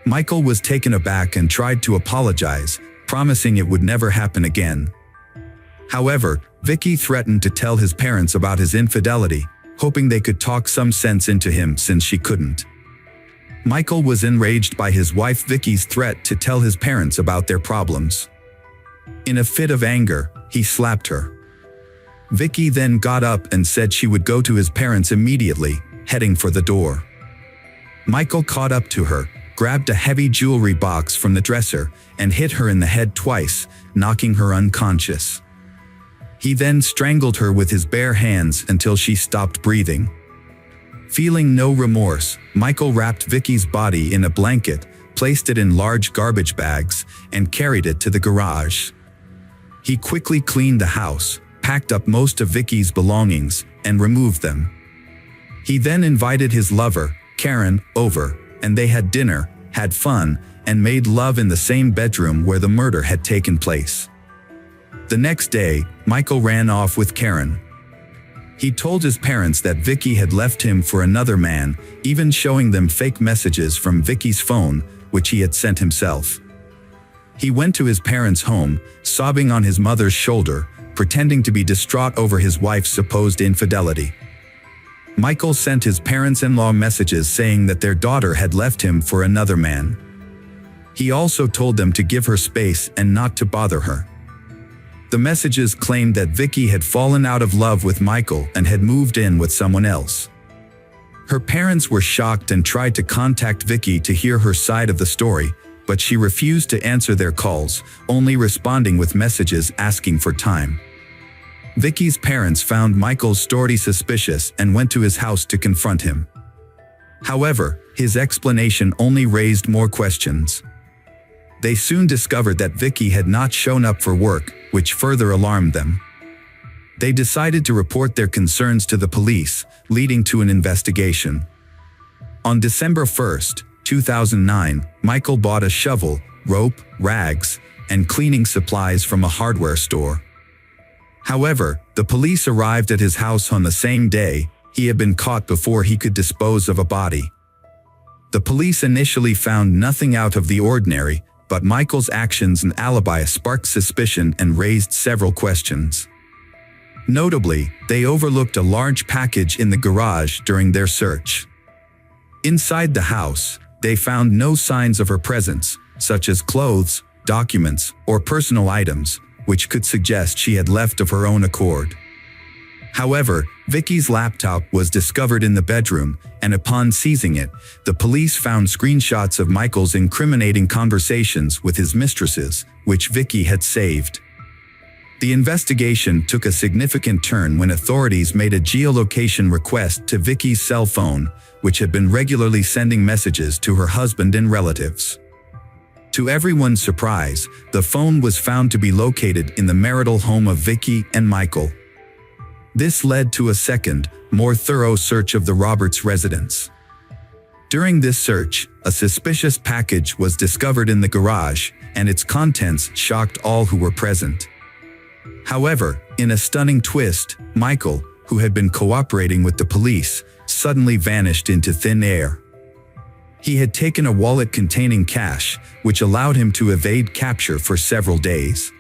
Michael was taken aback and tried to apologize, promising it would never happen again. However, Vicky threatened to tell his parents about his infidelity, hoping they could talk some sense into him since she couldn't. Michael was enraged by his wife Vicky's threat to tell his parents about their problems. In a fit of anger, he slapped her. Vicky then got up and said she would go to his parents immediately, heading for the door. Michael caught up to her, grabbed a heavy jewelry box from the dresser, and hit her in the head twice, knocking her unconscious. He then strangled her with his bare hands until she stopped breathing. Feeling no remorse, Michael wrapped Vicky's body in a blanket, placed it in large garbage bags, and carried it to the garage. He quickly cleaned the house, packed up most of Vicky's belongings, and removed them. He then invited his lover, Karen, over, and they had dinner, had fun, and made love in the same bedroom where the murder had taken place. The next day, Michael ran off with Karen. He told his parents that Vicky had left him for another man, even showing them fake messages from Vicky's phone, which he had sent himself. He went to his parents' home, sobbing on his mother's shoulder, pretending to be distraught over his wife's supposed infidelity. Michael sent his parents-in-law messages saying that their daughter had left him for another man. He also told them to give her space and not to bother her. The messages claimed that Vicky had fallen out of love with Michael and had moved in with someone else. Her parents were shocked and tried to contact Vicky to hear her side of the story, but she refused to answer their calls, only responding with messages asking for time. Vicky's parents found Michael's story suspicious and went to his house to confront him. However, his explanation only raised more questions. They soon discovered that Vicky had not shown up for work, which further alarmed them. They decided to report their concerns to the police, leading to an investigation. On December 1, 2009, Michael bought a shovel, rope, rags, and cleaning supplies from a hardware store. However, the police arrived at his house on the same day. He had been caught before he could dispose of a body. The police initially found nothing out of the ordinary, but Michael's actions and alibi sparked suspicion and raised several questions. Notably, they overlooked a large package in the garage during their search. Inside the house, they found no signs of her presence, such as clothes, documents, or personal items, which could suggest she had left of her own accord. However, Vicky's laptop was discovered in the bedroom, and upon seizing it, the police found screenshots of Michael's incriminating conversations with his mistresses, which Vicky had saved. The investigation took a significant turn when authorities made a geolocation request to Vicky's cell phone, which had been regularly sending messages to her husband and relatives. To everyone's surprise, the phone was found to be located in the marital home of Vicky and Michael. This led to a second, more thorough search of the Roberts residence. During this search, a suspicious package was discovered in the garage, and its contents shocked all who were present. However, in a stunning twist, Michael, who had been cooperating with the police, suddenly vanished into thin air. He had taken a wallet containing cash, which allowed him to evade capture for several days.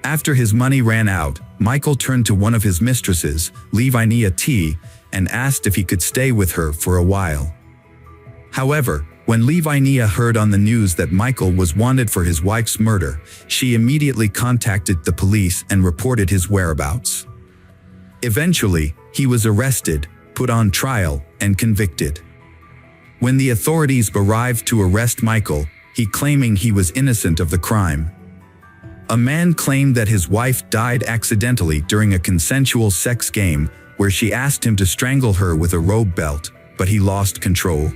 After his money ran out, Michael turned to one of his mistresses, Lavinia T., and asked if he could stay with her for a while. However, when Lavinia heard on the news that Michael was wanted for his wife's murder, she immediately contacted the police and reported his whereabouts. Eventually, he was arrested, put on trial, and convicted. When the authorities arrived to arrest Michael, he claiming he was innocent of the crime. A man claimed that his wife died accidentally during a consensual sex game where she asked him to strangle her with a rope belt, but he lost control.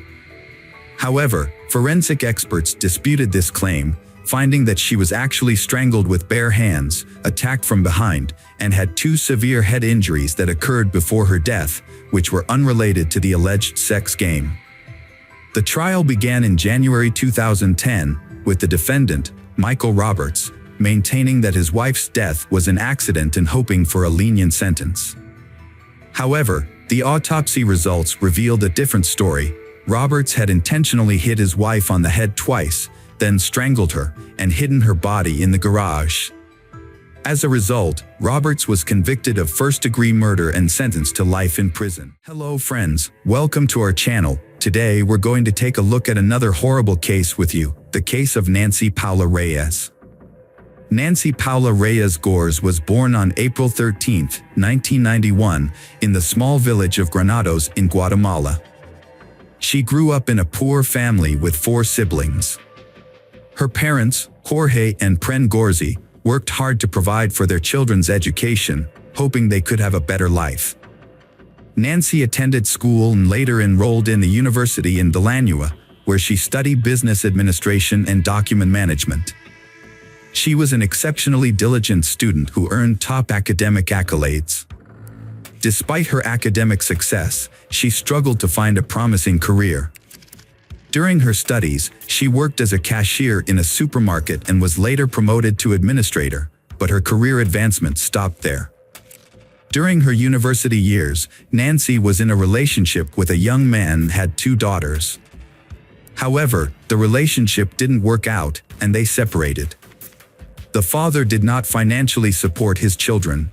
However, forensic experts disputed this claim, finding that she was actually strangled with bare hands, attacked from behind, and had 2 severe head injuries that occurred before her death, which were unrelated to the alleged sex game. The trial began in January 2010, with the defendant, Michael Roberts, maintaining that his wife's death was an accident and hoping for a lenient sentence. However, the autopsy results revealed a different story. Roberts had intentionally hit his wife on the head twice, then strangled her and hidden her body in the garage. As a result, Roberts was convicted of first-degree murder and sentenced to life in prison. Hello friends, welcome to our channel. Today we're going to take a look at another horrible case with you, the case of Nancy Paula Reyes. Nancy Paula Reyes Gores was born on April 13, 1991, in the small village of Granados in Guatemala. She grew up in a poor family with 4 siblings. Her parents, Jorge and Pren Gorzi, worked hard to provide for their children's education, hoping they could have a better life. Nancy attended school and later enrolled in the university in Delanua, where she studied business administration and document management. She was an exceptionally diligent student who earned top academic accolades. Despite her academic success, she struggled to find a promising career. During her studies, she worked as a cashier in a supermarket and was later promoted to administrator, but her career advancement stopped there. During her university years, Nancy was in a relationship with a young man and had 2 daughters. However, the relationship didn't work out, and they separated. The father did not financially support his children.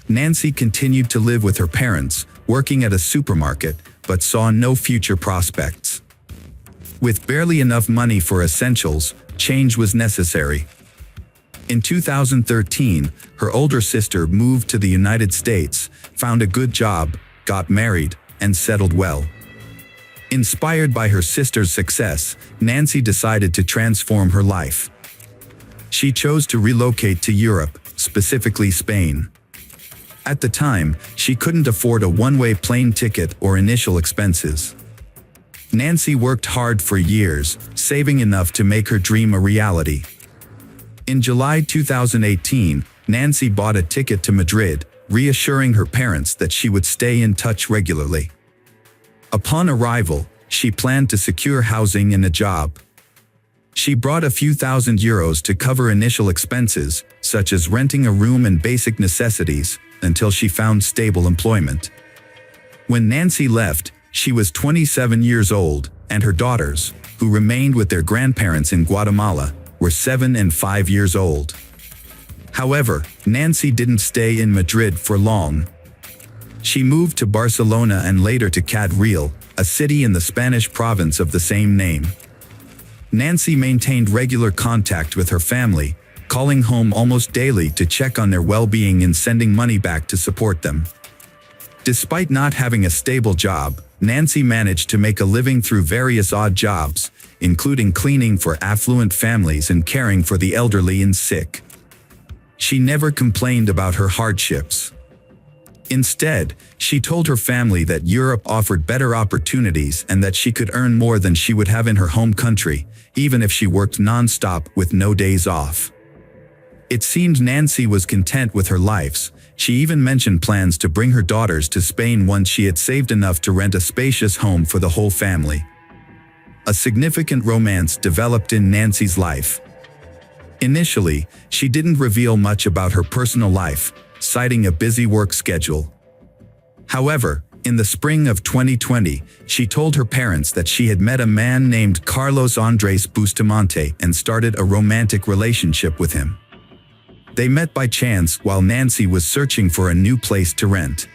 Nancy continued to live with her parents, working at a supermarket, but saw no future prospects. With barely enough money for essentials, change was necessary. In 2013, her older sister moved to the United States, found a good job, got married, and settled well. Inspired by her sister's success, Nancy decided to transform her life. She chose to relocate to Europe, specifically Spain. At the time, she couldn't afford a one-way plane ticket or initial expenses. Nancy worked hard for years, saving enough to make her dream a reality. In July 2018, Nancy bought a ticket to Madrid, reassuring her parents that she would stay in touch regularly. Upon arrival, she planned to secure housing and a job. She brought a few €1,000 to cover initial expenses, such as renting a room and basic necessities, until she found stable employment. When Nancy left, she was 27 years old, and her daughters, who remained with their grandparents in Guatemala, were 7 and 5 years old. However, Nancy didn't stay in Madrid for long. She moved to Barcelona and later to Cadril, a city in the Spanish province of the same name. Nancy maintained regular contact with her family, calling home almost daily to check on their well-being and sending money back to support them. Despite not having a stable job, Nancy managed to make a living through various odd jobs, including cleaning for affluent families and caring for the elderly and sick. She never complained about her hardships. Instead, she told her family that Europe offered better opportunities and that she could earn more than she would have in her home country, even if she worked non-stop with no days off. It seemed Nancy was content with her life. She even mentioned plans to bring her daughters to Spain once she had saved enough to rent a spacious home for the whole family. A significant romance developed in Nancy's life. Initially, she didn't reveal much about her personal life, citing a busy work schedule. However, in the spring of 2020, she told her parents that she had met a man named Carlos Andres Bustamante and started a romantic relationship with him. They met by chance while Nancy was searching for a new place to rent.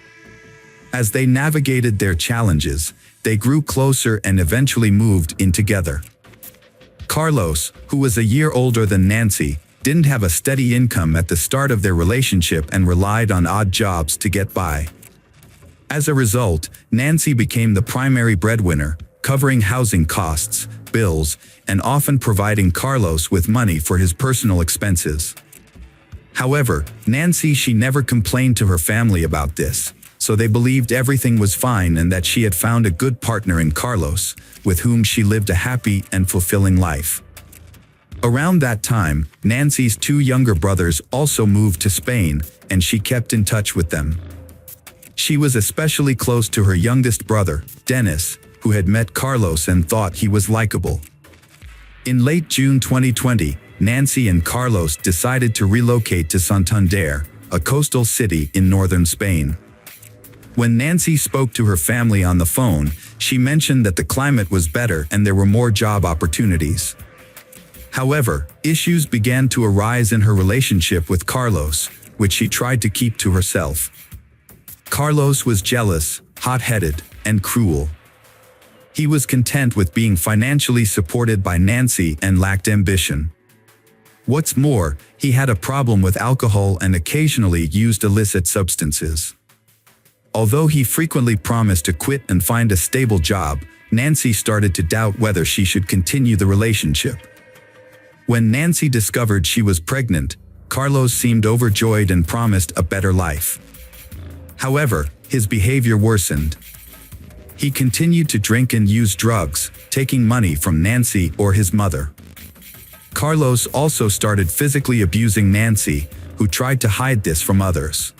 As they navigated their challenges, they grew closer and eventually moved in together. Carlos, who was a year older than Nancy, didn't have a steady income at the start of their relationship and relied on odd jobs to get by. As a result, Nancy became the primary breadwinner, covering housing costs, bills, and often providing Carlos with money for his personal expenses. However, she never complained to her family about this, so they believed everything was fine and that she had found a good partner in Carlos, with whom she lived a happy and fulfilling life. Around that time, Nancy's 2 younger brothers also moved to Spain, and she kept in touch with them. She was especially close to her youngest brother, Dennis, who had met Carlos and thought he was likable. In late June 2020, Nancy and Carlos decided to relocate to Santander, a coastal city in northern Spain. When Nancy spoke to her family on the phone, she mentioned that the climate was better and there were more job opportunities. However, issues began to arise in her relationship with Carlos, which she tried to keep to herself. Carlos was jealous, hot-headed, and cruel. He was content with being financially supported by Nancy and lacked ambition. What's more, he had a problem with alcohol and occasionally used illicit substances. Although he frequently promised to quit and find a stable job, Nancy started to doubt whether she should continue the relationship. When Nancy discovered she was pregnant, Carlos seemed overjoyed and promised a better life. However, his behavior worsened. He continued to drink and use drugs, taking money from Nancy or his mother. Carlos also started physically abusing Nancy, who tried to hide this from others.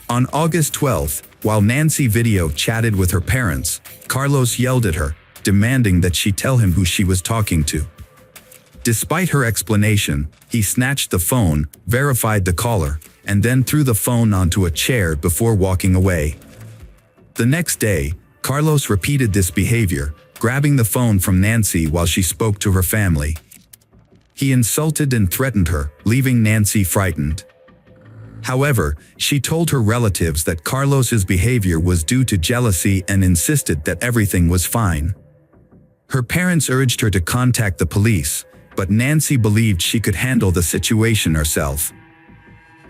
On August 12, while Nancy video chatted with her parents, Carlos yelled at her, demanding that she tell him who she was talking to. Despite her explanation, he snatched the phone, verified the caller, and then threw the phone onto a chair before walking away. The next day, Carlos repeated this behavior, grabbing the phone from Nancy while she spoke to her family. He insulted and threatened her, leaving Nancy frightened. However, she told her relatives that Carlos's behavior was due to jealousy and insisted that everything was fine. Her parents urged her to contact the police, but Nancy believed she could handle the situation herself.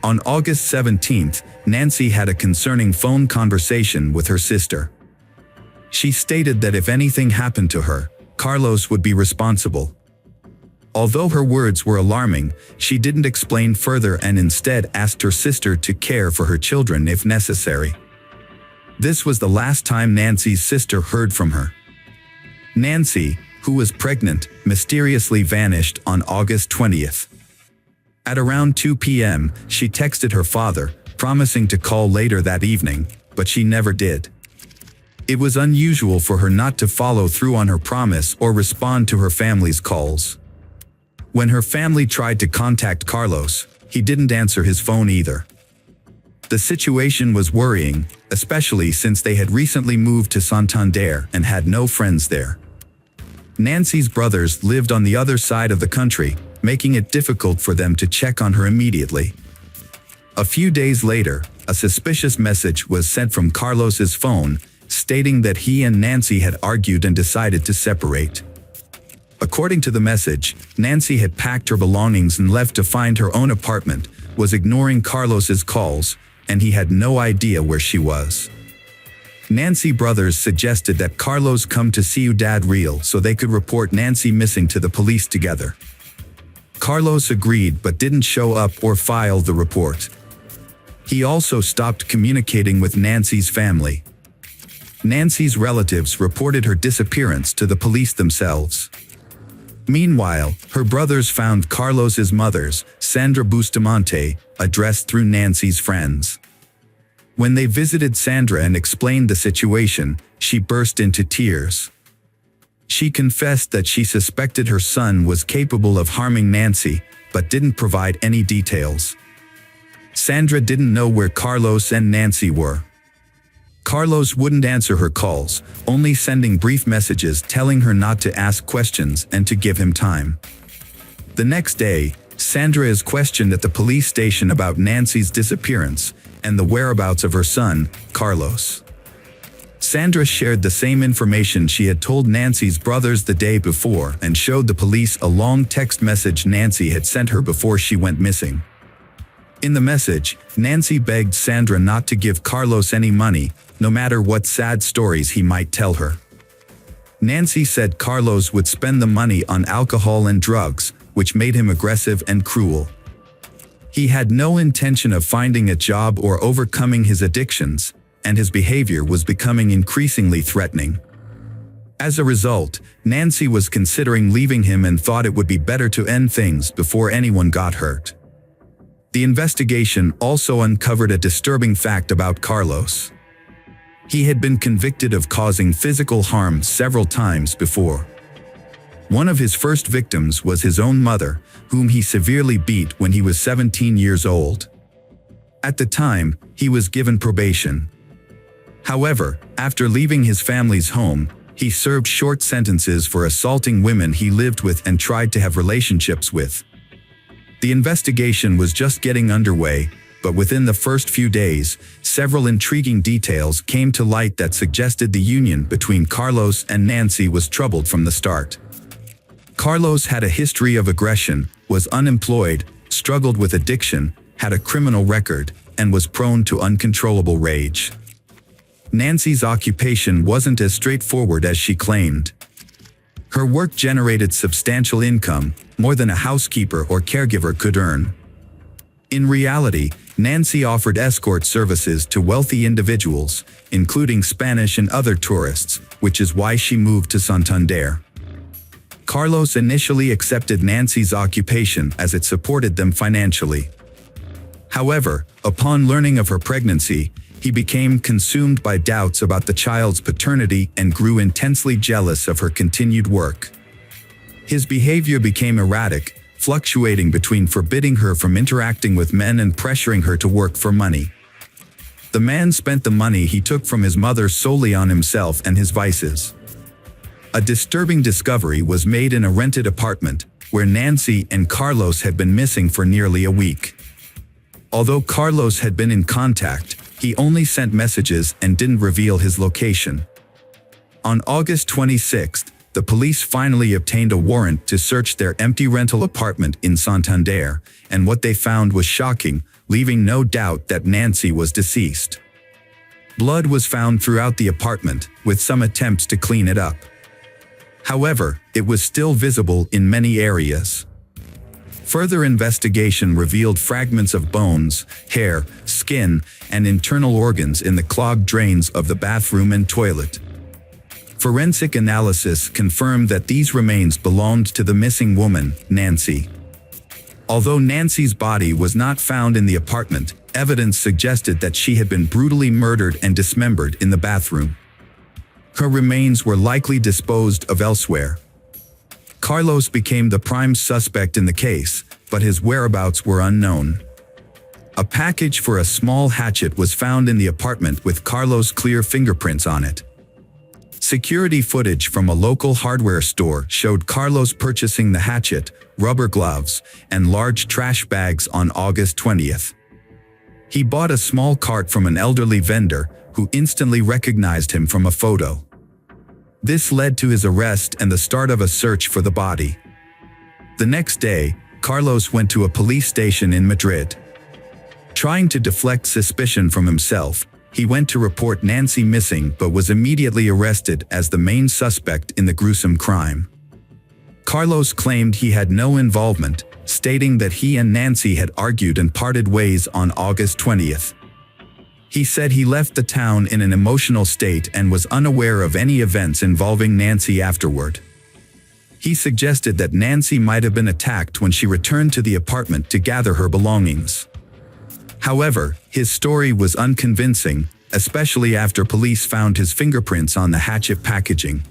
On August 17th, Nancy had a concerning phone conversation with her sister. She stated that if anything happened to her, Carlos would be responsible. Although her words were alarming, she didn't explain further and instead asked her sister to care for her children if necessary. This was the last time Nancy's sister heard from her. Nancy, who was pregnant, mysteriously vanished on August 20th. At around 2 p.m., she texted her father, promising to call later that evening, but she never did. It was unusual for her not to follow through on her promise or respond to her family's calls. When her family tried to contact Carlos, he didn't answer his phone either. The situation was worrying, especially since they had recently moved to Santander and had no friends there. Nancy's brothers lived on the other side of the country, making it difficult for them to check on her immediately. A few days later, a suspicious message was sent from Carlos's phone, stating that he and Nancy had argued and decided to separate. According to the message, Nancy had packed her belongings and left to find her own apartment, was ignoring Carlos's calls, and he had no idea where she was. Nancy brothers suggested that Carlos come to Ciudad Real so they could report Nancy missing to the police together. Carlos agreed but didn't show up or file the report. He also stopped communicating with Nancy's family. Nancy's relatives reported her disappearance to the police themselves. Meanwhile, her brothers found Carlos's mother's, Sandra Bustamante, address through Nancy's friends. When they visited Sandra and explained the situation, she burst into tears. She confessed that she suspected her son was capable of harming Nancy, but didn't provide any details. Sandra didn't know where Carlos and Nancy were. Carlos wouldn't answer her calls, only sending brief messages telling her not to ask questions and to give him time. The next day, Sandra is questioned at the police station about Nancy's disappearance and the whereabouts of her son, Carlos. Sandra shared the same information she had told Nancy's brothers the day before and showed the police a long text message Nancy had sent her before she went missing. In the message, Nancy begged Sandra not to give Carlos any money, no matter what sad stories he might tell her. Nancy said Carlos would spend the money on alcohol and drugs, which made him aggressive and cruel. He had no intention of finding a job or overcoming his addictions, and his behavior was becoming increasingly threatening. As a result, Nancy was considering leaving him and thought it would be better to end things before anyone got hurt. The investigation also uncovered a disturbing fact about Carlos. He had been convicted of causing physical harm several times before. One of his first victims was his own mother, whom he severely beat when he was 17 years old. At the time, he was given probation. However, after leaving his family's home, he served short sentences for assaulting women he lived with and tried to have relationships with. The investigation was just getting underway, but within the first few days, several intriguing details came to light that suggested the union between Carlos and Nancy was troubled from the start. Carlos had a history of aggression, was unemployed, struggled with addiction, had a criminal record, and was prone to uncontrollable rage. Nancy's occupation wasn't as straightforward as she claimed. Her work generated substantial income, more than a housekeeper or caregiver could earn. In reality, Nancy offered escort services to wealthy individuals, including Spanish and other tourists, which is why she moved to Santander. Carlos initially accepted Nancy's occupation as it supported them financially. However, upon learning of her pregnancy, he became consumed by doubts about the child's paternity and grew intensely jealous of her continued work. His behavior became erratic, fluctuating between forbidding her from interacting with men and pressuring her to work for money. The man spent the money he took from his mother solely on himself and his vices. A disturbing discovery was made in a rented apartment, where Nancy and Carlos had been missing for nearly a week. Although Carlos had been in contact, he only sent messages and didn't reveal his location. On August 26, the police finally obtained a warrant to search their empty rental apartment in Santander, and what they found was shocking, leaving no doubt that Nancy was deceased. Blood was found throughout the apartment, with some attempts to clean it up. However, it was still visible in many areas. Further investigation revealed fragments of bones, hair, skin, and internal organs in the clogged drains of the bathroom and toilet. Forensic analysis confirmed that these remains belonged to the missing woman, Nancy. Although Nancy's body was not found in the apartment, evidence suggested that she had been brutally murdered and dismembered in the bathroom. Her remains were likely disposed of elsewhere. Carlos became the prime suspect in the case, but his whereabouts were unknown. A package for a small hatchet was found in the apartment with Carlos' clear fingerprints on it. Security footage from a local hardware store showed Carlos purchasing the hatchet, rubber gloves, and large trash bags on August 20th. He bought a small cart from an elderly vendor, who instantly recognized him from a photo. This led to his arrest and the start of a search for the body. The next day, Carlos went to a police station in Madrid. Trying to deflect suspicion from himself, he went to report Nancy missing but was immediately arrested as the main suspect in the gruesome crime. Carlos claimed he had no involvement, stating that he and Nancy had argued and parted ways on August 20th. He said he left the town in an emotional state and was unaware of any events involving Nancy afterward. He suggested that Nancy might have been attacked when she returned to the apartment to gather her belongings. However, his story was unconvincing, especially after police found his fingerprints on the hatchet packaging.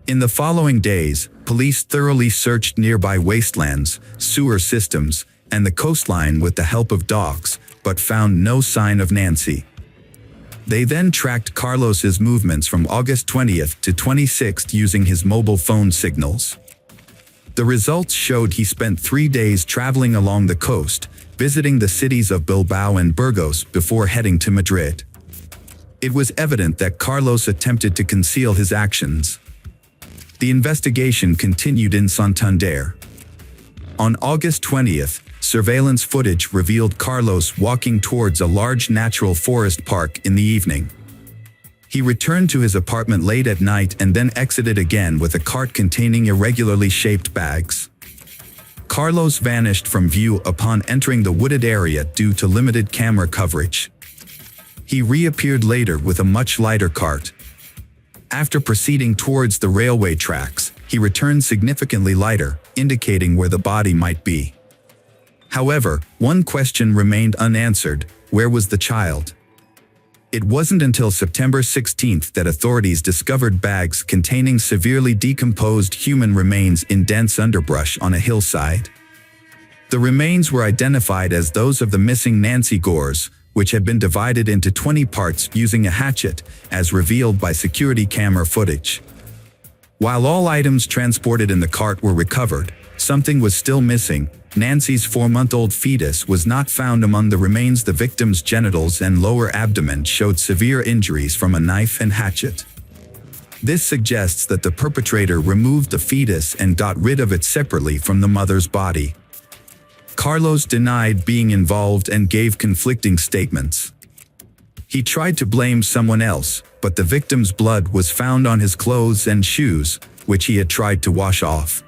In the following days, police thoroughly searched nearby wastelands, sewer systems, and the coastline with the help of dogs, but found no sign of Nancy. They then tracked Carlos's movements from August 20th to 26th using his mobile phone signals. The results showed he spent 3 days traveling along the coast, visiting the cities of Bilbao and Burgos before heading to Madrid. It was evident that Carlos attempted to conceal his actions. The investigation continued in Santander. On August 20th, surveillance footage revealed Carlos walking towards a large natural forest park in the evening. He returned to his apartment late at night and then exited again with a cart containing irregularly shaped bags. Carlos vanished from view upon entering the wooded area due to limited camera coverage. He reappeared later with a much lighter cart. After proceeding towards the railway tracks, he returned significantly lighter, indicating where the body might be. However, one question remained unanswered: where was the child? It wasn't until September 16th that authorities discovered bags containing severely decomposed human remains in dense underbrush on a hillside. The remains were identified as those of the missing Nancy Gores, which had been divided into 20 parts using a hatchet, as revealed by security camera footage. While all items transported in the cart were recovered, something was still missing. Nancy's 4-month-old fetus was not found among the remains. The victim's genitals and lower abdomen showed severe injuries from a knife and hatchet. This suggests that the perpetrator removed the fetus and got rid of it separately from the mother's body. Carlos denied being involved and gave conflicting statements. He tried to blame someone else, but the victim's blood was found on his clothes and shoes, which he had tried to wash off.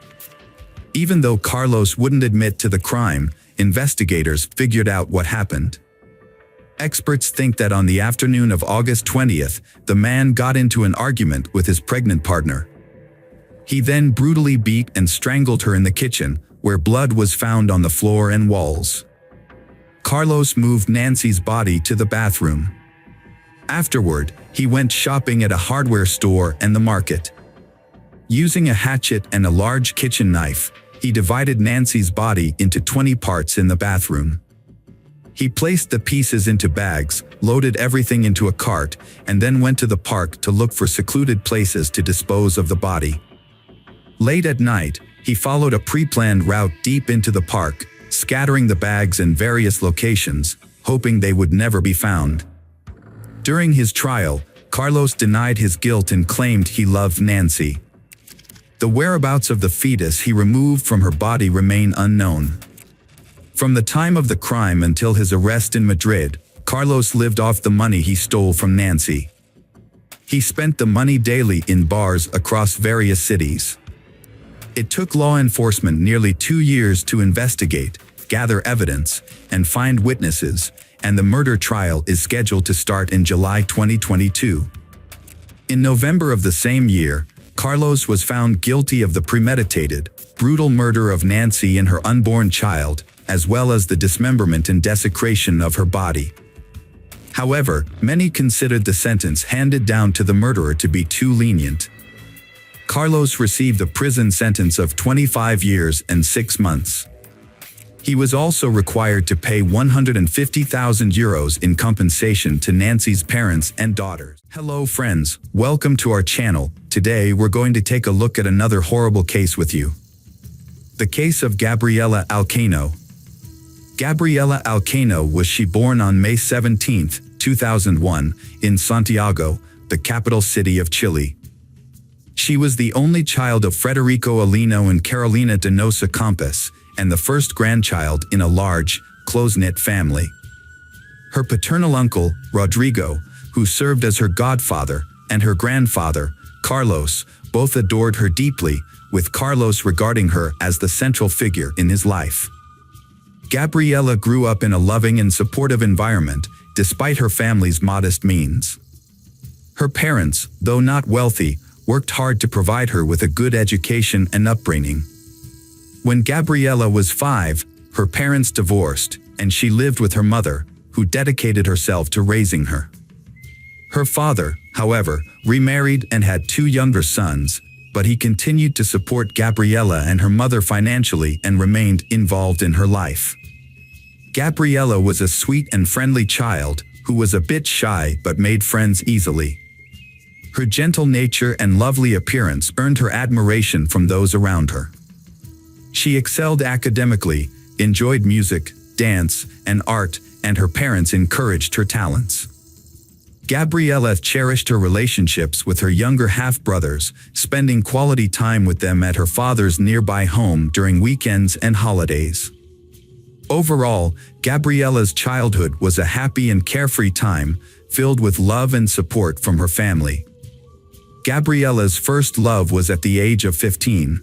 Even though Carlos wouldn't admit to the crime, investigators figured out what happened. Experts think that on the afternoon of August 20th, the man got into an argument with his pregnant partner. He then brutally beat and strangled her in the kitchen, where blood was found on the floor and walls. Carlos moved Nancy's body to the bathroom. Afterward, he went shopping at a hardware store and the market. Using a hatchet and a large kitchen knife, he divided Nancy's body into 20 parts in the bathroom. He placed the pieces into bags, loaded everything into a cart, and then went to the park to look for secluded places to dispose of the body. Late at night, he followed a pre-planned route deep into the park, scattering the bags in various locations, hoping they would never be found. During his trial, Carlos denied his guilt and claimed he loved Nancy. The whereabouts of the fetus he removed from her body remain unknown. From the time of the crime until his arrest in Madrid, Carlos lived off the money he stole from Nancy. He spent the money daily in bars across various cities. It took law enforcement nearly 2 years to investigate, gather evidence, and find witnesses, and the murder trial is scheduled to start in July 2022. In November of the same year, Carlos was found guilty of the premeditated, brutal murder of Nancy and her unborn child, as well as the dismemberment and desecration of her body. However, many considered the sentence handed down to the murderer to be too lenient. Carlos received a prison sentence of 25 years and 6 months. He was also required to pay 150,000 euros in compensation to Nancy's parents and daughters. Hello friends, welcome to our channel. Today we're going to take a look at another horrible case with you. The case of Gabriela Alcaino. Gabriela Alcaino was born on May 17, 2001, in Santiago, the capital city of Chile. She was the only child of Federico Alino and Carolina Donosa Campos, and the first grandchild in a large, close-knit family. Her paternal uncle, Rodrigo, who served as her godfather, and her grandfather, Carlos, both adored her deeply, with Carlos regarding her as the central figure in his life. Gabriela grew up in a loving and supportive environment, despite her family's modest means. Her parents, though not wealthy, worked hard to provide her with a good education and upbringing. When Gabriela was 5, her parents divorced, and she lived with her mother, who dedicated herself to raising her. Her father, however, remarried and had 2 younger sons, but he continued to support Gabriela and her mother financially and remained involved in her life. Gabriela was a sweet and friendly child, who was a bit shy but made friends easily. Her gentle nature and lovely appearance earned her admiration from those around her. She excelled academically, enjoyed music, dance, and art, and her parents encouraged her talents. Gabriela cherished her relationships with her younger half-brothers, spending quality time with them at her father's nearby home during weekends and holidays. Overall, Gabriela's childhood was a happy and carefree time, filled with love and support from her family. Gabriela's first love was at the age of 15.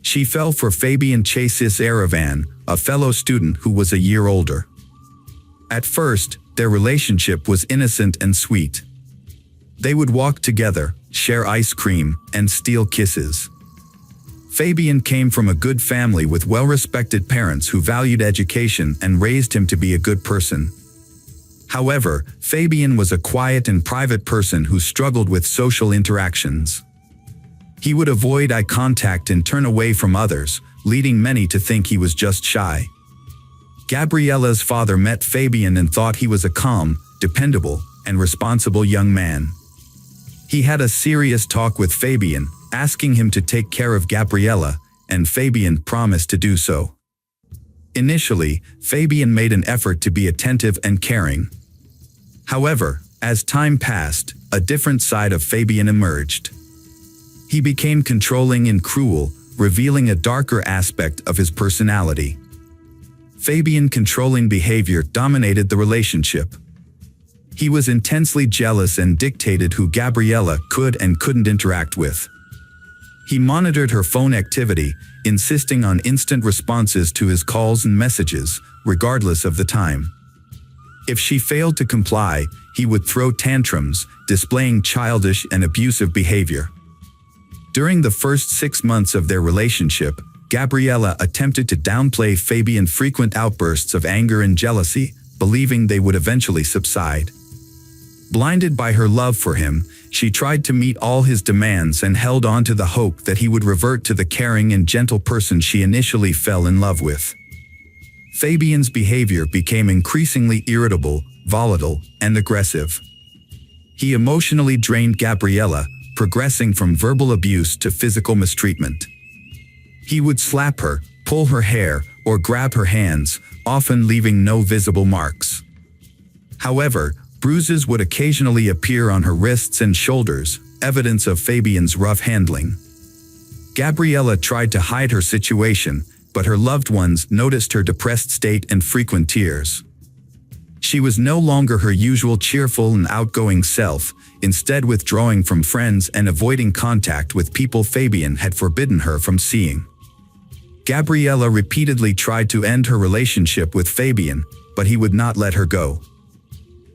She fell for Fabian Chasis Aravan, a fellow student who was a year older. At first, their relationship was innocent and sweet. They would walk together, share ice cream, and steal kisses. Fabian came from a good family with well-respected parents who valued education and raised him to be a good person. However, Fabian was a quiet and private person who struggled with social interactions. He would avoid eye contact and turn away from others, leading many to think he was just shy. Gabriela's father met Fabian and thought he was a calm, dependable, and responsible young man. He had a serious talk with Fabian, asking him to take care of Gabriela, and Fabian promised to do so. Initially, Fabian made an effort to be attentive and caring. However, as time passed, a different side of Fabian emerged. He became controlling and cruel, revealing a darker aspect of his personality. Fabian's controlling behavior dominated the relationship. He was intensely jealous and dictated who Gabriela could and couldn't interact with. He monitored her phone activity, insisting on instant responses to his calls and messages, regardless of the time. If she failed to comply, he would throw tantrums, displaying childish and abusive behavior. During the first 6 months of their relationship, Gabriella attempted to downplay Fabian's frequent outbursts of anger and jealousy, believing they would eventually subside. Blinded by her love for him, she tried to meet all his demands and held on to the hope that he would revert to the caring and gentle person she initially fell in love with. Fabian's behavior became increasingly irritable, volatile, and aggressive. He emotionally drained Gabriella, progressing from verbal abuse to physical mistreatment. He would slap her, pull her hair, or grab her hands, often leaving no visible marks. However, bruises would occasionally appear on her wrists and shoulders, evidence of Fabian's rough handling. Gabriella tried to hide her situation, but her loved ones noticed her depressed state and frequent tears. She was no longer her usual cheerful and outgoing self, instead withdrawing from friends and avoiding contact with people Fabian had forbidden her from seeing. Gabriella repeatedly tried to end her relationship with Fabian, but he would not let her go.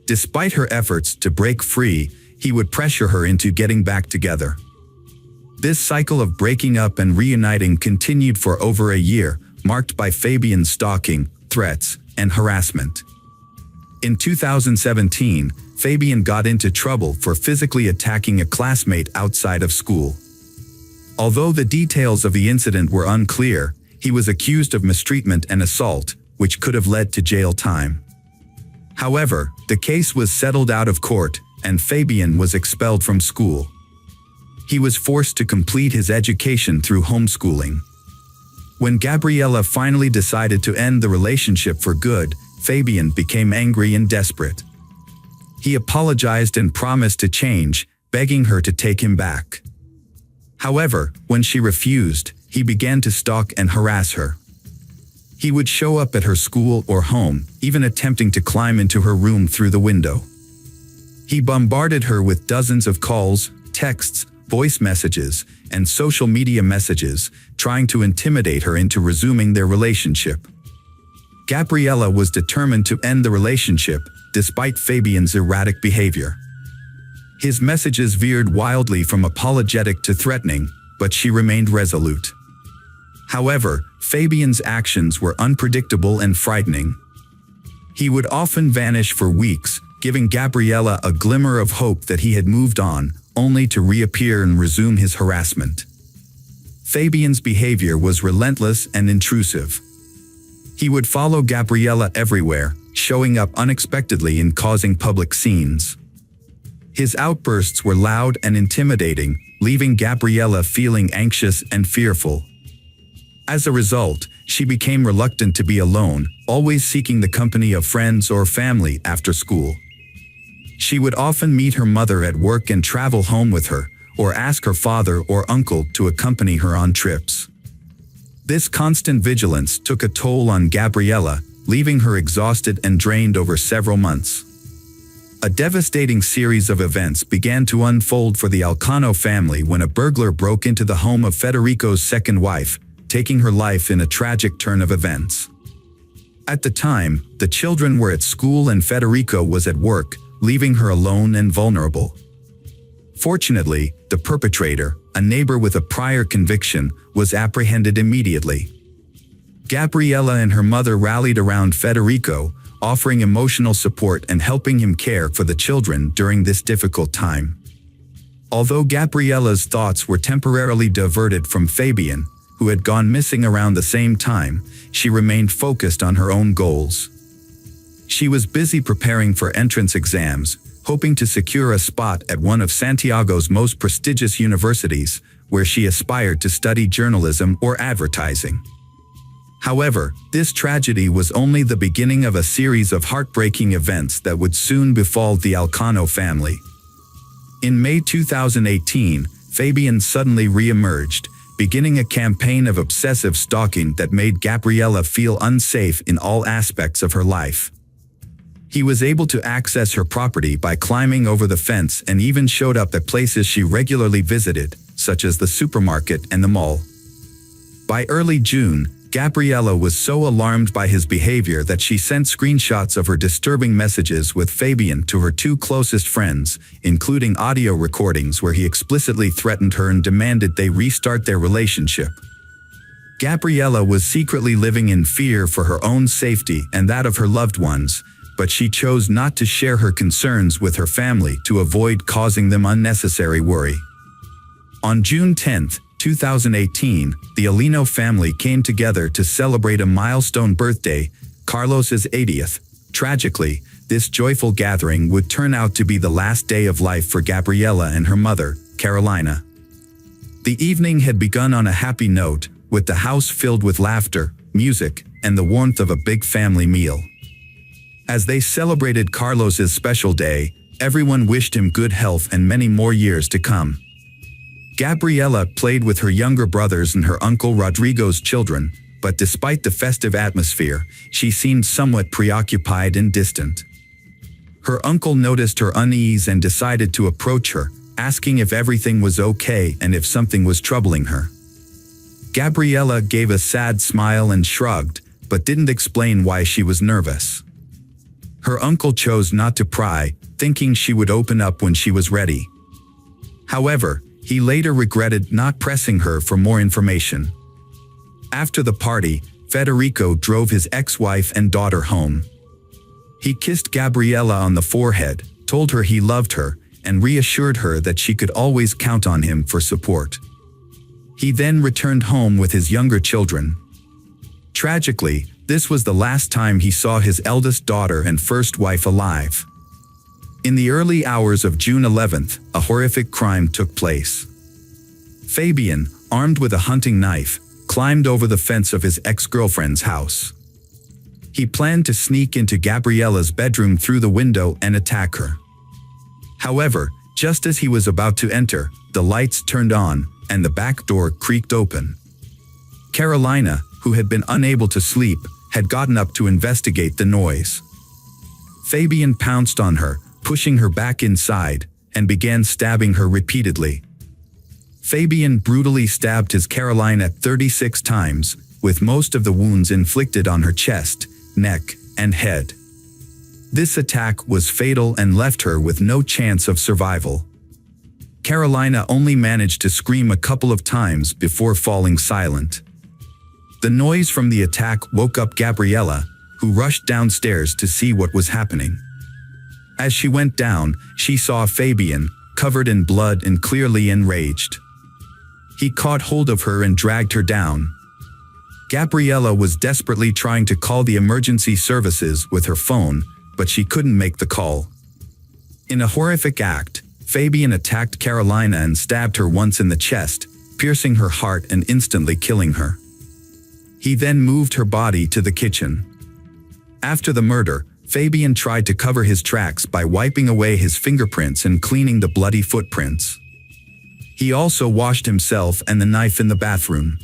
Despite her efforts to break free, he would pressure her into getting back together. This cycle of breaking up and reuniting continued for over a year, marked by Fabian's stalking, threats, and harassment. In 2017, Fabian got into trouble for physically attacking a classmate outside of school. Although the details of the incident were unclear, he was accused of mistreatment and assault, which could have led to jail time. However, the case was settled out of court, and Fabian was expelled from school. He was forced to complete his education through homeschooling. When Gabriella finally decided to end the relationship for good, Fabian became angry and desperate. He apologized and promised to change, begging her to take him back. However, when she refused, he began to stalk and harass her. He would show up at her school or home, even attempting to climb into her room through the window. He bombarded her with dozens of calls, texts, voice messages, and social media messages, trying to intimidate her into resuming their relationship. Gabriella was determined to end the relationship, despite Fabian's erratic behavior. His messages veered wildly from apologetic to threatening, but she remained resolute. However, Fabian's actions were unpredictable and frightening. He would often vanish for weeks, giving Gabriella a glimmer of hope that he had moved on, only to reappear and resume his harassment. Fabian's behavior was relentless and intrusive. He would follow Gabriella everywhere, showing up unexpectedly and causing public scenes. His outbursts were loud and intimidating, leaving Gabriella feeling anxious and fearful. As a result, she became reluctant to be alone, always seeking the company of friends or family after school. She would often meet her mother at work and travel home with her, or ask her father or uncle to accompany her on trips. This constant vigilance took a toll on Gabriella, leaving her exhausted and drained over several months. A devastating series of events began to unfold for the Alcano family when a burglar broke into the home of Federico's second wife, taking her life in a tragic turn of events. At the time, the children were at school and Federico was at work, leaving her alone and vulnerable. Fortunately, the perpetrator, a neighbor with a prior conviction, was apprehended immediately. Gabriella and her mother rallied around Federico, offering emotional support and helping him care for the children during this difficult time. Although Gabriella's thoughts were temporarily diverted from Fabian, who had gone missing around the same time, she remained focused on her own goals. She was busy preparing for entrance exams, hoping to secure a spot at one of Santiago's most prestigious universities, where she aspired to study journalism or advertising. However, this tragedy was only the beginning of a series of heartbreaking events that would soon befall the Alcano family. In May 2018, Fabian suddenly re-emerged, beginning a campaign of obsessive stalking that made Gabriella feel unsafe in all aspects of her life. He was able to access her property by climbing over the fence and even showed up at places she regularly visited, such as the supermarket and the mall. By early June, Gabriella was so alarmed by his behavior that she sent screenshots of her disturbing messages with Fabian to her two closest friends, including audio recordings where he explicitly threatened her and demanded they restart their relationship. Gabriella was secretly living in fear for her own safety and that of her loved ones, but she chose not to share her concerns with her family to avoid causing them unnecessary worry. On June 10, 2018, the Alino family came together to celebrate a milestone birthday, Carlos's 80th. Tragically, this joyful gathering would turn out to be the last day of life for Gabriella and her mother, Carolina. The evening had begun on a happy note, with the house filled with laughter, music, and the warmth of a big family meal. As they celebrated Carlos's special day, everyone wished him good health and many more years to come. Gabriella played with her younger brothers and her uncle Rodrigo's children, but despite the festive atmosphere, she seemed somewhat preoccupied and distant. Her uncle noticed her unease and decided to approach her, asking if everything was okay and if something was troubling her. Gabriella gave a sad smile and shrugged, but didn't explain why she was nervous. Her uncle chose not to pry, thinking she would open up when she was ready. However, he later regretted not pressing her for more information. After the party, Federico drove his ex-wife and daughter home. He kissed Gabriella on the forehead, told her he loved her, and reassured her that she could always count on him for support. He then returned home with his younger children. Tragically, this was the last time he saw his eldest daughter and first wife alive. In the early hours of June 11th, a horrific crime took place. Fabian, armed with a hunting knife, climbed over the fence of his ex-girlfriend's house. He planned to sneak into Gabriella's bedroom through the window and attack her. However, just as he was about to enter, the lights turned on, and the back door creaked open. Carolina, who had been unable to sleep, had gotten up to investigate the noise. Fabian pounced on her, pushing her back inside, and began stabbing her repeatedly. Fabian brutally stabbed his Carolina 36 times, with most of the wounds inflicted on her chest, neck, and head. This attack was fatal and left her with no chance of survival. Carolina only managed to scream a couple of times before falling silent. The noise from the attack woke up Gabriella, who rushed downstairs to see what was happening. As she went down, she saw Fabian, covered in blood and clearly enraged. He caught hold of her and dragged her down. Gabriella was desperately trying to call the emergency services with her phone, but she couldn't make the call. In a horrific act, Fabian attacked Carolina and stabbed her once in the chest, piercing her heart and instantly killing her. He then moved her body to the kitchen. After the murder, Fabian tried to cover his tracks by wiping away his fingerprints and cleaning the bloody footprints. He also washed himself and the knife in the bathroom.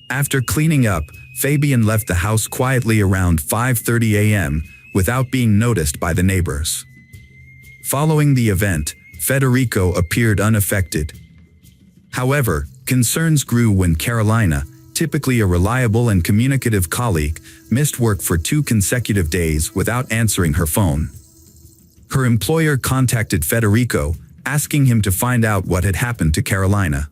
After cleaning up, Fabian left the house quietly around 5:30 a.m., without being noticed by the neighbors. Following the event, Federico appeared unaffected. However, concerns grew when Carolina, typically a reliable and communicative colleague, missed work for 2 consecutive days without answering her phone. Her employer contacted Federico, asking him to find out what had happened to Carolina.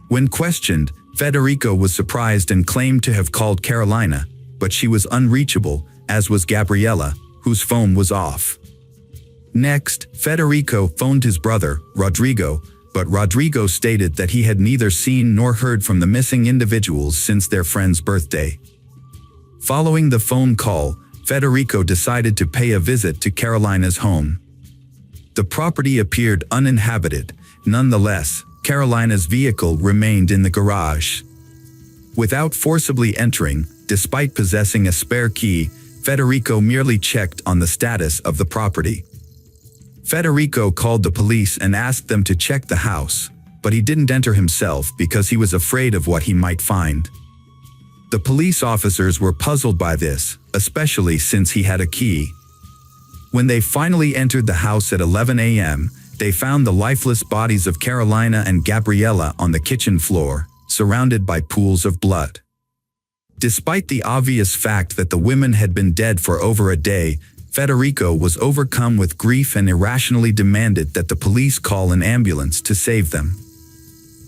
When questioned, Federico was surprised and claimed to have called Carolina, but she was unreachable, as was Gabriella, whose phone was off. Next, Federico phoned his brother, Rodrigo, but Rodrigo stated that he had neither seen nor heard from the missing individuals since their friend's birthday. Following the phone call, Federico decided to pay a visit to Carolina's home. The property appeared uninhabited. Nonetheless, Carolina's vehicle remained in the garage. Without forcibly entering, despite possessing a spare key, Federico merely checked on the status of the property. Federico called the police and asked them to check the house, but he didn't enter himself because he was afraid of what he might find. The police officers were puzzled by this, especially since he had a key. When they finally entered the house at 11 a.m., they found the lifeless bodies of Carolina and Gabriella on the kitchen floor, surrounded by pools of blood. Despite the obvious fact that the women had been dead for over a day, Federico was overcome with grief and irrationally demanded that the police call an ambulance to save them.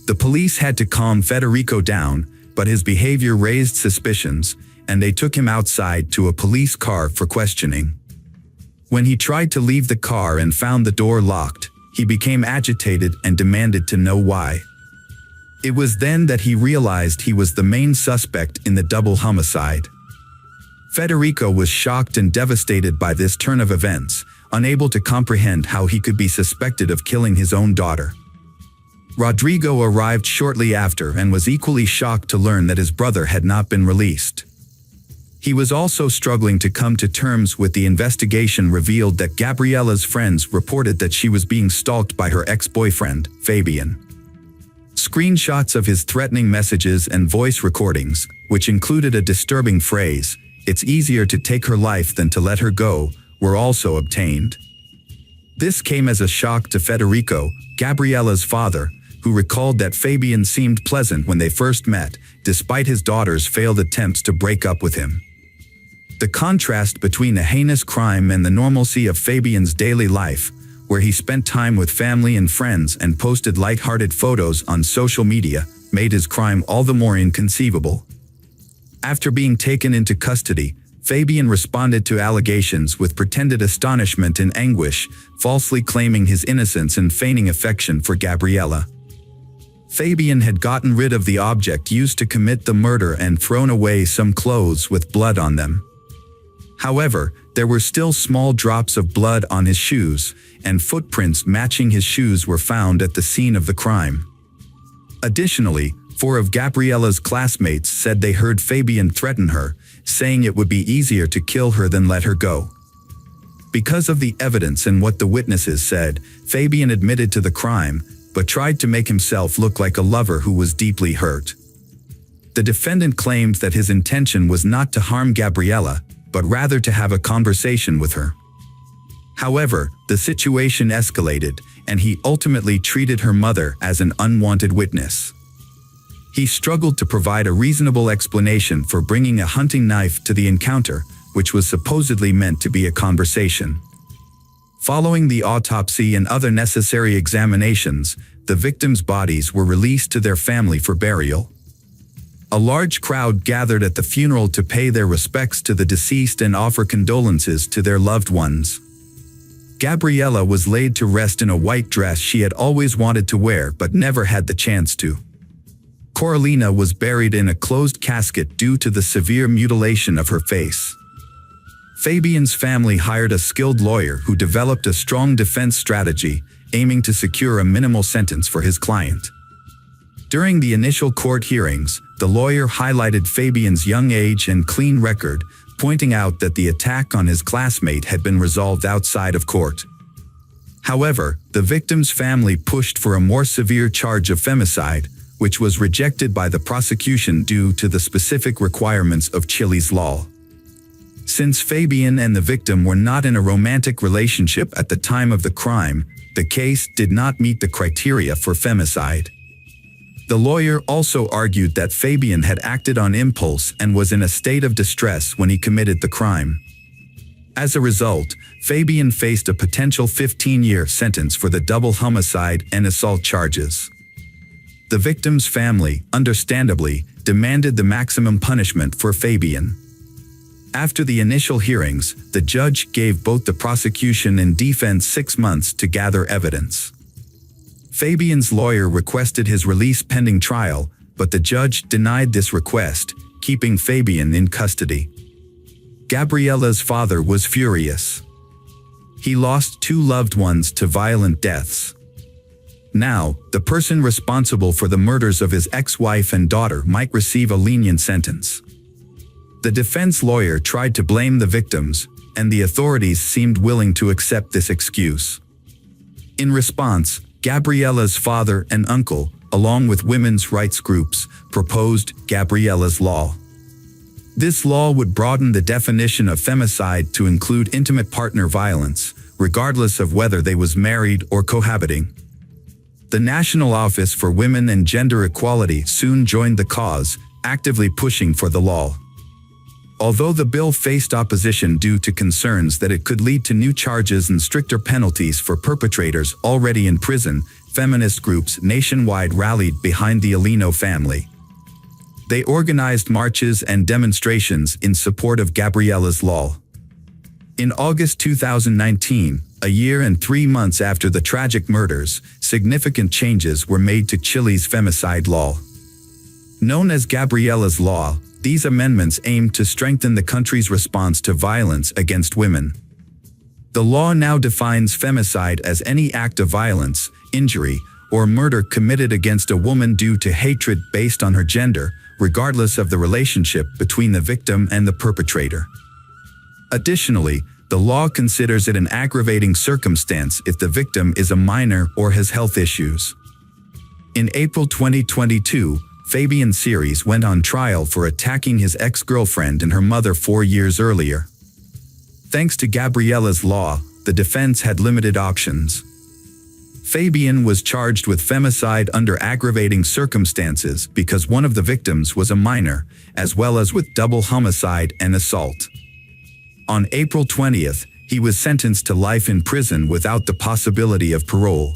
The police had to calm Federico down, but his behavior raised suspicions, and they took him outside to a police car for questioning. When he tried to leave the car and found the door locked, he became agitated and demanded to know why. It was then that he realized he was the main suspect in the double homicide. Federico was shocked and devastated by this turn of events, unable to comprehend how he could be suspected of killing his own daughter. Rodrigo arrived shortly after and was equally shocked to learn that his brother had not been released. He was also struggling to come to terms with the investigation revealed that Gabriella's friends reported that she was being stalked by her ex-boyfriend, Fabian. Screenshots of his threatening messages and voice recordings, which included a disturbing phrase, "It's easier to take her life than to let her go," were also obtained. This came as a shock to Federico, Gabriella's father, who recalled that Fabian seemed pleasant when they first met, despite his daughter's failed attempts to break up with him. The contrast between the heinous crime and the normalcy of Fabian's daily life, where he spent time with family and friends and posted light-hearted photos on social media, made his crime all the more inconceivable. After being taken into custody, Fabian responded to allegations with pretended astonishment and anguish, falsely claiming his innocence and feigning affection for Gabriella. Fabian had gotten rid of the object used to commit the murder and thrown away some clothes with blood on them. However, there were still small drops of blood on his shoes, and footprints matching his shoes were found at the scene of the crime. Additionally, 4 of Gabriella's classmates said they heard Fabian threaten her, saying it would be easier to kill her than let her go. Because of the evidence and what the witnesses said, Fabian admitted to the crime, but tried to make himself look like a lover who was deeply hurt. The defendant claimed that his intention was not to harm Gabriella, but rather to have a conversation with her. However, the situation escalated, and he ultimately treated her mother as an unwanted witness. He struggled to provide a reasonable explanation for bringing a hunting knife to the encounter, which was supposedly meant to be a conversation. Following the autopsy and other necessary examinations, the victims' bodies were released to their family for burial. A large crowd gathered at the funeral to pay their respects to the deceased and offer condolences to their loved ones. Gabriella was laid to rest in a white dress she had always wanted to wear but never had the chance to. Carolina was buried in a closed casket due to the severe mutilation of her face. Fabian's family hired a skilled lawyer who developed a strong defense strategy, aiming to secure a minimal sentence for his client. During the initial court hearings, the lawyer highlighted Fabian's young age and clean record, pointing out that the attack on his classmate had been resolved outside of court. However, the victim's family pushed for a more severe charge of femicide, which was rejected by the prosecution due to the specific requirements of Chile's law. Since Fabian and the victim were not in a romantic relationship at the time of the crime, the case did not meet the criteria for femicide. The lawyer also argued that Fabian had acted on impulse and was in a state of distress when he committed the crime. As a result, Fabian faced a potential 15-year sentence for the double homicide and assault charges. The victim's family, understandably, demanded the maximum punishment for Fabian. After the initial hearings, the judge gave both the prosecution and defense 6 months to gather evidence. Fabian's lawyer requested his release pending trial, but the judge denied this request, keeping Fabian in custody. Gabriella's father was furious. He lost 2 loved ones to violent deaths. Now, the person responsible for the murders of his ex-wife and daughter might receive a lenient sentence. The defense lawyer tried to blame the victims, and the authorities seemed willing to accept this excuse. In response, Gabriella's father and uncle, along with women's rights groups, proposed Gabriella's Law. This law would broaden the definition of femicide to include intimate partner violence, regardless of whether they was married or cohabiting. The National Office for Women and Gender Equality soon joined the cause, actively pushing for the law. Although the bill faced opposition due to concerns that it could lead to new charges and stricter penalties for perpetrators already in prison, feminist groups nationwide rallied behind the Alino family. They organized marches and demonstrations in support of Gabriella's law. In August 2019, a year and 3 months after the tragic murders, significant changes were made to Chile's femicide law. Known as Gabriella's Law, these amendments aimed to strengthen the country's response to violence against women. The law now defines femicide as any act of violence, injury, or murder committed against a woman due to hatred based on her gender, regardless of the relationship between the victim and the perpetrator. Additionally, the law considers it an aggravating circumstance if the victim is a minor or has health issues. In April 2022, Fabian Series went on trial for attacking his ex-girlfriend and her mother 4 years earlier. Thanks to Gabriella's law, the defense had limited options. Fabian was charged with femicide under aggravating circumstances because one of the victims was a minor, as well as with double homicide and assault. On April 20th, he was sentenced to life in prison without the possibility of parole.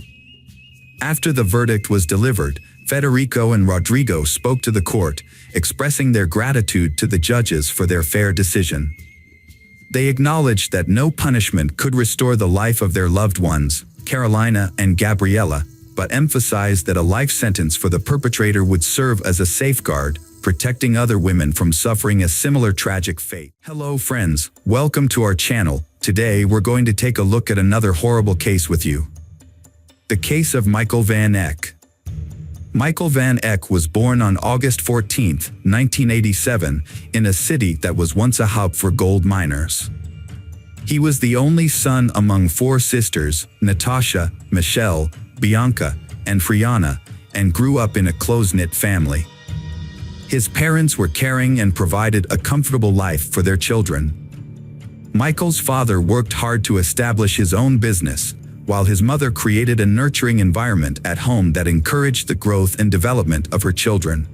After the verdict was delivered, Federico and Rodrigo spoke to the court, expressing their gratitude to the judges for their fair decision. They acknowledged that no punishment could restore the life of their loved ones, Carolina and Gabriella, but emphasized that a life sentence for the perpetrator would serve as a safeguard, protecting other women from suffering a similar tragic fate. Hello friends, welcome to our channel. Today we're going to take a look at another horrible case with you. The case of Michael Van Eck. Michael Van Eck was born on August 14, 1987, in a city that was once a hub for gold miners. He was the only son among 4 sisters, Natasha, Michelle, Bianca, and Friana, and grew up in a close-knit family. His parents were caring and provided a comfortable life for their children. Michael's father worked hard to establish his own business, while his mother created a nurturing environment at home that encouraged the growth and development of her children.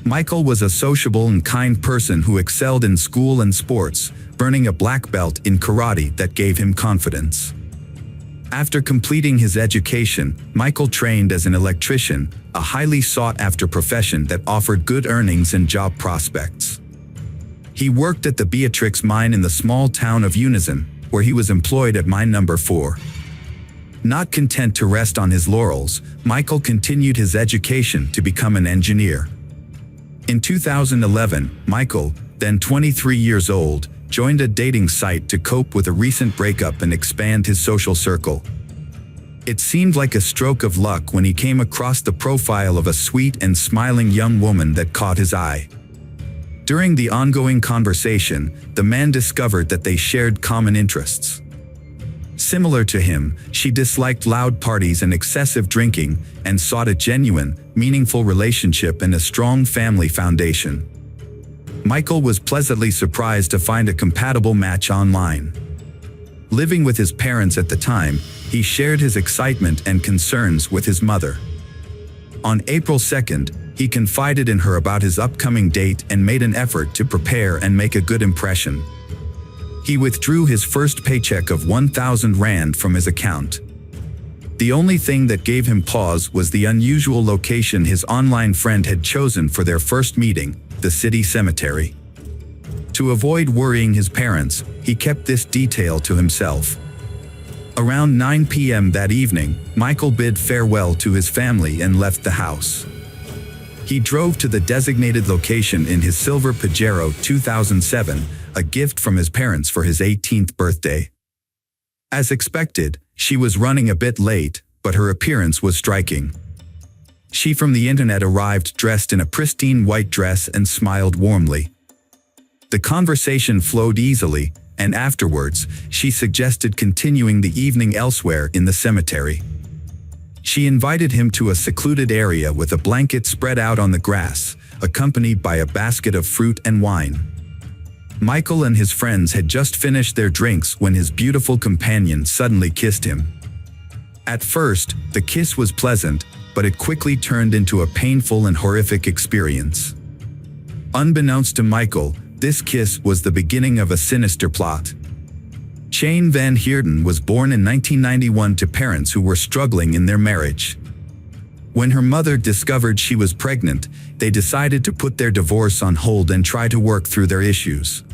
Michael was a sociable and kind person who excelled in school and sports, earning a black belt in karate that gave him confidence. After completing his education, Michael trained as an electrician, a highly sought-after profession that offered good earnings and job prospects. He worked at the Beatrix mine in the small town of Unison, where he was employed at mine number 4. Not content to rest on his laurels, Michael continued his education to become an engineer. In 2011, Michael, then 23 years old, joined a dating site to cope with a recent breakup and expand his social circle. It seemed like a stroke of luck when he came across the profile of a sweet and smiling young woman that caught his eye. During the ongoing conversation, the man discovered that they shared common interests. Similar to him, she disliked loud parties and excessive drinking, and sought a genuine, meaningful relationship and a strong family foundation. Michael was pleasantly surprised to find a compatible match online. Living with his parents at the time, he shared his excitement and concerns with his mother. On April 2nd, he confided in her about his upcoming date and made an effort to prepare and make a good impression. He withdrew his first paycheck of 1,000 Rand from his account. The only thing that gave him pause was the unusual location his online friend had chosen for their first meeting, the city cemetery. To avoid worrying his parents, he kept this detail to himself. Around 9 p.m. that evening, Michael bid farewell to his family and left the house. He drove to the designated location in his silver Pajero 2007, a gift from his parents for his 18th birthday. As expected, she was running a bit late, but her appearance was striking. She from the internet arrived dressed in a pristine white dress and smiled warmly. The conversation flowed easily, and afterwards, she suggested continuing the evening elsewhere in the cemetery. She invited him to a secluded area with a blanket spread out on the grass, accompanied by a basket of fruit and wine. Michael and his friends had just finished their drinks when his beautiful companion suddenly kissed him. At first, the kiss was pleasant, but it quickly turned into a painful and horrific experience. Unbeknownst to Michael, this kiss was the beginning of a sinister plot. Jane Van Heerden was born in 1991 to parents who were struggling in their marriage. When her mother discovered she was pregnant, they decided to put their divorce on hold and try to work through their issues.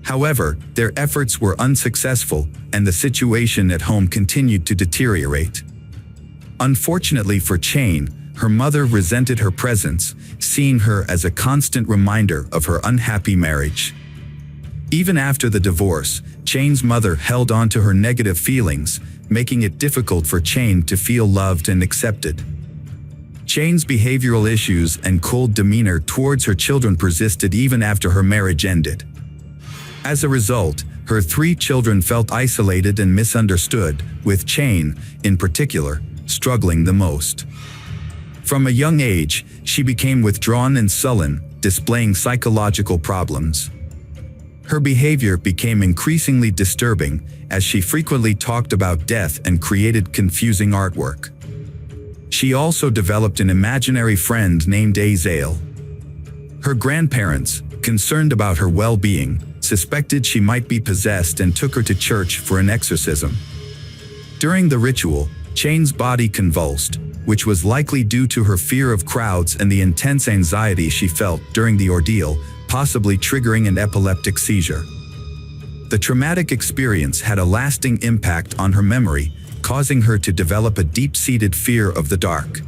However, their efforts were unsuccessful, and the situation at home continued to deteriorate. Unfortunately for Jane, her mother resented her presence, seeing her as a constant reminder of her unhappy marriage. Even after the divorce, Jane's mother held on to her negative feelings, making it difficult for Jane to feel loved and accepted. Jane's behavioral issues and cold demeanor towards her children persisted even after her marriage ended. As a result, her 3 children felt isolated and misunderstood, with Jane, in particular, struggling the most. From a young age, she became withdrawn and sullen, displaying psychological problems. Her behavior became increasingly disturbing, as she frequently talked about death and created confusing artwork. She also developed an imaginary friend named Azael. Her grandparents, concerned about her well-being, suspected she might be possessed and took her to church for an exorcism. During the ritual, Jane's body convulsed, which was likely due to her fear of crowds and the intense anxiety she felt during the ordeal, possibly triggering an epileptic seizure. The traumatic experience had a lasting impact on her memory, causing her to develop a deep-seated fear of the dark.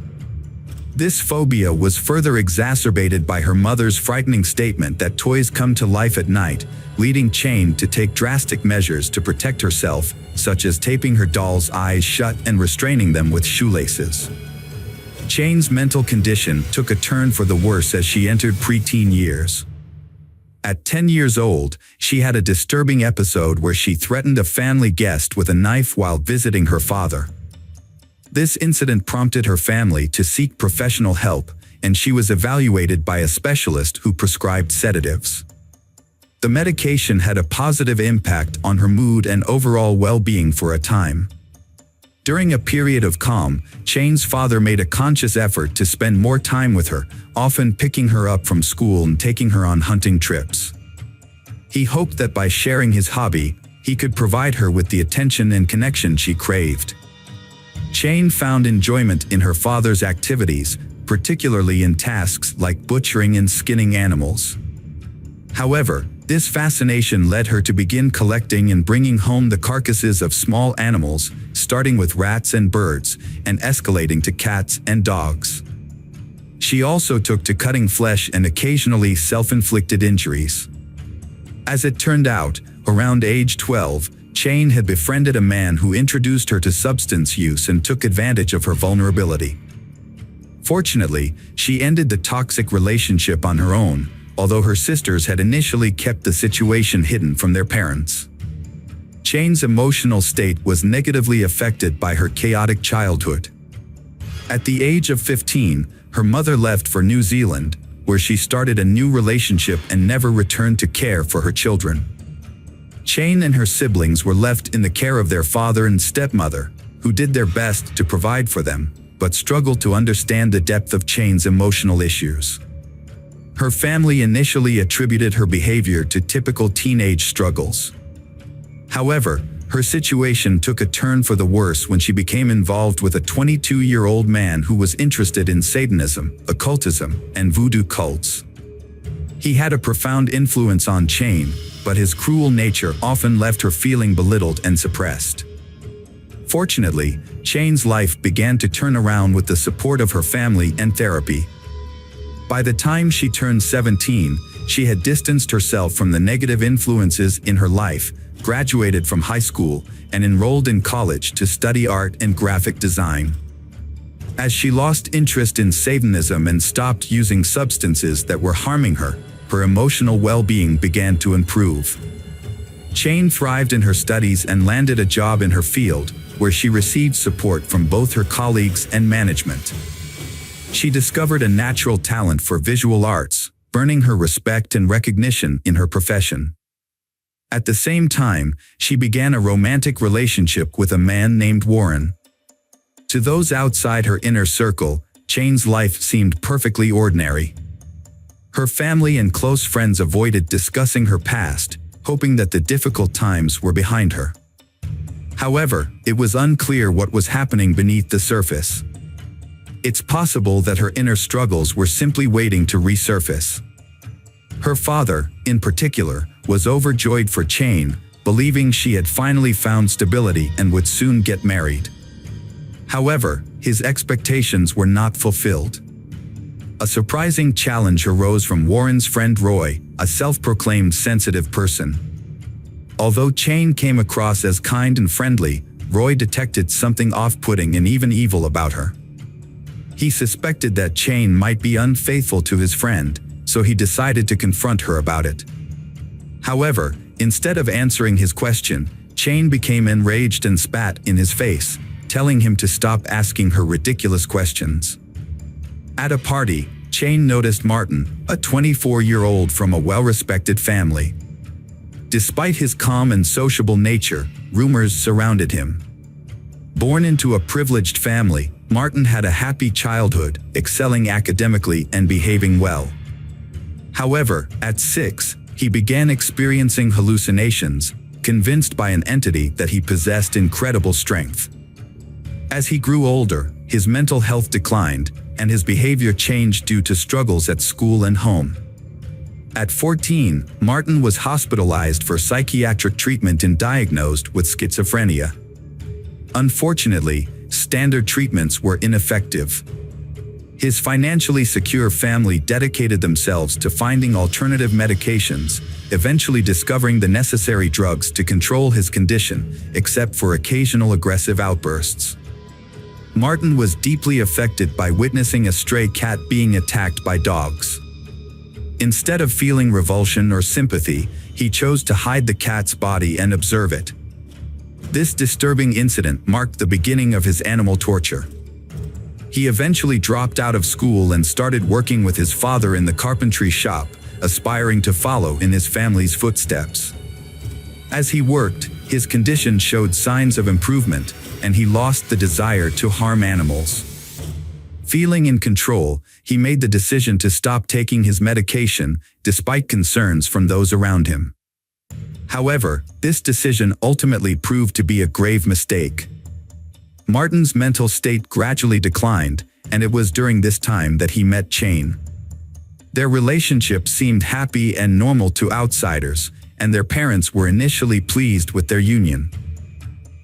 This phobia was further exacerbated by her mother's frightening statement that toys come to life at night, leading Jane to take drastic measures to protect herself, such as taping her doll's eyes shut and restraining them with shoelaces. Jane's mental condition took a turn for the worse as she entered preteen years. At 10 years old, she had a disturbing episode where she threatened a family guest with a knife while visiting her father. This incident prompted her family to seek professional help, and she was evaluated by a specialist who prescribed sedatives. The medication had a positive impact on her mood and overall well-being for a time. During a period of calm, Jane's father made a conscious effort to spend more time with her, often picking her up from school and taking her on hunting trips. He hoped that by sharing his hobby, he could provide her with the attention and connection she craved. Jane found enjoyment in her father's activities, particularly in tasks like butchering and skinning animals. However, this fascination led her to begin collecting and bringing home the carcasses of small animals, starting with rats and birds, and escalating to cats and dogs. She also took to cutting flesh and occasionally self-inflicted injuries. As it turned out, around age 12, Jane had befriended a man who introduced her to substance use and took advantage of her vulnerability. Fortunately, she ended the toxic relationship on her own, although her sisters had initially kept the situation hidden from their parents. Jane's emotional state was negatively affected by her chaotic childhood. At the age of 15, her mother left for New Zealand, where she started a new relationship and never returned to care for her children. Jane and her siblings were left in the care of their father and stepmother, who did their best to provide for them, but struggled to understand the depth of Jane's emotional issues. Her family initially attributed her behavior to typical teenage struggles. However, her situation took a turn for the worse when she became involved with a 22-year-old man who was interested in Satanism, occultism, and voodoo cults. He had a profound influence on Jane, but his cruel nature often left her feeling belittled and suppressed. Fortunately, Jane's life began to turn around with the support of her family and therapy. By the time she turned 17, she had distanced herself from the negative influences in her life, graduated from high school, and enrolled in college to study art and graphic design. As she lost interest in Satanism and stopped using substances that were harming her, her emotional well-being began to improve. Jane thrived in her studies and landed a job in her field, where she received support from both her colleagues and management. She discovered a natural talent for visual arts, earning her respect and recognition in her profession. At the same time, she began a romantic relationship with a man named Warren. To those outside her inner circle, Chane's life seemed perfectly ordinary. Her family and close friends avoided discussing her past, hoping that the difficult times were behind her. However, it was unclear what was happening beneath the surface. It's possible that her inner struggles were simply waiting to resurface. Her father, in particular, was overjoyed for Chane, believing she had finally found stability and would soon get married. However, his expectations were not fulfilled. A surprising challenge arose from Warren's friend Roy, a self-proclaimed sensitive person. Although Chane came across as kind and friendly, Roy detected something off-putting and even evil about her. He suspected that Chane might be unfaithful to his friend, so he decided to confront her about it. However, instead of answering his question, Chane became enraged and spat in his face, telling him to stop asking her ridiculous questions. At a party, Chane noticed Martin, a 24-year-old from a well-respected family. Despite his calm and sociable nature, rumors surrounded him. Born into a privileged family, Martin had a happy childhood, excelling academically and behaving well. However, at 6, he began experiencing hallucinations, convinced by an entity that he possessed incredible strength. As he grew older, his mental health declined, and his behavior changed due to struggles at school and home. At 14, Martin was hospitalized for psychiatric treatment and diagnosed with schizophrenia. Unfortunately, standard treatments were ineffective. His financially secure family dedicated themselves to finding alternative medications, eventually discovering the necessary drugs to control his condition, except for occasional aggressive outbursts. Martin was deeply affected by witnessing a stray cat being attacked by dogs. Instead of feeling revulsion or sympathy, he chose to hide the cat's body and observe it. This disturbing incident marked the beginning of his animal torture. He eventually dropped out of school and started working with his father in the carpentry shop, aspiring to follow in his family's footsteps. As he worked, his condition showed signs of improvement, and he lost the desire to harm animals. Feeling in control, he made the decision to stop taking his medication, despite concerns from those around him. However, this decision ultimately proved to be a grave mistake. Martin's mental state gradually declined, and it was during this time that he met Chane. Their relationship seemed happy and normal to outsiders, and their parents were initially pleased with their union.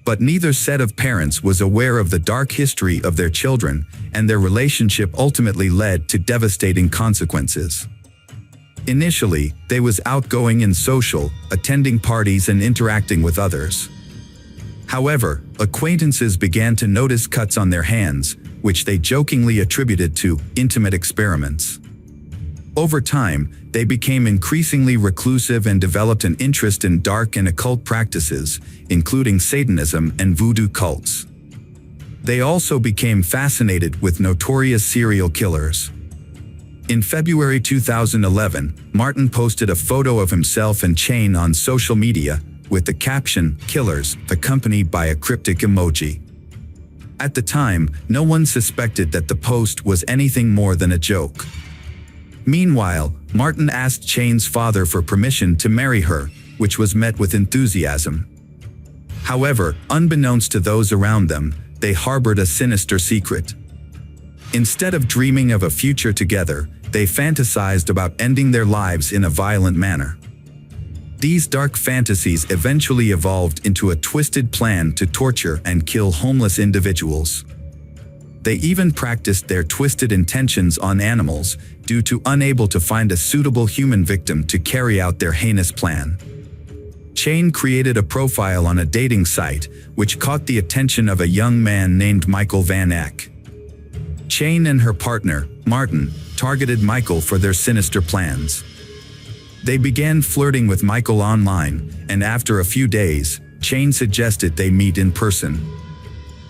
But neither set of parents was aware of the dark history of their children, and their relationship ultimately led to devastating consequences. Initially, they was outgoing and social, attending parties and interacting with others. However, acquaintances began to notice cuts on their hands, which they jokingly attributed to intimate experiments. Over time, they became increasingly reclusive and developed an interest in dark and occult practices, including Satanism and voodoo cults. They also became fascinated with notorious serial killers. In February 2011, Martin posted a photo of himself and Chane on social media, with the caption, "Killers," accompanied by a cryptic emoji. At the time, no one suspected that the post was anything more than a joke. Meanwhile, Martin asked Chane's father for permission to marry her, which was met with enthusiasm. However, unbeknownst to those around them, they harbored a sinister secret. Instead of dreaming of a future together, they fantasized about ending their lives in a violent manner. These dark fantasies eventually evolved into a twisted plan to torture and kill homeless individuals. They even practiced their twisted intentions on animals, due to unable to find a suitable human victim to carry out their heinous plan. Chane created a profile on a dating site, which caught the attention of a young man named Michael Van Eck. Chane and her partner, Martin, targeted Michael for their sinister plans. They began flirting with Michael online, and after a few days, Chane suggested they meet in person.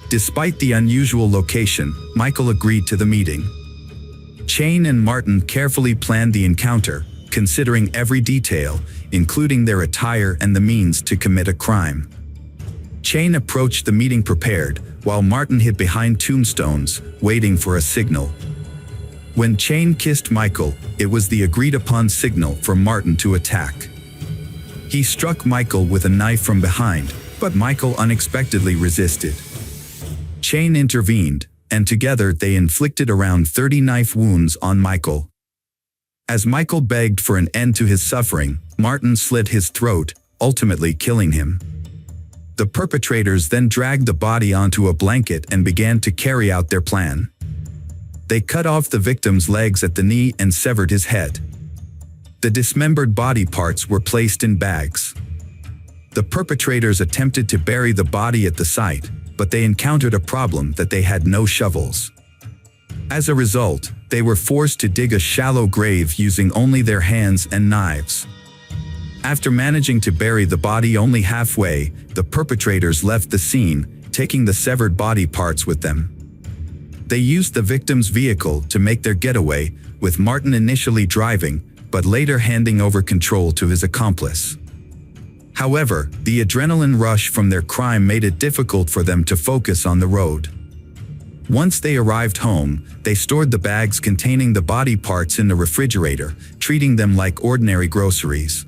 Despite the unusual location, Michael agreed to the meeting. Chayne and Martin carefully planned the encounter, considering every detail, including their attire and the means to commit a crime. Chayne approached the meeting prepared, while Martin hid behind tombstones, waiting for a signal. When Chayne kissed Michael, it was the agreed-upon signal for Martin to attack. He struck Michael with a knife from behind, but Michael unexpectedly resisted. Chayne intervened, and together they inflicted around 30 knife wounds on Michael. As Michael begged for an end to his suffering, Martin slit his throat, ultimately killing him. The perpetrators then dragged the body onto a blanket and began to carry out their plan. They cut off the victim's legs at the knee and severed his head. The dismembered body parts were placed in bags. The perpetrators attempted to bury the body at the site, but they encountered a problem that they had no shovels. As a result, they were forced to dig a shallow grave using only their hands and knives. After managing to bury the body only halfway, the perpetrators left the scene, taking the severed body parts with them. They used the victim's vehicle to make their getaway, with Martin initially driving, but later handing over control to his accomplice. However, the adrenaline rush from their crime made it difficult for them to focus on the road. Once they arrived home, they stored the bags containing the body parts in the refrigerator, treating them like ordinary groceries.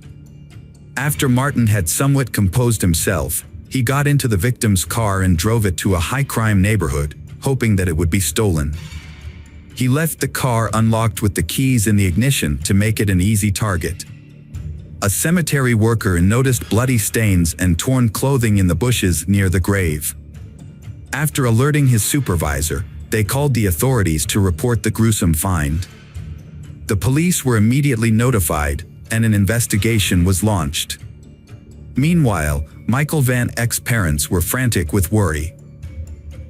After Martin had somewhat composed himself, he got into the victim's car and drove it to a high-crime neighborhood, hoping that it would be stolen. He left the car unlocked with the keys in the ignition to make it an easy target. A cemetery worker noticed bloody stains and torn clothing in the bushes near the grave. After alerting his supervisor, they called the authorities to report the gruesome find. The police were immediately notified, and an investigation was launched. Meanwhile, Michael Van Eck's parents were frantic with worry.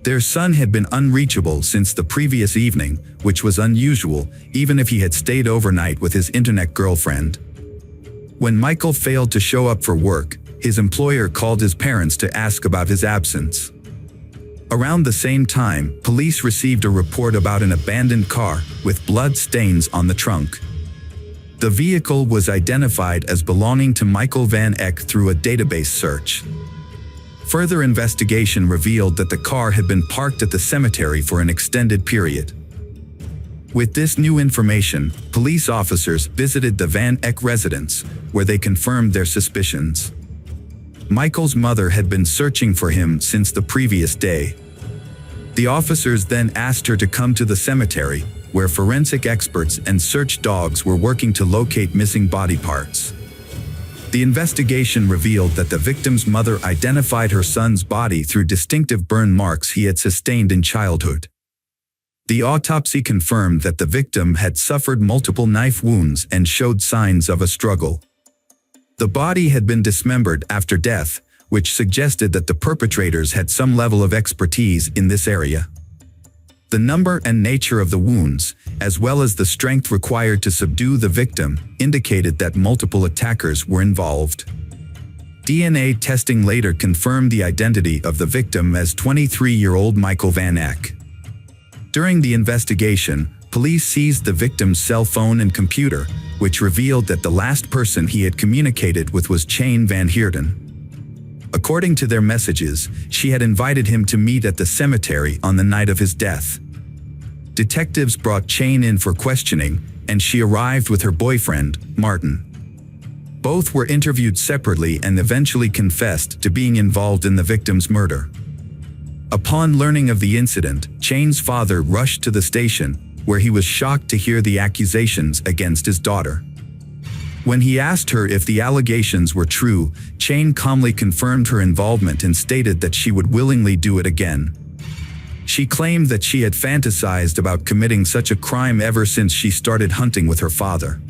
Their son had been unreachable since the previous evening, which was unusual, even if he had stayed overnight with his internet girlfriend. When Michael failed to show up for work, his employer called his parents to ask about his absence. Around the same time, police received a report about an abandoned car with blood stains on the trunk. The vehicle was identified as belonging to Michael Van Eck through a database search. Further investigation revealed that the car had been parked at the cemetery for an extended period. With this new information, police officers visited the Van Eck residence, where they confirmed their suspicions. Michael's mother had been searching for him since the previous day. The officers then asked her to come to the cemetery, where forensic experts and search dogs were working to locate missing body parts. The investigation revealed that the victim's mother identified her son's body through distinctive burn marks he had sustained in childhood. The autopsy confirmed that the victim had suffered multiple knife wounds and showed signs of a struggle. The body had been dismembered after death, which suggested that the perpetrators had some level of expertise in this area. The number and nature of the wounds, as well as the strength required to subdue the victim, indicated that multiple attackers were involved. DNA testing later confirmed the identity of the victim as 23-year-old Michael Van Eck. During the investigation, police seized the victim's cell phone and computer, which revealed that the last person he had communicated with was Chayne Van Heerden. According to their messages, she had invited him to meet at the cemetery on the night of his death. Detectives brought Chayne in for questioning, and she arrived with her boyfriend, Martin. Both were interviewed separately and eventually confessed to being involved in the victim's murder. Upon learning of the incident, Chayne's father rushed to the station, where he was shocked to hear the accusations against his daughter. When he asked her if the allegations were true, Chayne calmly confirmed her involvement and stated that she would willingly do it again. She claimed that she had fantasized about committing such a crime ever since she started hunting with her father.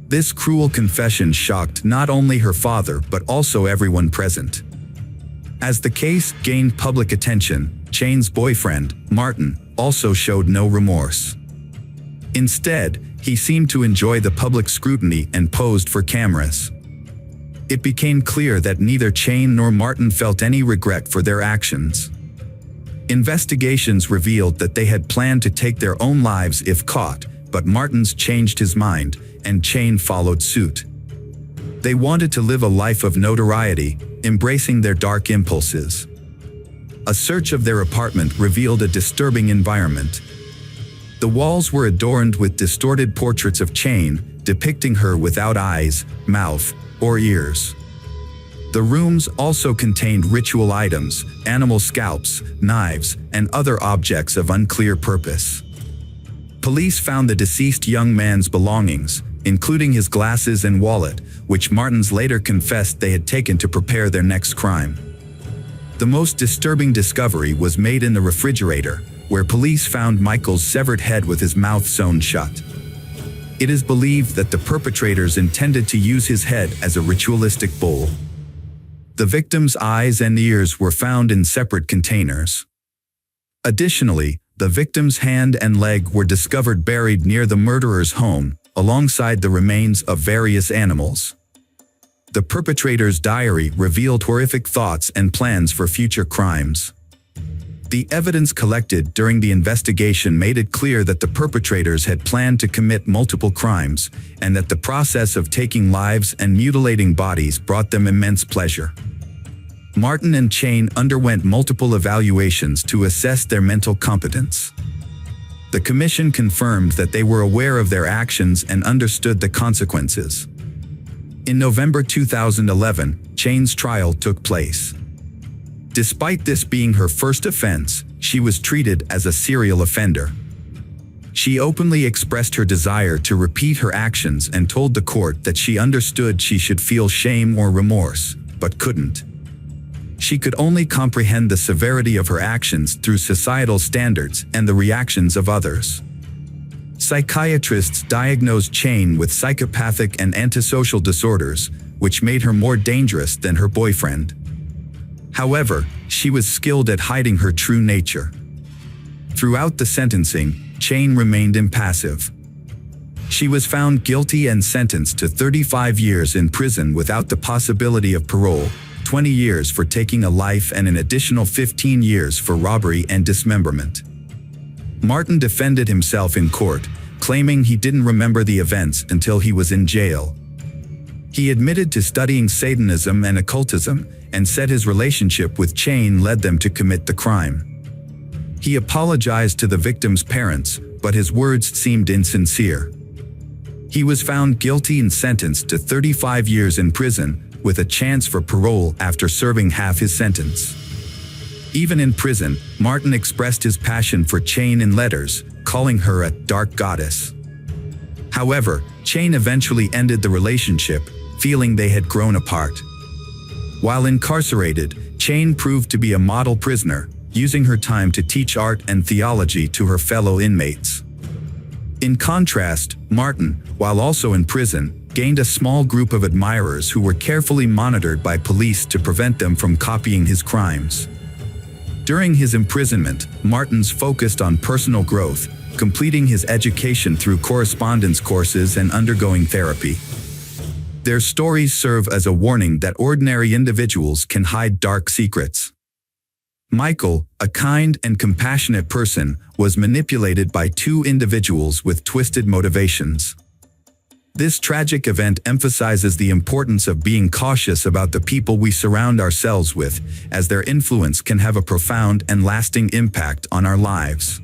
This cruel confession shocked not only her father but also everyone present. As the case gained public attention, Chayne's boyfriend, Martin, also showed no remorse. Instead, he seemed to enjoy the public scrutiny and posed for cameras. It became clear that neither Chayne nor Martin felt any regret for their actions. Investigations revealed that they had planned to take their own lives if caught, but Martins changed his mind, and Chain followed suit. They wanted to live a life of notoriety, embracing their dark impulses. A search of their apartment revealed a disturbing environment. The walls were adorned with distorted portraits of Chain, depicting her without eyes, mouth, or ears. The rooms also contained ritual items, animal scalps, knives, and other objects of unclear purpose. Police found the deceased young man's belongings, including his glasses and wallet, which Martins later confessed they had taken to prepare their next crime. The most disturbing discovery was made in the refrigerator, where police found Michael's severed head with his mouth sewn shut. It is believed that the perpetrators intended to use his head as a ritualistic bowl. The victim's eyes and ears were found in separate containers. Additionally, the victim's hand and leg were discovered buried near the murderer's home, alongside the remains of various animals. The perpetrator's diary revealed horrific thoughts and plans for future crimes. The evidence collected during the investigation made it clear that the perpetrators had planned to commit multiple crimes, and that the process of taking lives and mutilating bodies brought them immense pleasure. Martin and Chain underwent multiple evaluations to assess their mental competence. The commission confirmed that they were aware of their actions and understood the consequences. In November 2011, Chain's trial took place. Despite this being her first offense, she was treated as a serial offender. She openly expressed her desire to repeat her actions and told the court that she understood she should feel shame or remorse, but couldn't. She could only comprehend the severity of her actions through societal standards and the reactions of others. Psychiatrists diagnosed Chain with psychopathic and antisocial disorders, which made her more dangerous than her boyfriend. However, she was skilled at hiding her true nature. Throughout the sentencing, Chain remained impassive. She was found guilty and sentenced to 35 years in prison without the possibility of parole, 20 years for taking a life and an additional 15 years for robbery and dismemberment. Martin defended himself in court, claiming he didn't remember the events until he was in jail. He admitted to studying Satanism and occultism, and said his relationship with Chain led them to commit the crime. He apologized to the victim's parents, but his words seemed insincere. He was found guilty and sentenced to 35 years in prison, with a chance for parole after serving half his sentence. Even in prison, Martin expressed his passion for Chain in letters, calling her a dark goddess. However, Chain eventually ended the relationship, feeling they had grown apart. While incarcerated, Chain proved to be a model prisoner, using her time to teach art and theology to her fellow inmates. In contrast, Martin, while also in prison, gained a small group of admirers who were carefully monitored by police to prevent them from copying his crimes. During his imprisonment, Martins focused on personal growth, completing his education through correspondence courses and undergoing therapy. Their stories serve as a warning that ordinary individuals can hide dark secrets. Michael, a kind and compassionate person, was manipulated by two individuals with twisted motivations. This tragic event emphasizes the importance of being cautious about the people we surround ourselves with, as their influence can have a profound and lasting impact on our lives.